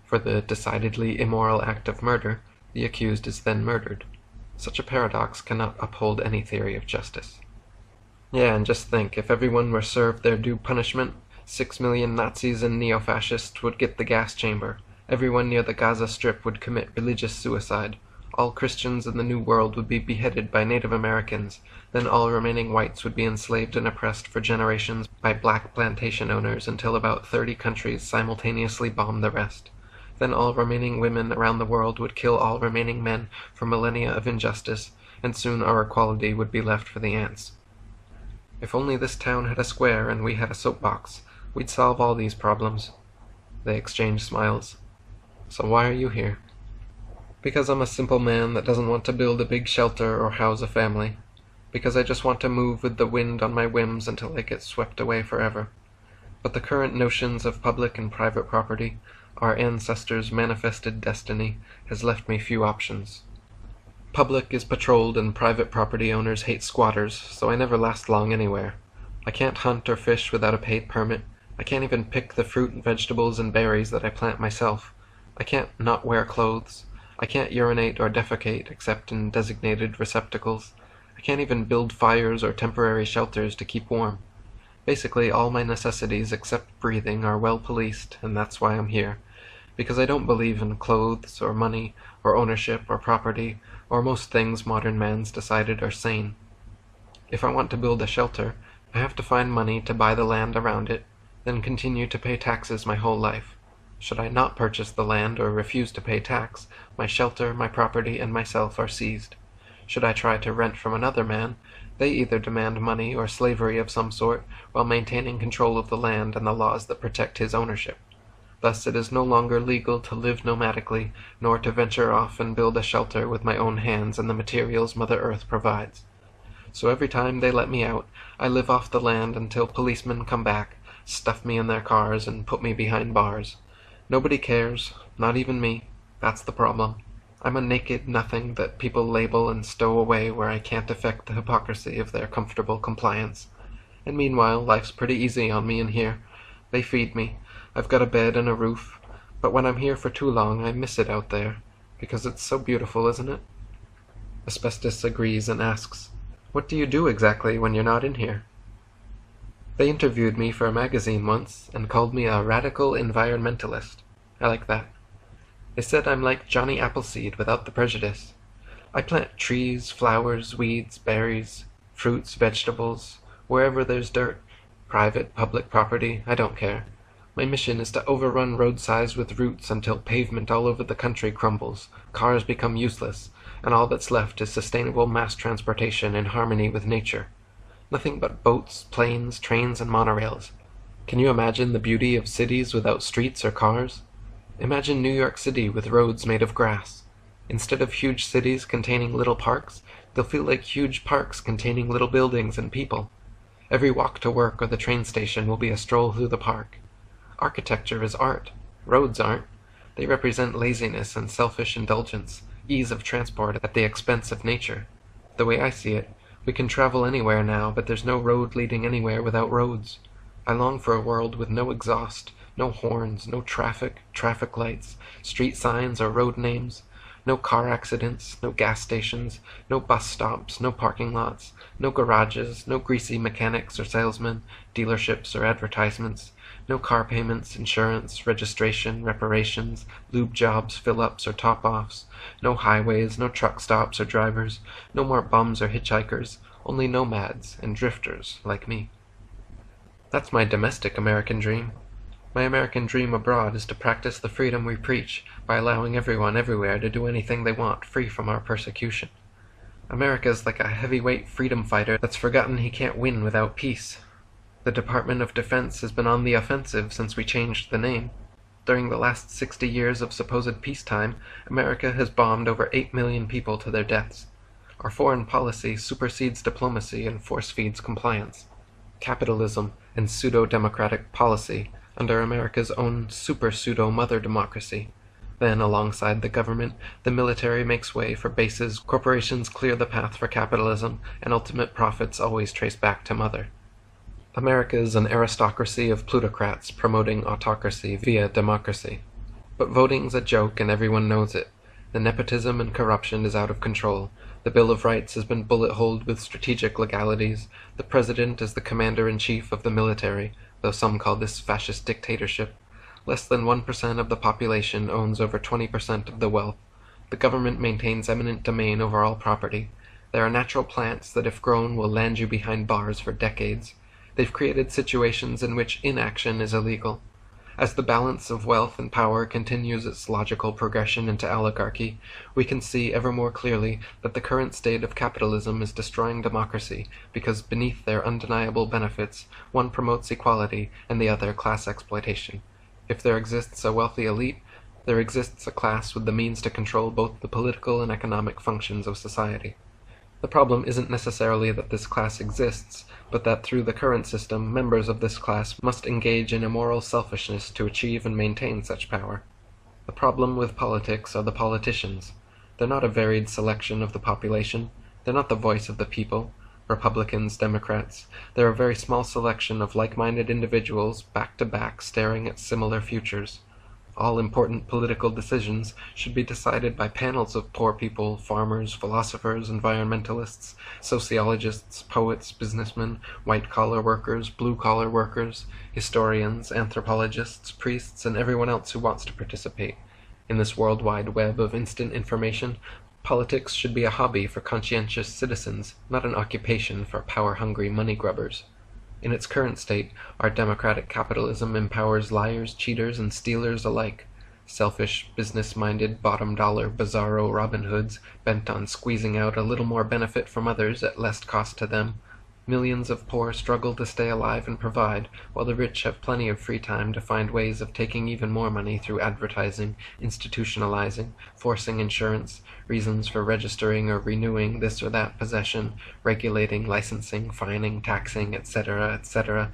Speaker 1: For the decidedly immoral act of murder, the accused is then murdered. Such a paradox cannot uphold any theory of justice. Yeah, and just think, if everyone were served their due punishment, 6 million Nazis and neo-fascists would get the gas chamber, everyone near the Gaza Strip would commit religious suicide, all Christians in the New World would be beheaded by Native Americans, then all remaining whites would be enslaved and oppressed for generations by black plantation owners until about 30 countries simultaneously bombed the rest. Then all remaining women around the world would kill all remaining men for millennia of injustice, and soon our equality would be left for the ants. If only this town had a square and we had a soapbox, we'd solve all these problems. They exchange smiles. So why are you here? Because I'm a simple man that doesn't want to build a big shelter or house a family. Because I just want to move with the wind on my whims until I get swept away forever. But the current notions of public and private property, our ancestors' manifested destiny, has left me few options. Public is patrolled and private property owners hate squatters, so I never last long anywhere. I can't hunt or fish without a paid permit. I can't even pick the fruit, vegetables, and berries that I plant myself. I can't not wear clothes. I can't urinate or defecate except in designated receptacles. I can't even build fires or temporary shelters to keep warm. Basically, all my necessities except breathing are well policed, and that's why I'm here. Because I don't believe in clothes or money or ownership or property or most things modern man's decided are sane. If I want to build a shelter, I have to find money to buy the land around it, then continue to pay taxes my whole life. Should I not purchase the land or refuse to pay tax, my shelter, my property, and myself are seized. Should I try to rent from another man, they either demand money or slavery of some sort while maintaining control of the land and the laws that protect his ownership. Thus it is no longer legal to live nomadically, nor to venture off and build a shelter with my own hands and the materials Mother Earth provides. So every time they let me out, I live off the land until policemen come back, stuff me in their cars, and put me behind bars. Nobody cares, not even me. That's the problem. I'm a naked nothing that people label and stow away where I can't affect the hypocrisy of their comfortable compliance. And meanwhile, life's pretty easy on me in here. They feed me. I've got a bed and a roof. But when I'm here for too long, I miss it out there. Because it's so beautiful, isn't it? Asbestos agrees and asks, "What do you do exactly when you're not in here?" They interviewed me for a magazine once and called me a radical environmentalist. I like that. They said I'm like Johnny Appleseed without the prejudice. I plant trees, flowers, weeds, berries, fruits, vegetables, wherever there's dirt. Private, public property, I don't care. My mission is to overrun roadsides with roots until pavement all over the country crumbles, cars become useless, and all that's left is sustainable mass transportation in harmony with nature. Nothing but boats, planes, trains, and monorails. Can you imagine the beauty of cities without streets or cars? Imagine New York City with roads made of grass. Instead of huge cities containing little parks, they'll feel like huge parks containing little buildings and people. Every walk to work or the train station will be a stroll through the park. Architecture is art. Roads aren't. They represent laziness and selfish indulgence, ease of transport at the expense of nature. The way I see it, we can travel anywhere now, but there's no road leading anywhere without roads. I long for a world with no exhaust, no horns, no traffic lights, street signs or road names, no car accidents, no gas stations, no bus stops, no parking lots, no garages, no greasy mechanics or salesmen, dealerships or advertisements, no car payments, insurance, registration, reparations, lube jobs, fill-ups or top-offs, no highways, no truck stops or drivers, no more bums or hitchhikers, only nomads and drifters like me. That's my domestic American dream. My American dream abroad is to practice the freedom we preach by allowing everyone everywhere to do anything they want free from our persecution. America's like a heavyweight freedom fighter that's forgotten he can't win without peace. The Department of Defense has been on the offensive since we changed the name. During the last 60 years of supposed peacetime, America has bombed over 8 million people to their deaths. Our foreign policy supersedes diplomacy and force-feeds compliance. Capitalism and pseudo-democratic policy under America's own super-pseudo-mother democracy. Then, alongside the government, the military makes way for bases, corporations clear the path for capitalism, and ultimate profits always trace back to mother. America is an aristocracy of plutocrats promoting autocracy via democracy. But voting's a joke and everyone knows it. The nepotism and corruption is out of control. The Bill of Rights has been bullet-holed with strategic legalities. The president is the commander-in-chief of the military, though some call this fascist dictatorship. Less than 1% of the population owns over 20% of the wealth. The government maintains eminent domain over all property. There are natural plants that if grown will land you behind bars for decades. They've created situations in which inaction is illegal. As the balance of wealth and power continues its logical progression into oligarchy, we can see ever more clearly that the current state of capitalism is destroying democracy because beneath their undeniable benefits, one promotes equality and the other class exploitation. If there exists a wealthy elite, there exists a class with the means to control both the political and economic functions of society. The problem isn't necessarily that this class exists, but that through the current system, members of this class must engage in immoral selfishness to achieve and maintain such power. The problem with politics are the politicians. They're not a varied selection of the population. They're not the voice of the people. Republicans, Democrats. They're a very small selection of like-minded individuals, back to back, staring at similar futures. All important political decisions should be decided by panels of poor people, farmers, philosophers, environmentalists, sociologists, poets, businessmen, white-collar workers, blue-collar workers, historians, anthropologists, priests, and everyone else who wants to participate. In this worldwide web of instant information, politics should be a hobby for conscientious citizens, not an occupation for power-hungry money-grubbers. In its current state, our democratic capitalism empowers liars, cheaters, and stealers alike. Selfish, business-minded, bottom-dollar, bizarro Robin Hoods bent on squeezing out a little more benefit from others at less cost to them. Millions of poor struggle to stay alive and provide, while the rich have plenty of free time to find ways of taking even more money through advertising, institutionalizing, forcing insurance, reasons for registering or renewing this or that possession, regulating, licensing, fining, taxing, etc., etc.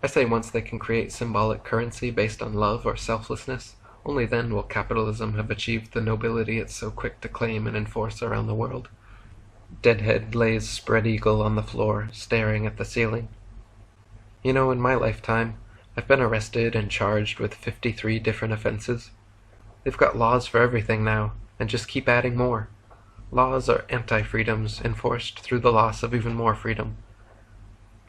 Speaker 1: I say once they can create symbolic currency based on love or selflessness, Only then will capitalism have achieved the nobility it's so quick to claim and enforce around the world. Deadhead lays spread eagle on the floor, staring at the ceiling. You know, in my lifetime, I've been arrested and charged with 53 different offenses. They've got laws for everything now, and just keep adding more. Laws are anti-freedoms enforced through the loss of even more freedom.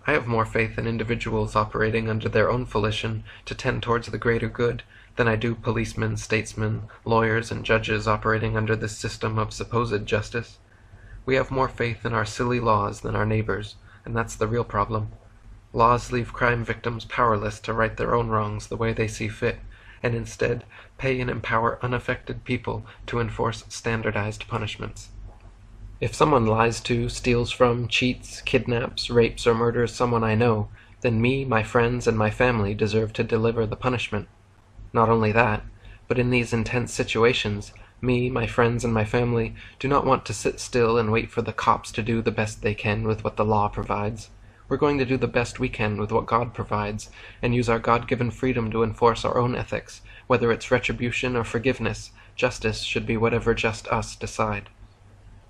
Speaker 1: I have more faith in individuals operating under their own volition to tend towards the greater good than I do policemen, statesmen, lawyers, and judges operating under this system of supposed justice. We have more faith in our silly laws than our neighbors, and that's the real problem. Laws leave crime victims powerless to right their own wrongs the way they see fit, and instead pay and empower unaffected people to enforce standardized punishments. If someone lies to, steals from, cheats, kidnaps, rapes, or murders someone I know, then me, my friends, and my family deserve to deliver the punishment. Not only that, but in these intense situations, me, my friends, and my family do not want to sit still and wait for the cops to do the best they can with what the law provides. We're going to do the best we can with what God provides, and use our God-given freedom to enforce our own ethics. Whether it's retribution or forgiveness, justice should be whatever just us decide.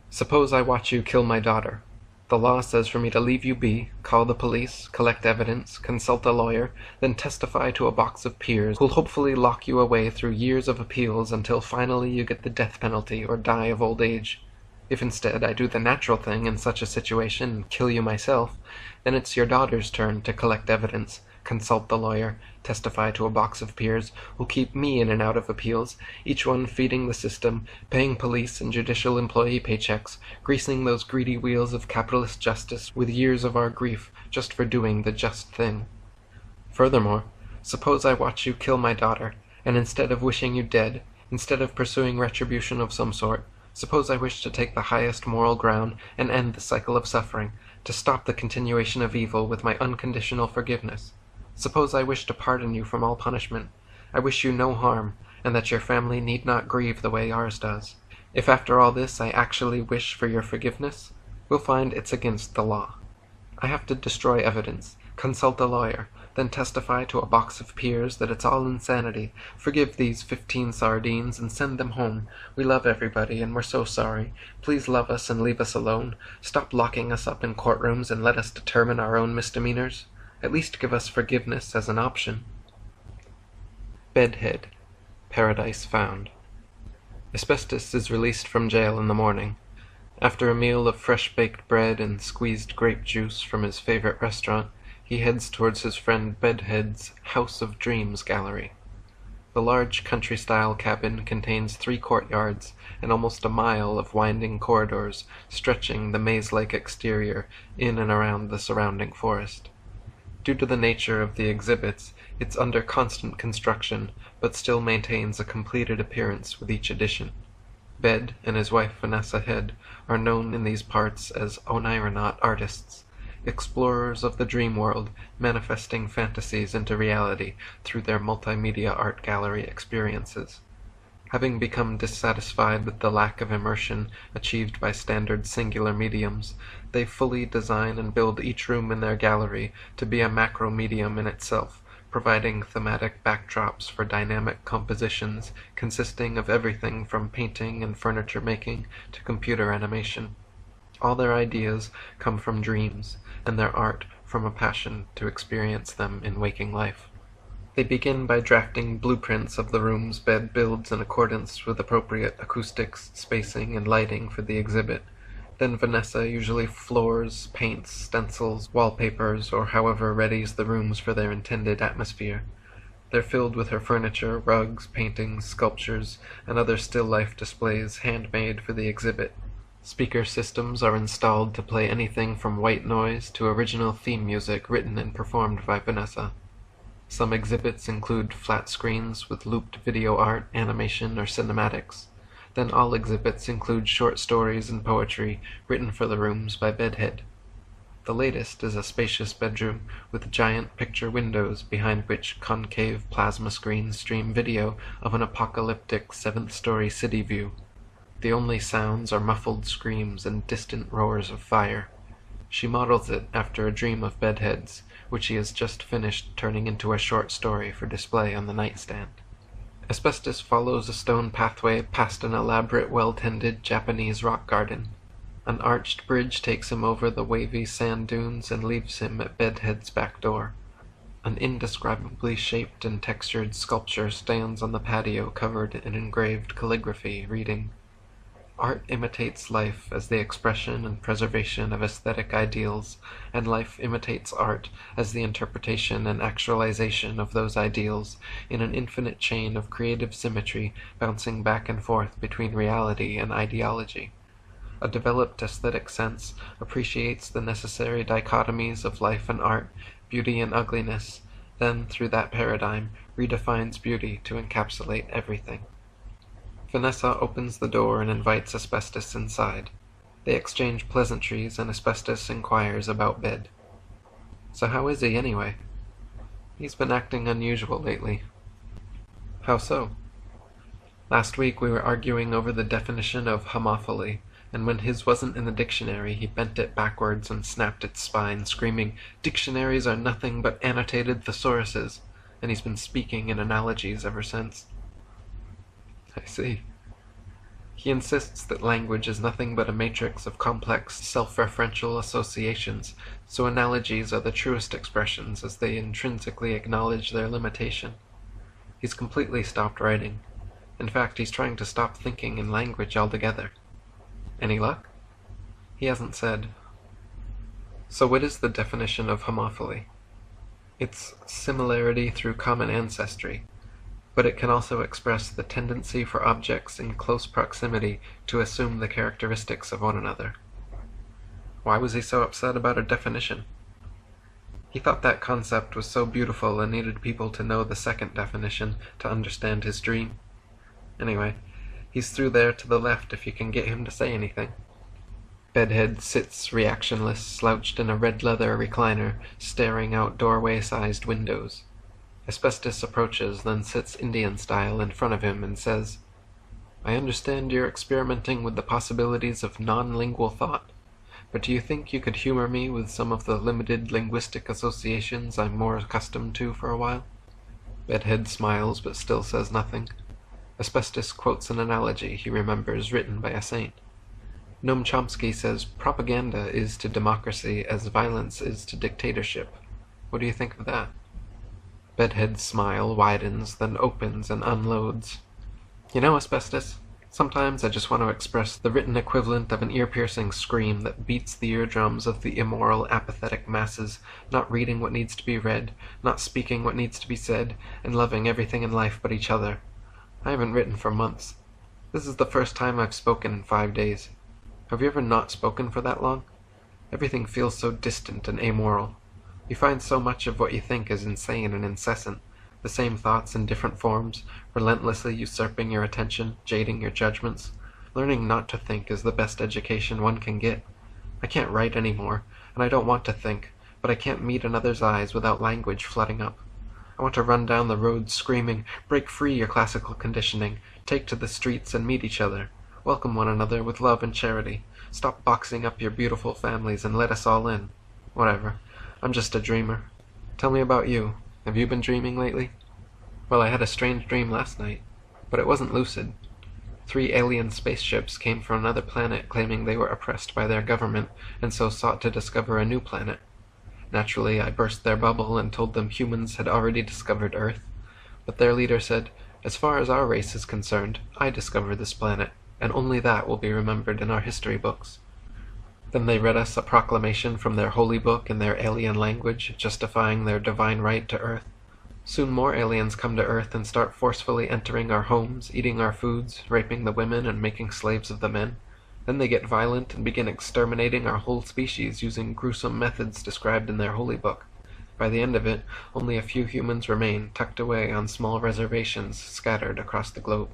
Speaker 1: Suppose I watch you kill my daughter. The law says for me to leave you be, call the police, collect evidence, consult a lawyer, then testify to a box of peers who'll hopefully lock you away through years of appeals until finally you get the death penalty or die of old age. If instead I do the natural thing in such a situation and kill you myself, then it's your daughter's turn to collect evidence, consult the lawyer, testify to a box of peers who'll keep me in and out of appeals, each one feeding the system, paying police and judicial employee paychecks, greasing those greedy wheels of capitalist justice with years of our grief just for doing the just thing. Furthermore, suppose I watch you kill my daughter, and instead of wishing you dead, instead of pursuing retribution of some sort, suppose I wish to take the highest moral ground and end the cycle of suffering, to stop the continuation of evil with my unconditional forgiveness. Suppose I wish to pardon you from all punishment. I wish you no harm, and that your family need not grieve the way ours does. If after all this I actually wish for your forgiveness, we'll find it's against the law. I have to destroy evidence, consult a lawyer, then testify to a box of peers that it's all insanity. Forgive these 15 sardines and send them home. We love everybody and we're so sorry. Please love us and leave us alone. Stop locking us up in courtrooms and let us determine our own misdemeanors. At least give us forgiveness as an option. Bedhead. Paradise found. Asbestos is released from jail in the morning. After a meal of fresh-baked bread and squeezed grape juice from his favorite restaurant, he heads towards his friend Bedhead's House of Dreams gallery. The large country-style cabin contains 3 courtyards and almost a mile of winding corridors stretching the maze-like exterior in and around the surrounding forest. Due to the nature of the exhibits, it's under constant construction, but still maintains a completed appearance with each addition. Bed and his wife Vanessa Head are known in these parts as Onironaut artists, explorers of the dream world, manifesting fantasies into reality through their multimedia art gallery experiences. Having become dissatisfied with the lack of immersion achieved by standard singular mediums, they fully design and build each room in their gallery to be a macro medium in itself, providing thematic backdrops for dynamic compositions consisting of everything from painting and furniture making to computer animation. All their ideas come from dreams, and their art from a passion to experience them in waking life. They begin by drafting blueprints of the rooms Bed builds in accordance with appropriate acoustics, spacing, and lighting for the exhibit. Then Vanessa usually floors, paints, stencils, wallpapers, or however readies the rooms for their intended atmosphere. They're filled with her furniture, rugs, paintings, sculptures, and other still-life displays handmade for the exhibit. Speaker systems are installed to play anything from white noise to original theme music written and performed by Vanessa. Some exhibits include flat screens with looped video art, animation, or cinematics. Then all exhibits include short stories and poetry written for the rooms by Bedhead. The latest is a spacious bedroom with giant picture windows behind which concave plasma screens stream video of an apocalyptic 7th-story city view. The only sounds are muffled screams and distant roars of fire. She models it after a dream of Bedhead's, which she has just finished turning into a short story for display on the nightstand. Asbestos follows a stone pathway past an elaborate, well-tended Japanese rock garden. An arched bridge takes him over the wavy sand dunes and leaves him at Bedhead's back door. An indescribably shaped and textured sculpture stands on the patio covered in engraved calligraphy, reading, "Art imitates life as the expression and preservation of aesthetic ideals, and life imitates art as the interpretation and actualization of those ideals in an infinite chain of creative symmetry bouncing back and forth between reality and ideology. A developed aesthetic sense appreciates the necessary dichotomies of life and art, beauty and ugliness, then, through that paradigm, redefines beauty to encapsulate everything." Vanessa opens the door and invites Asbestos inside. They exchange pleasantries and Asbestos inquires about Bed. "So how is he, anyway?" "He's been acting unusual lately." "How so?" "Last week we were arguing over the definition of homophily, and when his wasn't in the dictionary he bent it backwards and snapped its spine, screaming, 'Dictionaries are nothing but annotated thesauruses,' and he's been speaking in analogies ever since." "I see." "He insists that language is nothing but a matrix of complex, self-referential associations, so analogies are the truest expressions as they intrinsically acknowledge their limitation. He's completely stopped writing. In fact, he's trying to stop thinking in language altogether." "Any luck?" "He hasn't said." "So what is the definition of homophily?" "It's similarity through common ancestry, but it can also express the tendency for objects in close proximity to assume the characteristics of one another." "Why was he so upset about a definition?" "He thought that concept was so beautiful and needed people to know the second definition to understand his dream. Anyway, he's through there to the left if you can get him to say anything." Bedhead sits reactionless, slouched in a red leather recliner, staring out doorway-sized windows. Asbestos approaches, then sits Indian-style in front of him and says, "I understand you're experimenting with the possibilities of non-lingual thought, but do you think you could humor me with some of the limited linguistic associations I'm more accustomed to for a while?" Bedhead smiles but still says nothing. Asbestos quotes an analogy he remembers written by a saint. Noam Chomsky says propaganda is to democracy as violence is to dictatorship. What do you think of that? Bedhead's smile widens, then opens and unloads. "You know, Asbestos, sometimes I just want to express the written equivalent of an ear-piercing scream that beats the eardrums of the immoral, apathetic masses, not reading what needs to be read, not speaking what needs to be said, and loving everything in life but each other. I haven't written for months. This is the first time I've spoken in 5 days. Have you ever not spoken for that long? Everything feels so distant and amoral. You find so much of what you think is insane and incessant, the same thoughts in different forms, relentlessly usurping your attention, jading your judgments. Learning not to think is the best education one can get. I can't write anymore, and I don't want to think, but I can't meet another's eyes without language flooding up. I want to run down the road screaming, 'Break free your classical conditioning, take to the streets and meet each other. Welcome one another with love and charity. Stop boxing up your beautiful families and let us all in.' Whatever. I'm just a dreamer. Tell me about you. Have you been dreaming lately?" "Well, I had a strange dream last night, but it wasn't lucid. 3 alien spaceships came from another planet claiming they were oppressed by their government and so sought to discover a new planet. Naturally, I burst their bubble and told them humans had already discovered Earth, but their leader said, 'As far as our race is concerned, I discovered this planet, and only that will be remembered in our history books.' Then they read us a proclamation from their holy book in their alien language, justifying their divine right to Earth. Soon more aliens come to Earth and start forcefully entering our homes, eating our foods, raping the women, and making slaves of the men. Then they get violent and begin exterminating our whole species using gruesome methods described in their holy book. By the end of it, only a few humans remain, tucked away on small reservations scattered across the globe.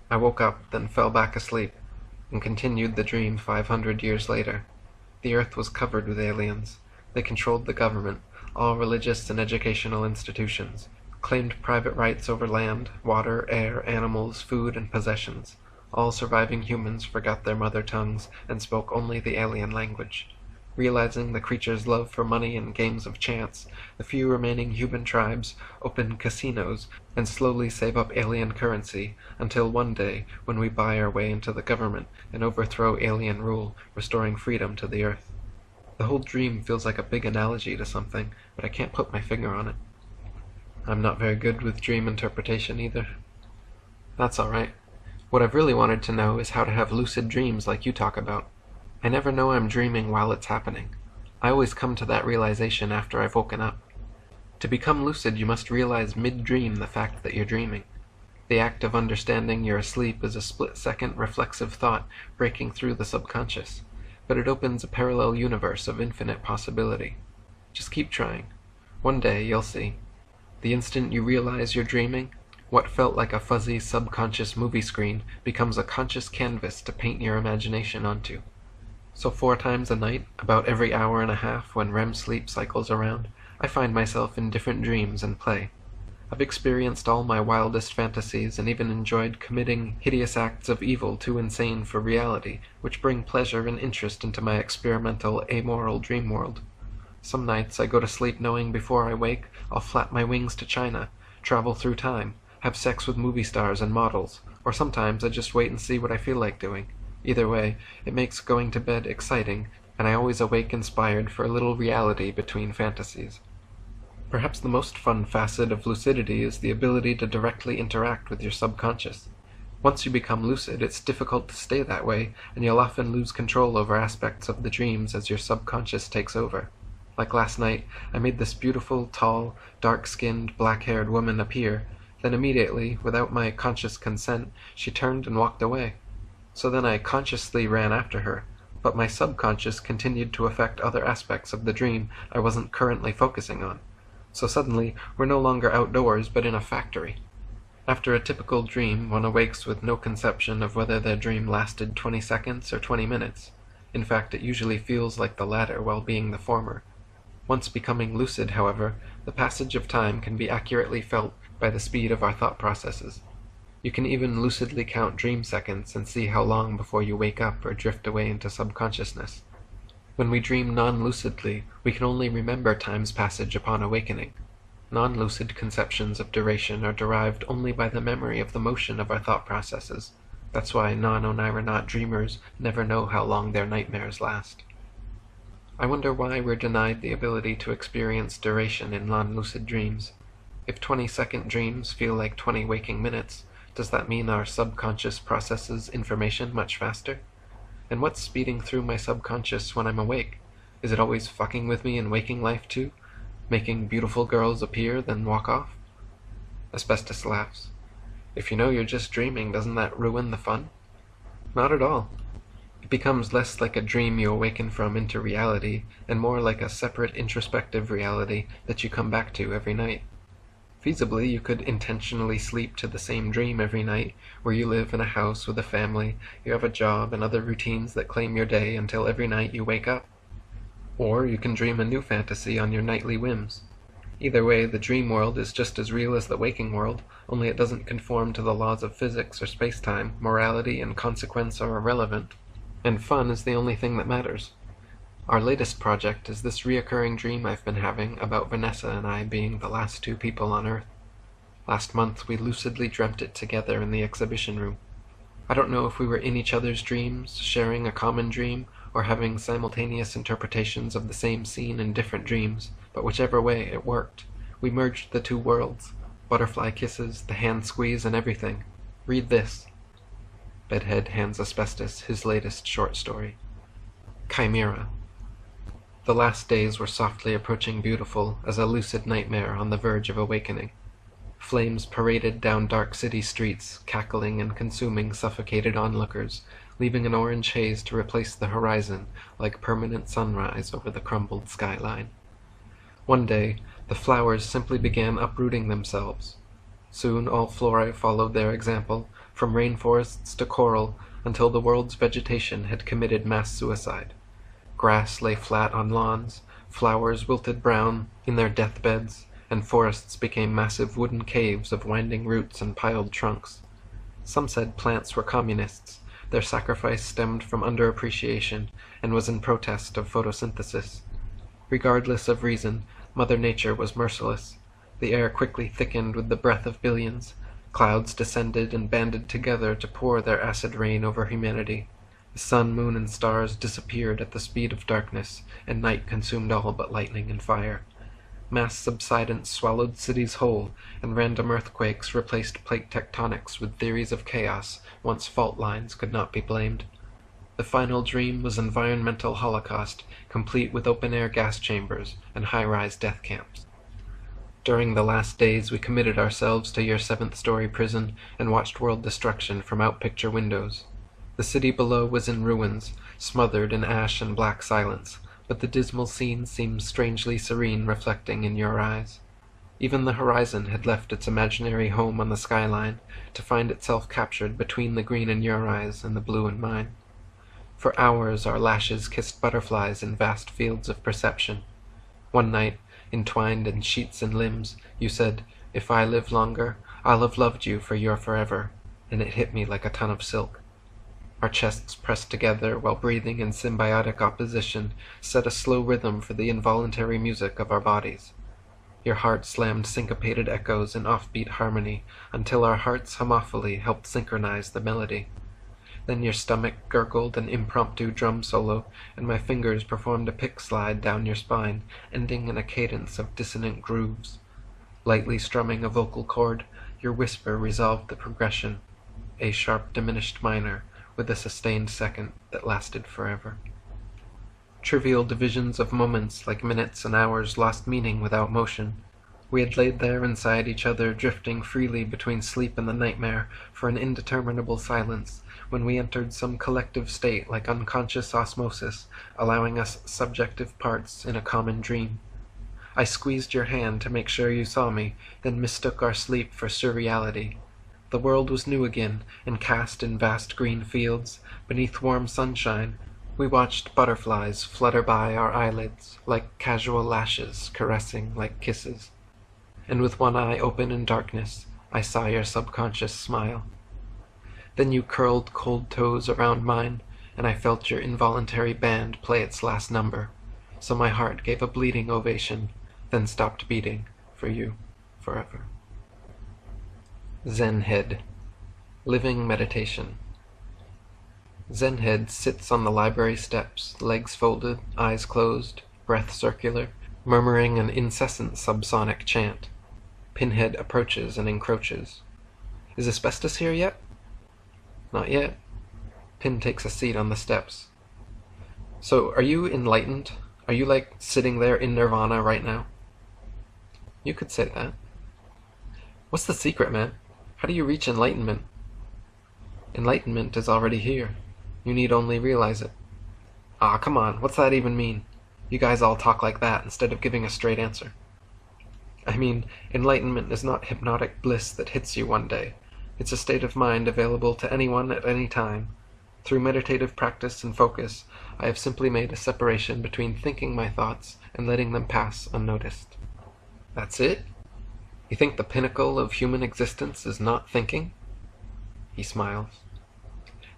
Speaker 1: I woke up, then fell back asleep, and continued the dream 500 years later. The Earth was covered with aliens. They controlled the government, all religious and educational institutions, claimed private rights over land, water, air, animals, food, and possessions. All surviving humans forgot their mother tongues and spoke only the alien language. Realizing the creature's love for money and games of chance, the few remaining human tribes open casinos and slowly save up alien currency until one day when we buy our way into the government and overthrow alien rule, restoring freedom to the earth. The whole dream feels like a big analogy to something, but I can't put my finger on it. I'm not very good with dream interpretation either. That's alright. What I've really wanted to know is how to have lucid dreams like you talk about. I never know I'm dreaming while it's happening. I always come to that realization after I've woken up. To become lucid, you must realize mid-dream the fact that you're dreaming. The act of understanding you're asleep is a split-second reflexive thought breaking through the subconscious, but it opens a parallel universe of infinite possibility. Just keep trying. One day you'll see. The instant you realize you're dreaming, what felt like a fuzzy subconscious movie screen becomes a conscious canvas to paint your imagination onto. So 4 times a night, about every hour and a half when REM sleep cycles around, I find myself in different dreams and play. I've experienced all my wildest fantasies and even enjoyed committing hideous acts of evil too insane for reality, which bring pleasure and interest into my experimental, amoral dream world. Some nights I go to sleep knowing before I wake I'll flap my wings to China, travel through time, have sex with movie stars and models, or sometimes I just wait and see what I feel like doing. Either way, it makes going to bed exciting, and I always awake inspired for a little reality between fantasies. Perhaps the most fun facet of lucidity is the ability to directly interact with your subconscious. Once you become lucid, it's difficult to stay that way, and you'll often lose control over aspects of the dreams as your subconscious takes over. Like last night, I made this beautiful, tall, dark-skinned, black-haired woman appear, then immediately, without my conscious consent, she turned and walked away. So then I consciously ran after her, but my subconscious continued to affect other aspects of the dream I wasn't currently focusing on. So suddenly, we're no longer outdoors, but in a factory. After a typical dream, one awakes with no conception of whether their dream lasted 20 seconds or 20 minutes. In fact, it usually feels like the latter while being the former. Once becoming lucid, however, the passage of time can be accurately felt by the speed of our thought processes. You can even lucidly count dream seconds and see how long before you wake up or drift away into subconsciousness. When we dream non-lucidly, we can only remember time's passage upon awakening. Non-lucid conceptions of duration are derived only by the memory of the motion of our thought processes. That's why non-Oniranaut dreamers never know how long their nightmares last. I wonder why we're denied the ability to experience duration in non-lucid dreams. If 20-second dreams feel like 20 waking minutes, does that mean our subconscious processes information much faster? And what's speeding through my subconscious when I'm awake? Is it always fucking with me in waking life too? Making beautiful girls appear, then walk off? Asbestos laughs. If you know you're just dreaming, doesn't that ruin the fun? Not at all. It becomes less like a dream you awaken from into reality, and more like a separate introspective reality that you come back to every night. Feasibly, you could intentionally sleep to the same dream every night, where you live in a house with a family, you have a job and other routines that claim your day until every night you wake up. Or you can dream a new fantasy on your nightly whims. Either way, the dream world is just as real as the waking world, only it doesn't conform to the laws of physics or space-time. Morality and consequence are irrelevant, and fun is the only thing that matters. Our latest project is this reoccurring dream I've been having about Vanessa and I being the last 2 people on Earth. Last month we lucidly dreamt it together in the exhibition room. I don't know if we were in each other's dreams, sharing a common dream, or having simultaneous interpretations of the same scene in different dreams, but whichever way, it worked. We merged the 2 worlds. Butterfly kisses, the hand squeeze, and everything. Read this. Bedhead hands Asbestos his latest short story. Chimera. The last days were softly approaching beautiful as a lucid nightmare on the verge of awakening. Flames paraded down dark city streets, cackling and consuming suffocated onlookers, leaving an orange haze to replace the horizon like permanent sunrise over the crumbled skyline. One day, the flowers simply began uprooting themselves. Soon all flora followed their example, from rainforests to coral, until the world's vegetation had committed mass suicide. Grass lay flat on lawns, flowers wilted brown in their deathbeds, and forests became massive wooden caves of winding roots and piled trunks. Some said plants were communists, Their sacrifice stemmed from underappreciation and was in protest of photosynthesis. Regardless of reason, Mother Nature was merciless. The air quickly thickened with the breath of billions. Clouds descended and banded together to pour their acid rain over humanity. The sun, moon, and stars disappeared at the speed of darkness, and night consumed all but lightning and fire. Mass subsidence swallowed cities whole, and random earthquakes replaced plate tectonics with theories of chaos, once fault lines could not be blamed. The final dream was environmental holocaust, complete with open-air gas chambers and high-rise death camps. During the last days we committed ourselves to your seventh-story prison and watched world destruction from out-picture windows. The city below was in ruins, smothered in ash and black silence, but the dismal scene seemed strangely serene reflecting in your eyes. Even the horizon had left its imaginary home on the skyline to find itself captured between the green in your eyes and the blue in mine. For hours our lashes kissed butterflies in vast fields of perception. One night, entwined in sheets and limbs, you said, "If I live longer, I'll have loved you for your forever," and it hit me like a ton of silk. Our chests pressed together while breathing in symbiotic opposition set a slow rhythm for the involuntary music of our bodies. Your heart slammed syncopated echoes in offbeat harmony until our hearts homophily helped synchronize the melody. Then your stomach gurgled an impromptu drum solo, and my fingers performed a pick slide down your spine, ending in a cadence of dissonant grooves. Lightly strumming a vocal chord, your whisper resolved the progression, a sharp diminished minor, with a sustained second that lasted forever. Trivial divisions of moments like minutes and hours lost meaning without motion. We had laid there inside each other, drifting freely between sleep and the nightmare for an indeterminable silence, when we entered some collective state like unconscious osmosis, allowing us subjective parts in a common dream. I squeezed your hand to make sure you saw me, then mistook our sleep for surreality. The world was new again, and cast in vast green fields, beneath warm sunshine. We watched butterflies flutter by our eyelids, like casual lashes caressing like kisses. And with one eye open in darkness, I saw your subconscious smile. Then you curled cold toes around mine, and I felt your involuntary band play its last number, so my heart gave a bleeding ovation, then stopped beating for you forever. Zen Head. Living meditation. Zen Head sits on the library steps, legs folded, eyes closed, breath circular, murmuring an incessant subsonic chant. Pinhead approaches and encroaches. Is Asbestos here yet? Not yet. Pin takes a seat on the steps. So, are you enlightened? Are you like sitting there in nirvana right now? You could say that. What's the secret, man? How do you reach enlightenment? Enlightenment is already here. You need only realize it. Ah, come on, what's that even mean? You guys all talk like that instead of giving a straight answer. I mean, enlightenment is not hypnotic bliss that hits you one day. It's a state of mind available to anyone at any time. Through meditative practice and focus, I have simply made a separation between thinking my thoughts and letting them pass unnoticed. That's it? You think the pinnacle of human existence is not thinking? He smiles.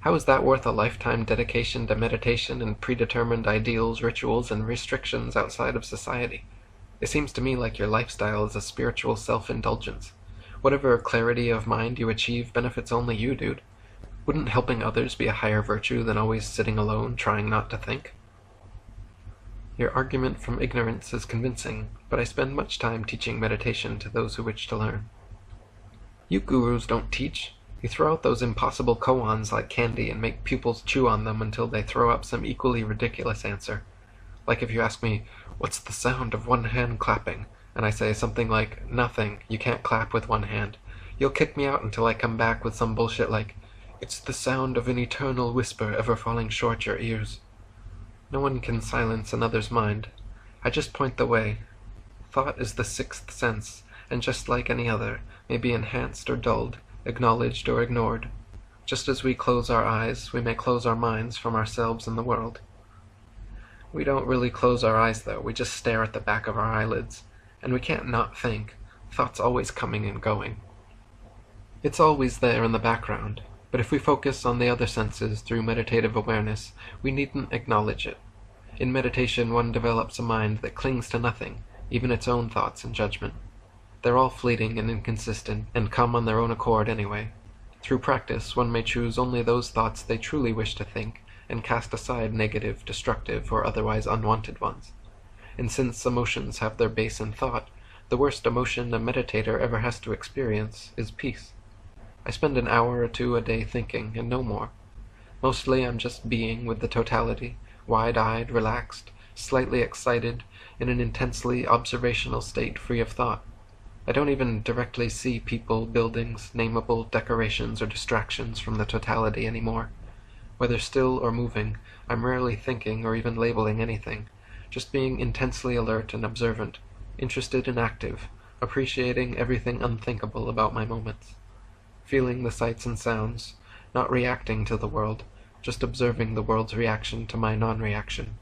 Speaker 1: How is that worth a lifetime dedication to meditation and predetermined ideals, rituals, and restrictions outside of society? It seems to me like your lifestyle is a spiritual self-indulgence. Whatever clarity of mind you achieve benefits only you, dude. Wouldn't helping others be a higher virtue than always sitting alone, trying not to think? Your argument from ignorance is convincing, but I spend much time teaching meditation to those who wish to learn. You gurus don't teach. You throw out those impossible koans like candy and make pupils chew on them until they throw up some equally ridiculous answer. Like if you ask me, what's the sound of one hand clapping? And I say something like, nothing, you can't clap with one hand. You'll kick me out until I come back with some bullshit like, it's the sound of an eternal whisper ever falling short your ears. No one can silence another's mind. I just point the way. Thought is the sixth sense, and just like any other, may be enhanced or dulled, acknowledged or ignored. Just as we close our eyes, we may close our minds from ourselves and the world. We don't really close our eyes, though. We just stare at the back of our eyelids. And we can't not think. Thought's always coming and going. It's always there in the background. But if we focus on the other senses through meditative awareness, we needn't acknowledge it. In meditation one develops a mind that clings to nothing, even its own thoughts and judgment. They're all fleeting and inconsistent, and come on their own accord anyway. Through practice one may choose only those thoughts they truly wish to think, and cast aside negative, destructive, or otherwise unwanted ones. And since emotions have their base in thought, the worst emotion a meditator ever has to experience is peace. I spend an hour or two a day thinking, and no more. Mostly I'm just being with the totality, wide-eyed, relaxed, slightly excited, in an intensely observational state free of thought. I don't even directly see people, buildings, nameable decorations, or distractions from the totality anymore. Whether still or moving, I'm rarely thinking or even labeling anything, just being intensely alert and observant, interested and active, appreciating everything unthinkable about my moments. Feeling the sights and sounds, not reacting to the world, just observing the world's reaction to my non-reaction.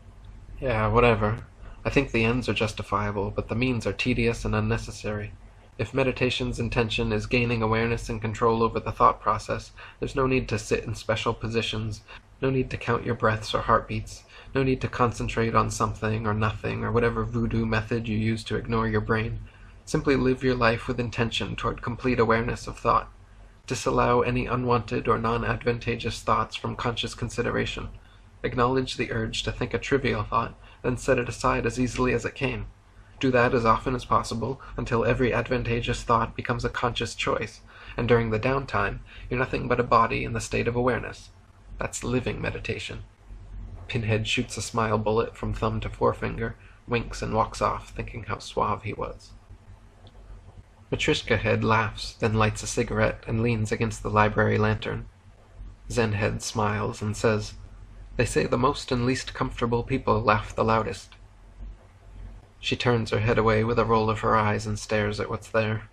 Speaker 1: Yeah, whatever. I think the ends are justifiable, but the means are tedious and unnecessary. If meditation's intention is gaining awareness and control over the thought process, there's no need to sit in special positions, no need to count your breaths or heartbeats, no need to concentrate on something or nothing or whatever voodoo method you use to ignore your brain. Simply live your life with intention toward complete awareness of thought. Disallow any unwanted or non-advantageous thoughts from conscious consideration. Acknowledge the urge to think a trivial thought, then set it aside as easily as it came. Do that as often as possible until every advantageous thought becomes a conscious choice, and during the downtime, you're nothing but a body in the state of awareness. That's living meditation. Pinhead shoots a smile bullet from thumb to forefinger, winks and walks off, thinking how suave he was. Matryoshka Head laughs, then lights a cigarette and leans against the library lantern. Zen Head smiles and says, "They say the most and least comfortable people laugh the loudest." She turns her head away with a roll of her eyes and stares at what's there.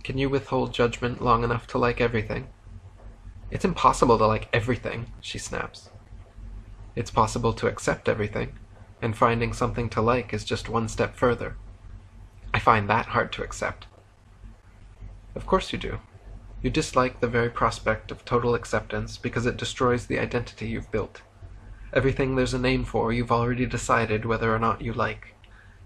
Speaker 1: "Can you withhold judgment long enough to like everything?" "It's impossible to like everything," she snaps. "It's possible to accept everything, and finding something to like is just one step further." "I find that hard to accept." "Of course you do. You dislike the very prospect of total acceptance because it destroys the identity you've built. Everything there's a name for you've already decided whether or not you like.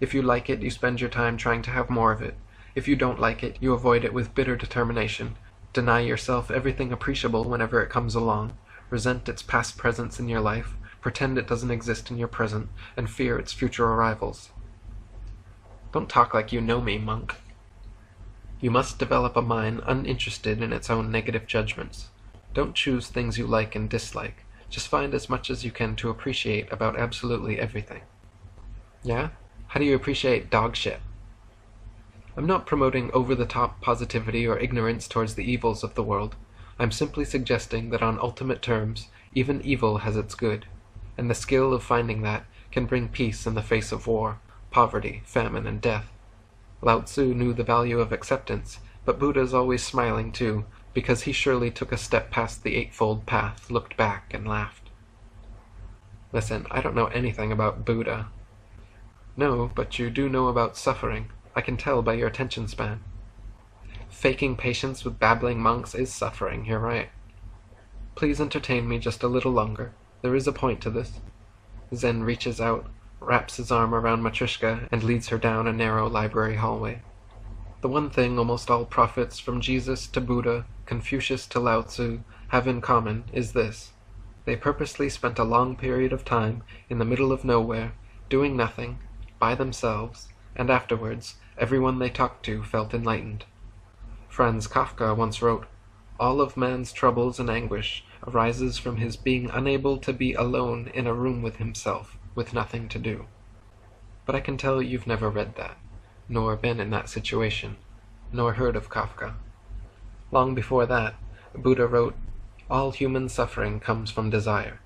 Speaker 1: If you like it, you spend your time trying to have more of it. If you don't like it, you avoid it with bitter determination, deny yourself everything appreciable whenever it comes along, resent its past presence in your life, pretend it doesn't exist in your present, and fear its future arrivals." "Don't talk like you know me, monk." "You must develop a mind uninterested in its own negative judgments. Don't choose things you like and dislike. Just find as much as you can to appreciate about absolutely everything." "Yeah? How do you appreciate dog shit?" "I'm not promoting over-the-top positivity or ignorance towards the evils of the world. I'm simply suggesting that on ultimate terms, even evil has its good, and the skill of finding that can bring peace in the face of war, poverty, famine, and death. Lao Tzu knew the value of acceptance, but Buddha's always smiling too, because he surely took a step past the Eightfold Path, looked back, and laughed." "Listen, I don't know anything about Buddha." "No, but you do know about suffering. I can tell by your attention span." "Faking patience with babbling monks is suffering, you're right." "Please entertain me just a little longer. There is a point to this." Zen reaches out, wraps his arm around Matryoshka, and leads her down a narrow library hallway. The one thing almost all prophets, from Jesus to Buddha, Confucius to Lao Tzu, have in common is this: they purposely spent a long period of time in the middle of nowhere, doing nothing, by themselves, and afterwards everyone they talked to felt enlightened. Franz Kafka once wrote, "All of man's troubles and anguish arises from his being unable to be alone in a room with himself, with nothing to do." But I can tell you've never read that, nor been in that situation, nor heard of Kafka. Long before that, Buddha wrote, "All human suffering comes from desire."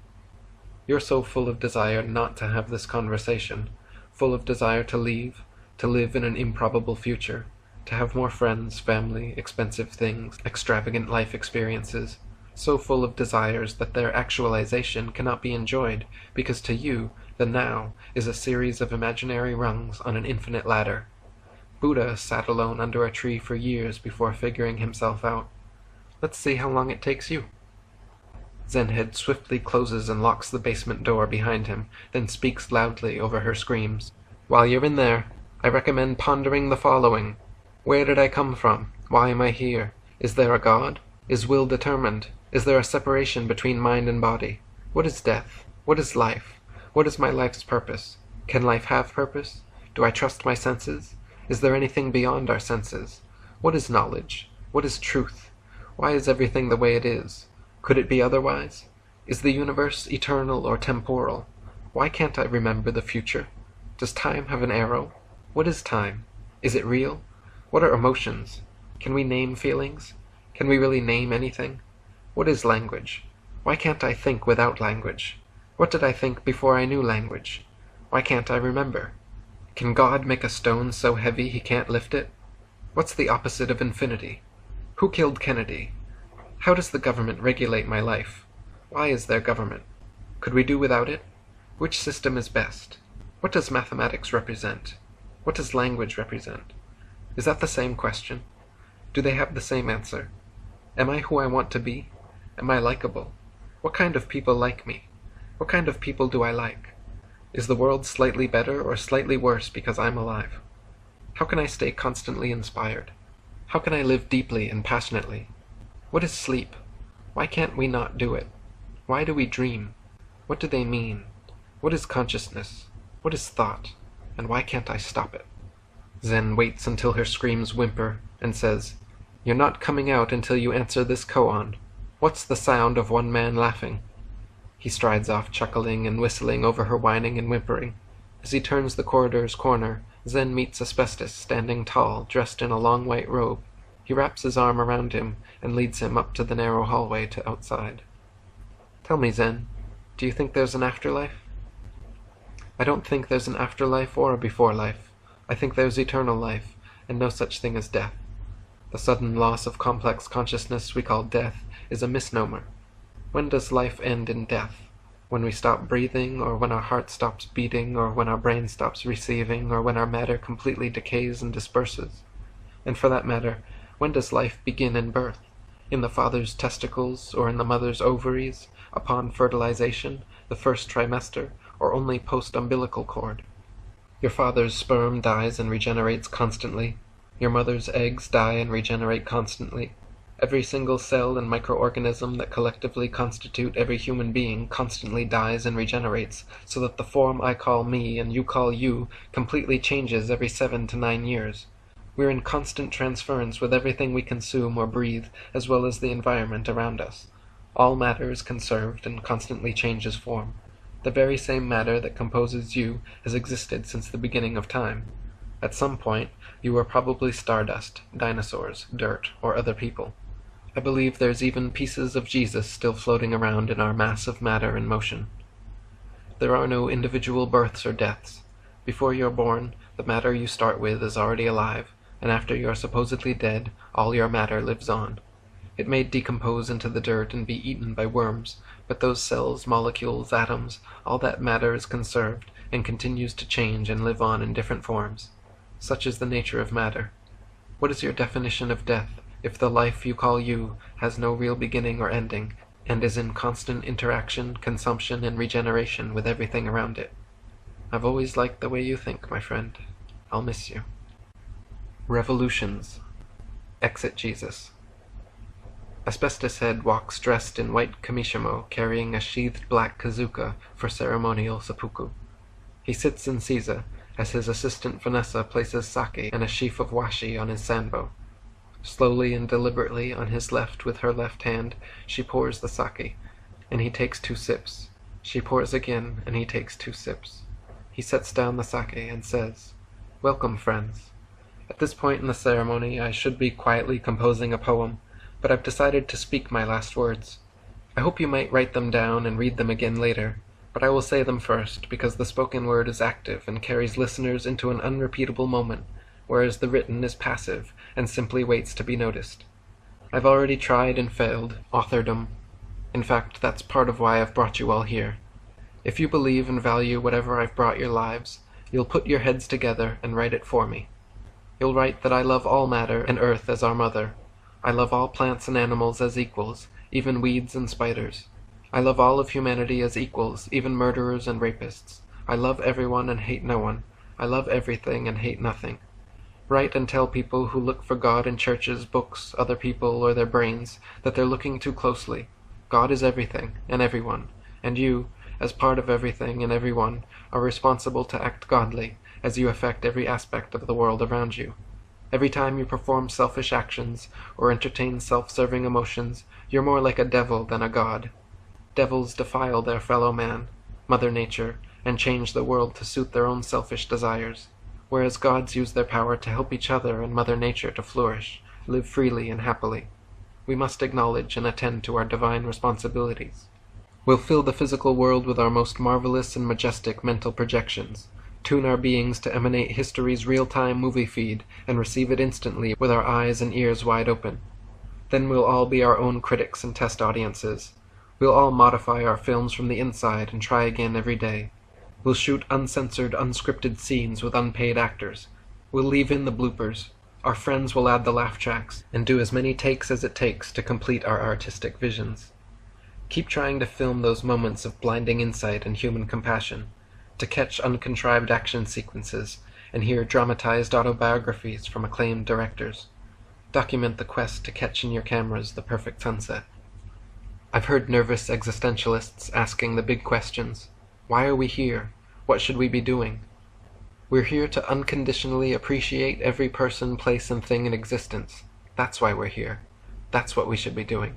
Speaker 1: You're so full of desire not to have this conversation, full of desire to leave, to live in an improbable future, to have more friends, family, expensive things, extravagant life experiences, so full of desires that their actualization cannot be enjoyed, because to you, the now is a series of imaginary rungs on an infinite ladder. Buddha sat alone under a tree for years before figuring himself out. Let's see how long it takes you. Zenhead swiftly closes and locks the basement door behind him, then speaks loudly over her screams. While you're in there, I recommend pondering the following. Where did I come from? Why am I here? Is there a God? Is will determined? Is there a separation between mind and body? What is death? What is life? What is my life's purpose? Can life have purpose? Do I trust my senses? Is there anything beyond our senses? What is knowledge? What is truth? Why is everything the way it is? Could it be otherwise? Is the universe eternal or temporal? Why can't I remember the future? Does time have an arrow? What is time? Is it real? What are emotions? Can we name feelings? Can we really name anything? What is language? Why can't I think without language? What did I think before I knew language? Why can't I remember? Can God make a stone so heavy he can't lift it? What's the opposite of infinity? Who killed Kennedy? How does the government regulate my life? Why is there government? Could we do without it? Which system is best? What does mathematics represent? What does language represent? Is that the same question? Do they have the same answer? Am I who I want to be? Am I likable? What kind of people like me? What kind of people do I like? Is the world slightly better or slightly worse because I'm alive? How can I stay constantly inspired? How can I live deeply and passionately? What is sleep? Why can't we not do it? Why do we dream? What do they mean? What is consciousness? What is thought? And why can't I stop it? Zen waits until her screams whimper and says, "You're not coming out until you answer this koan. What's the sound of one man laughing?" He strides off, chuckling and whistling over her whining and whimpering. As he turns the corridor's corner, Zen meets Asbestos standing tall, dressed in a long white robe. He wraps his arm around him and leads him up to the narrow hallway to outside. "Tell me, Zen, do you think there's an afterlife?" "I don't think there's an afterlife or a before life. I think there's eternal life, and no such thing as death. The sudden loss of complex consciousness we call death is a misnomer. When does life end in death? When we stop breathing, or when our heart stops beating, or when our brain stops receiving, or when our matter completely decays and disperses? And for that matter, when does life begin in birth? In the father's testicles, or in the mother's ovaries, upon fertilization, the first trimester, or only post-umbilical cord? Your father's sperm dies and regenerates constantly. Your mother's eggs die and regenerate constantly. Every single cell and microorganism that collectively constitute every human being constantly dies and regenerates, so that the form I call me and you call you completely changes every 7 to 9 years. We're in constant transference with everything we consume or breathe, as well as the environment around us. All matter is conserved and constantly changes form. The very same matter that composes you has existed since the beginning of time. At some point, you were probably stardust, dinosaurs, dirt, or other people. I believe there's even pieces of Jesus still floating around in our mass of matter and motion. There are no individual births or deaths. Before you're born, the matter you start with is already alive, and after you're supposedly dead, all your matter lives on. It may decompose into the dirt and be eaten by worms, but those cells, molecules, atoms, all that matter is conserved and continues to change and live on in different forms. Such is the nature of matter. What is your definition of death, if the life you call you has no real beginning or ending, and is in constant interaction, consumption, and regeneration with everything around it? I've always liked the way you think, my friend. I'll miss you. Revolutions. Exit Jesus. Asbestos Head walks dressed in white kamishimo, carrying a sheathed black kazuka for ceremonial seppuku. He sits in seiza, as his assistant Vanessa places sake and a sheaf of washi on his sanbo. Slowly and deliberately, on his left with her left hand, she pours the sake, and he takes 2 sips. She pours again, and he takes 2 sips. He sets down the sake and says, "Welcome, friends. At this point in the ceremony, I should be quietly composing a poem, but I've decided to speak my last words. I hope you might write them down and read them again later, but I will say them first, because the spoken word is active and carries listeners into an unrepeatable moment, whereas the written is passive and simply waits to be noticed. I've already tried and failed, authordom. In fact, that's part of why I've brought you all here. If you believe and value whatever I've brought your lives, you'll put your heads together and write it for me. You'll write that I love all matter and earth as our mother. I love all plants and animals as equals, even weeds and spiders. I love all of humanity as equals, even murderers and rapists. I love everyone and hate no one. I love everything and hate nothing. Write and tell people who look for God in churches, books, other people, or their brains, that they're looking too closely. God is everything and everyone, and you, as part of everything and everyone, are responsible to act godly, as you affect every aspect of the world around you. Every time you perform selfish actions or entertain self-serving emotions, you're more like a devil than a god. Devils defile their fellow man, Mother Nature, and change the world to suit their own selfish desires, whereas gods use their power to help each other and Mother Nature to flourish, live freely and happily. We must acknowledge and attend to our divine responsibilities. We'll fill the physical world with our most marvelous and majestic mental projections, tune our beings to emanate history's real-time movie feed and receive it instantly with our eyes and ears wide open. Then we'll all be our own critics and test audiences. We'll all modify our films from the inside and try again every day. We'll shoot uncensored, unscripted scenes with unpaid actors. We'll leave in the bloopers. Our friends will add the laugh tracks, and do as many takes as it takes to complete our artistic visions. Keep trying to film those moments of blinding insight and human compassion, to catch uncontrived action sequences, and hear dramatized autobiographies from acclaimed directors. Document the quest to catch in your cameras the perfect sunset. I've heard nervous existentialists asking the big questions. Why are we here? What should we be doing? We're here to unconditionally appreciate every person, place, and thing in existence. That's why we're here. That's what we should be doing.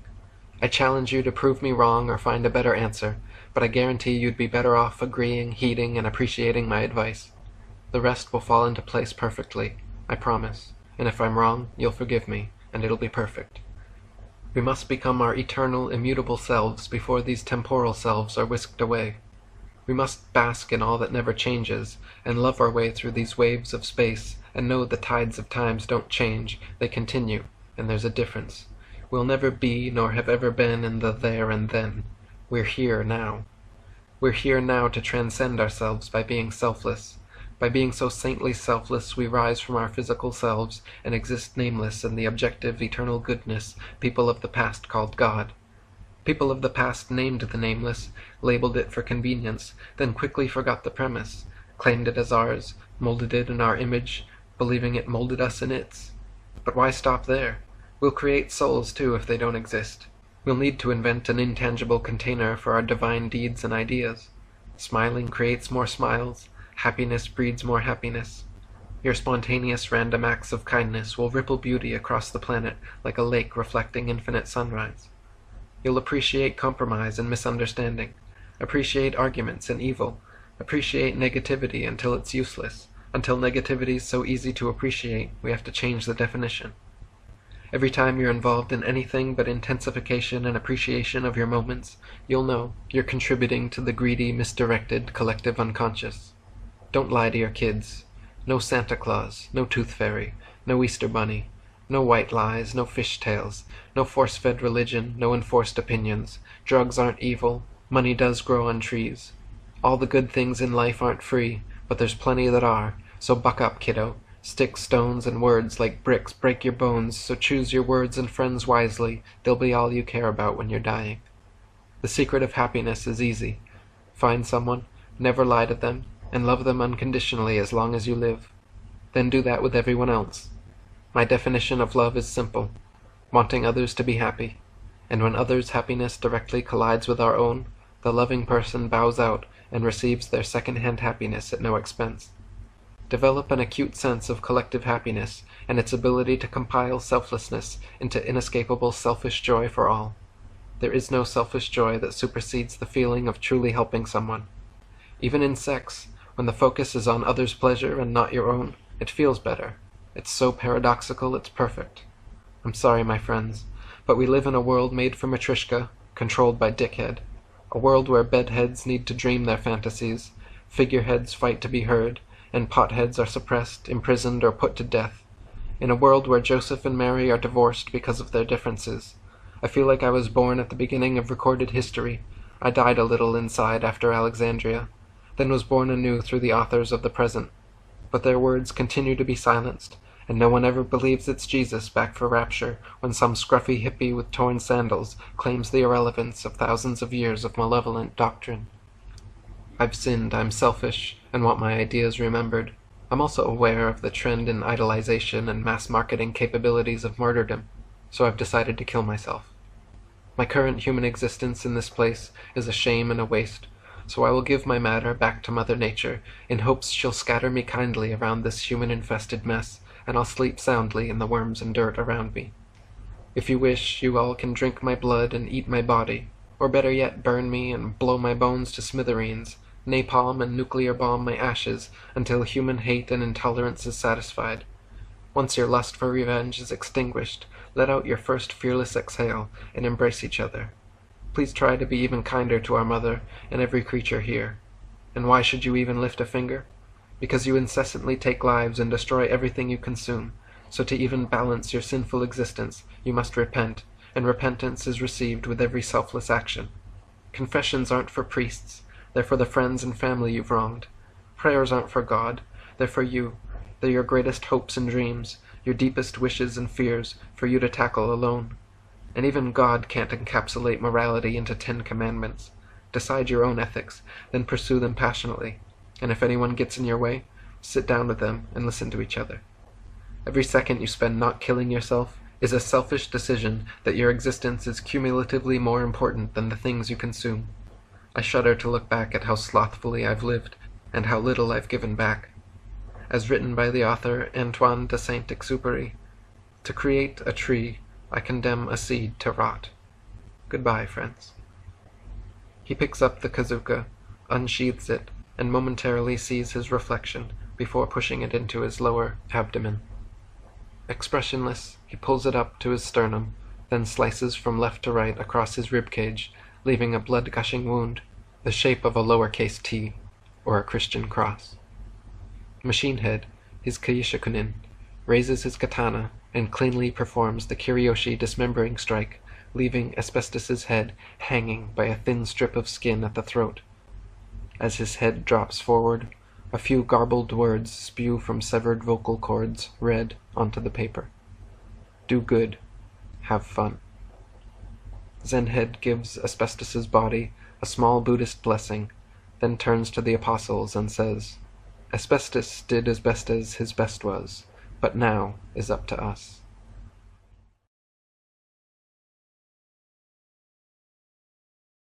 Speaker 1: I challenge you to prove me wrong or find a better answer, but I guarantee you'd be better off agreeing, heeding, and appreciating my advice. The rest will fall into place perfectly, I promise, and if I'm wrong, you'll forgive me, and it'll be perfect. We must become our eternal, immutable selves before these temporal selves are whisked away. We must bask in all that never changes, and love our way through these waves of space, and know the tides of times don't change, they continue, and there's a difference. We'll never be, nor have ever been in the there and then. We're here now. We're here now to transcend ourselves by being selfless. By being so saintly selfless, we rise from our physical selves and exist nameless in the objective, eternal goodness people of the past called God. People of the past named the nameless, labeled it for convenience, then quickly forgot the premise, claimed it as ours, molded it in our image, believing it molded us in its. But why stop there? We'll create souls too if they don't exist. We'll need to invent an intangible container for our divine deeds and ideas. Smiling creates more smiles, happiness breeds more happiness. Your spontaneous random acts of kindness will ripple beauty across the planet like a lake reflecting infinite sunrise. You'll appreciate compromise and misunderstanding, appreciate arguments and evil, appreciate negativity until it's useless, until negativity's so easy to appreciate we have to change the definition. Every time you're involved in anything but intensification and appreciation of your moments, you'll know you're contributing to the greedy, misdirected, collective unconscious. Don't lie to your kids. No Santa Claus, no Tooth Fairy, no Easter Bunny. No white lies, no fish tales, no force-fed religion, no enforced opinions. Drugs aren't evil. Money does grow on trees. All the good things in life aren't free, but there's plenty that are. So buck up, kiddo. Sticks, stones, and words like bricks break your bones, so choose your words and friends wisely. They'll be all you care about when you're dying. The secret of happiness is easy. Find someone, never lie to them, and love them unconditionally as long as you live. Then do that with everyone else. My definition of love is simple, wanting others to be happy, and when others' happiness directly collides with our own, the loving person bows out and receives their second-hand happiness at no expense. Develop an acute sense of collective happiness and its ability to compile selflessness into inescapable selfish joy for all. There is no selfish joy that supersedes the feeling of truly helping someone. Even in sex, when the focus is on others' pleasure and not your own, it feels better. It's so paradoxical it's perfect. I'm sorry, my friends, but we live in a world made for Matryoshka, controlled by Dickhead. A world where bedheads need to dream their fantasies, figureheads fight to be heard, and potheads are suppressed, imprisoned, or put to death. In a world where Joseph and Mary are divorced because of their differences. I feel like I was born at the beginning of recorded history. I died a little inside after Alexandria, then was born anew through the authors of the present. But their words continue to be silenced, and no one ever believes it's Jesus back for rapture when some scruffy hippie with torn sandals claims the irrelevance of thousands of years of malevolent doctrine. I've sinned, I'm selfish, and want my ideas remembered. I'm also aware of the trend in idolization and mass marketing capabilities of martyrdom, so I've decided to kill myself. My current human existence in this place is a shame and a waste, so I will give my matter back to Mother Nature in hopes she'll scatter me kindly around this human-infested mess, and I'll sleep soundly in the worms and dirt around me. If you wish, you all can drink my blood and eat my body, or better yet burn me and blow my bones to smithereens, napalm and nuclear bomb my ashes until human hate and intolerance is satisfied. Once your lust for revenge is extinguished, let out your first fearless exhale and embrace each other. Please try to be even kinder to our mother and every creature here. And why should you even lift a finger? Because you incessantly take lives and destroy everything you consume, so to even balance your sinful existence, you must repent, and repentance is received with every selfless action. Confessions aren't for priests, they're for the friends and family you've wronged. Prayers aren't for God, they're for you. They're your greatest hopes and dreams, your deepest wishes and fears, for you to tackle alone. And even God can't encapsulate morality into 10 commandments. Decide your own ethics, then pursue them passionately. And if anyone gets in your way, sit down with them and listen to each other. Every second you spend not killing yourself is a selfish decision that your existence is cumulatively more important than the things you consume. I shudder to look back at how slothfully I've lived, and how little I've given back. As written by the author Antoine de Saint-Exupéry, to create a tree, I condemn a seed to rot. Goodbye, friends. He picks up the Kazuka, unsheathes it, and momentarily sees his reflection before pushing it into his lower abdomen. Expressionless, he pulls it up to his sternum, then slices from left to right across his ribcage, leaving a blood-gushing wound, the shape of a lowercase t, or a Christian cross. Machine Head, his Kaishakunin, raises his katana and cleanly performs the Kiriyoshi dismembering strike, leaving Asbestos' head hanging by a thin strip of skin at the throat. As his head drops forward, a few garbled words spew from severed vocal cords, read onto the paper. Do good. Have fun. Zenhead gives Asbestos' body a small Buddhist blessing, then turns to the apostles and says, Asbestos did as best as his best was, but now is up to us.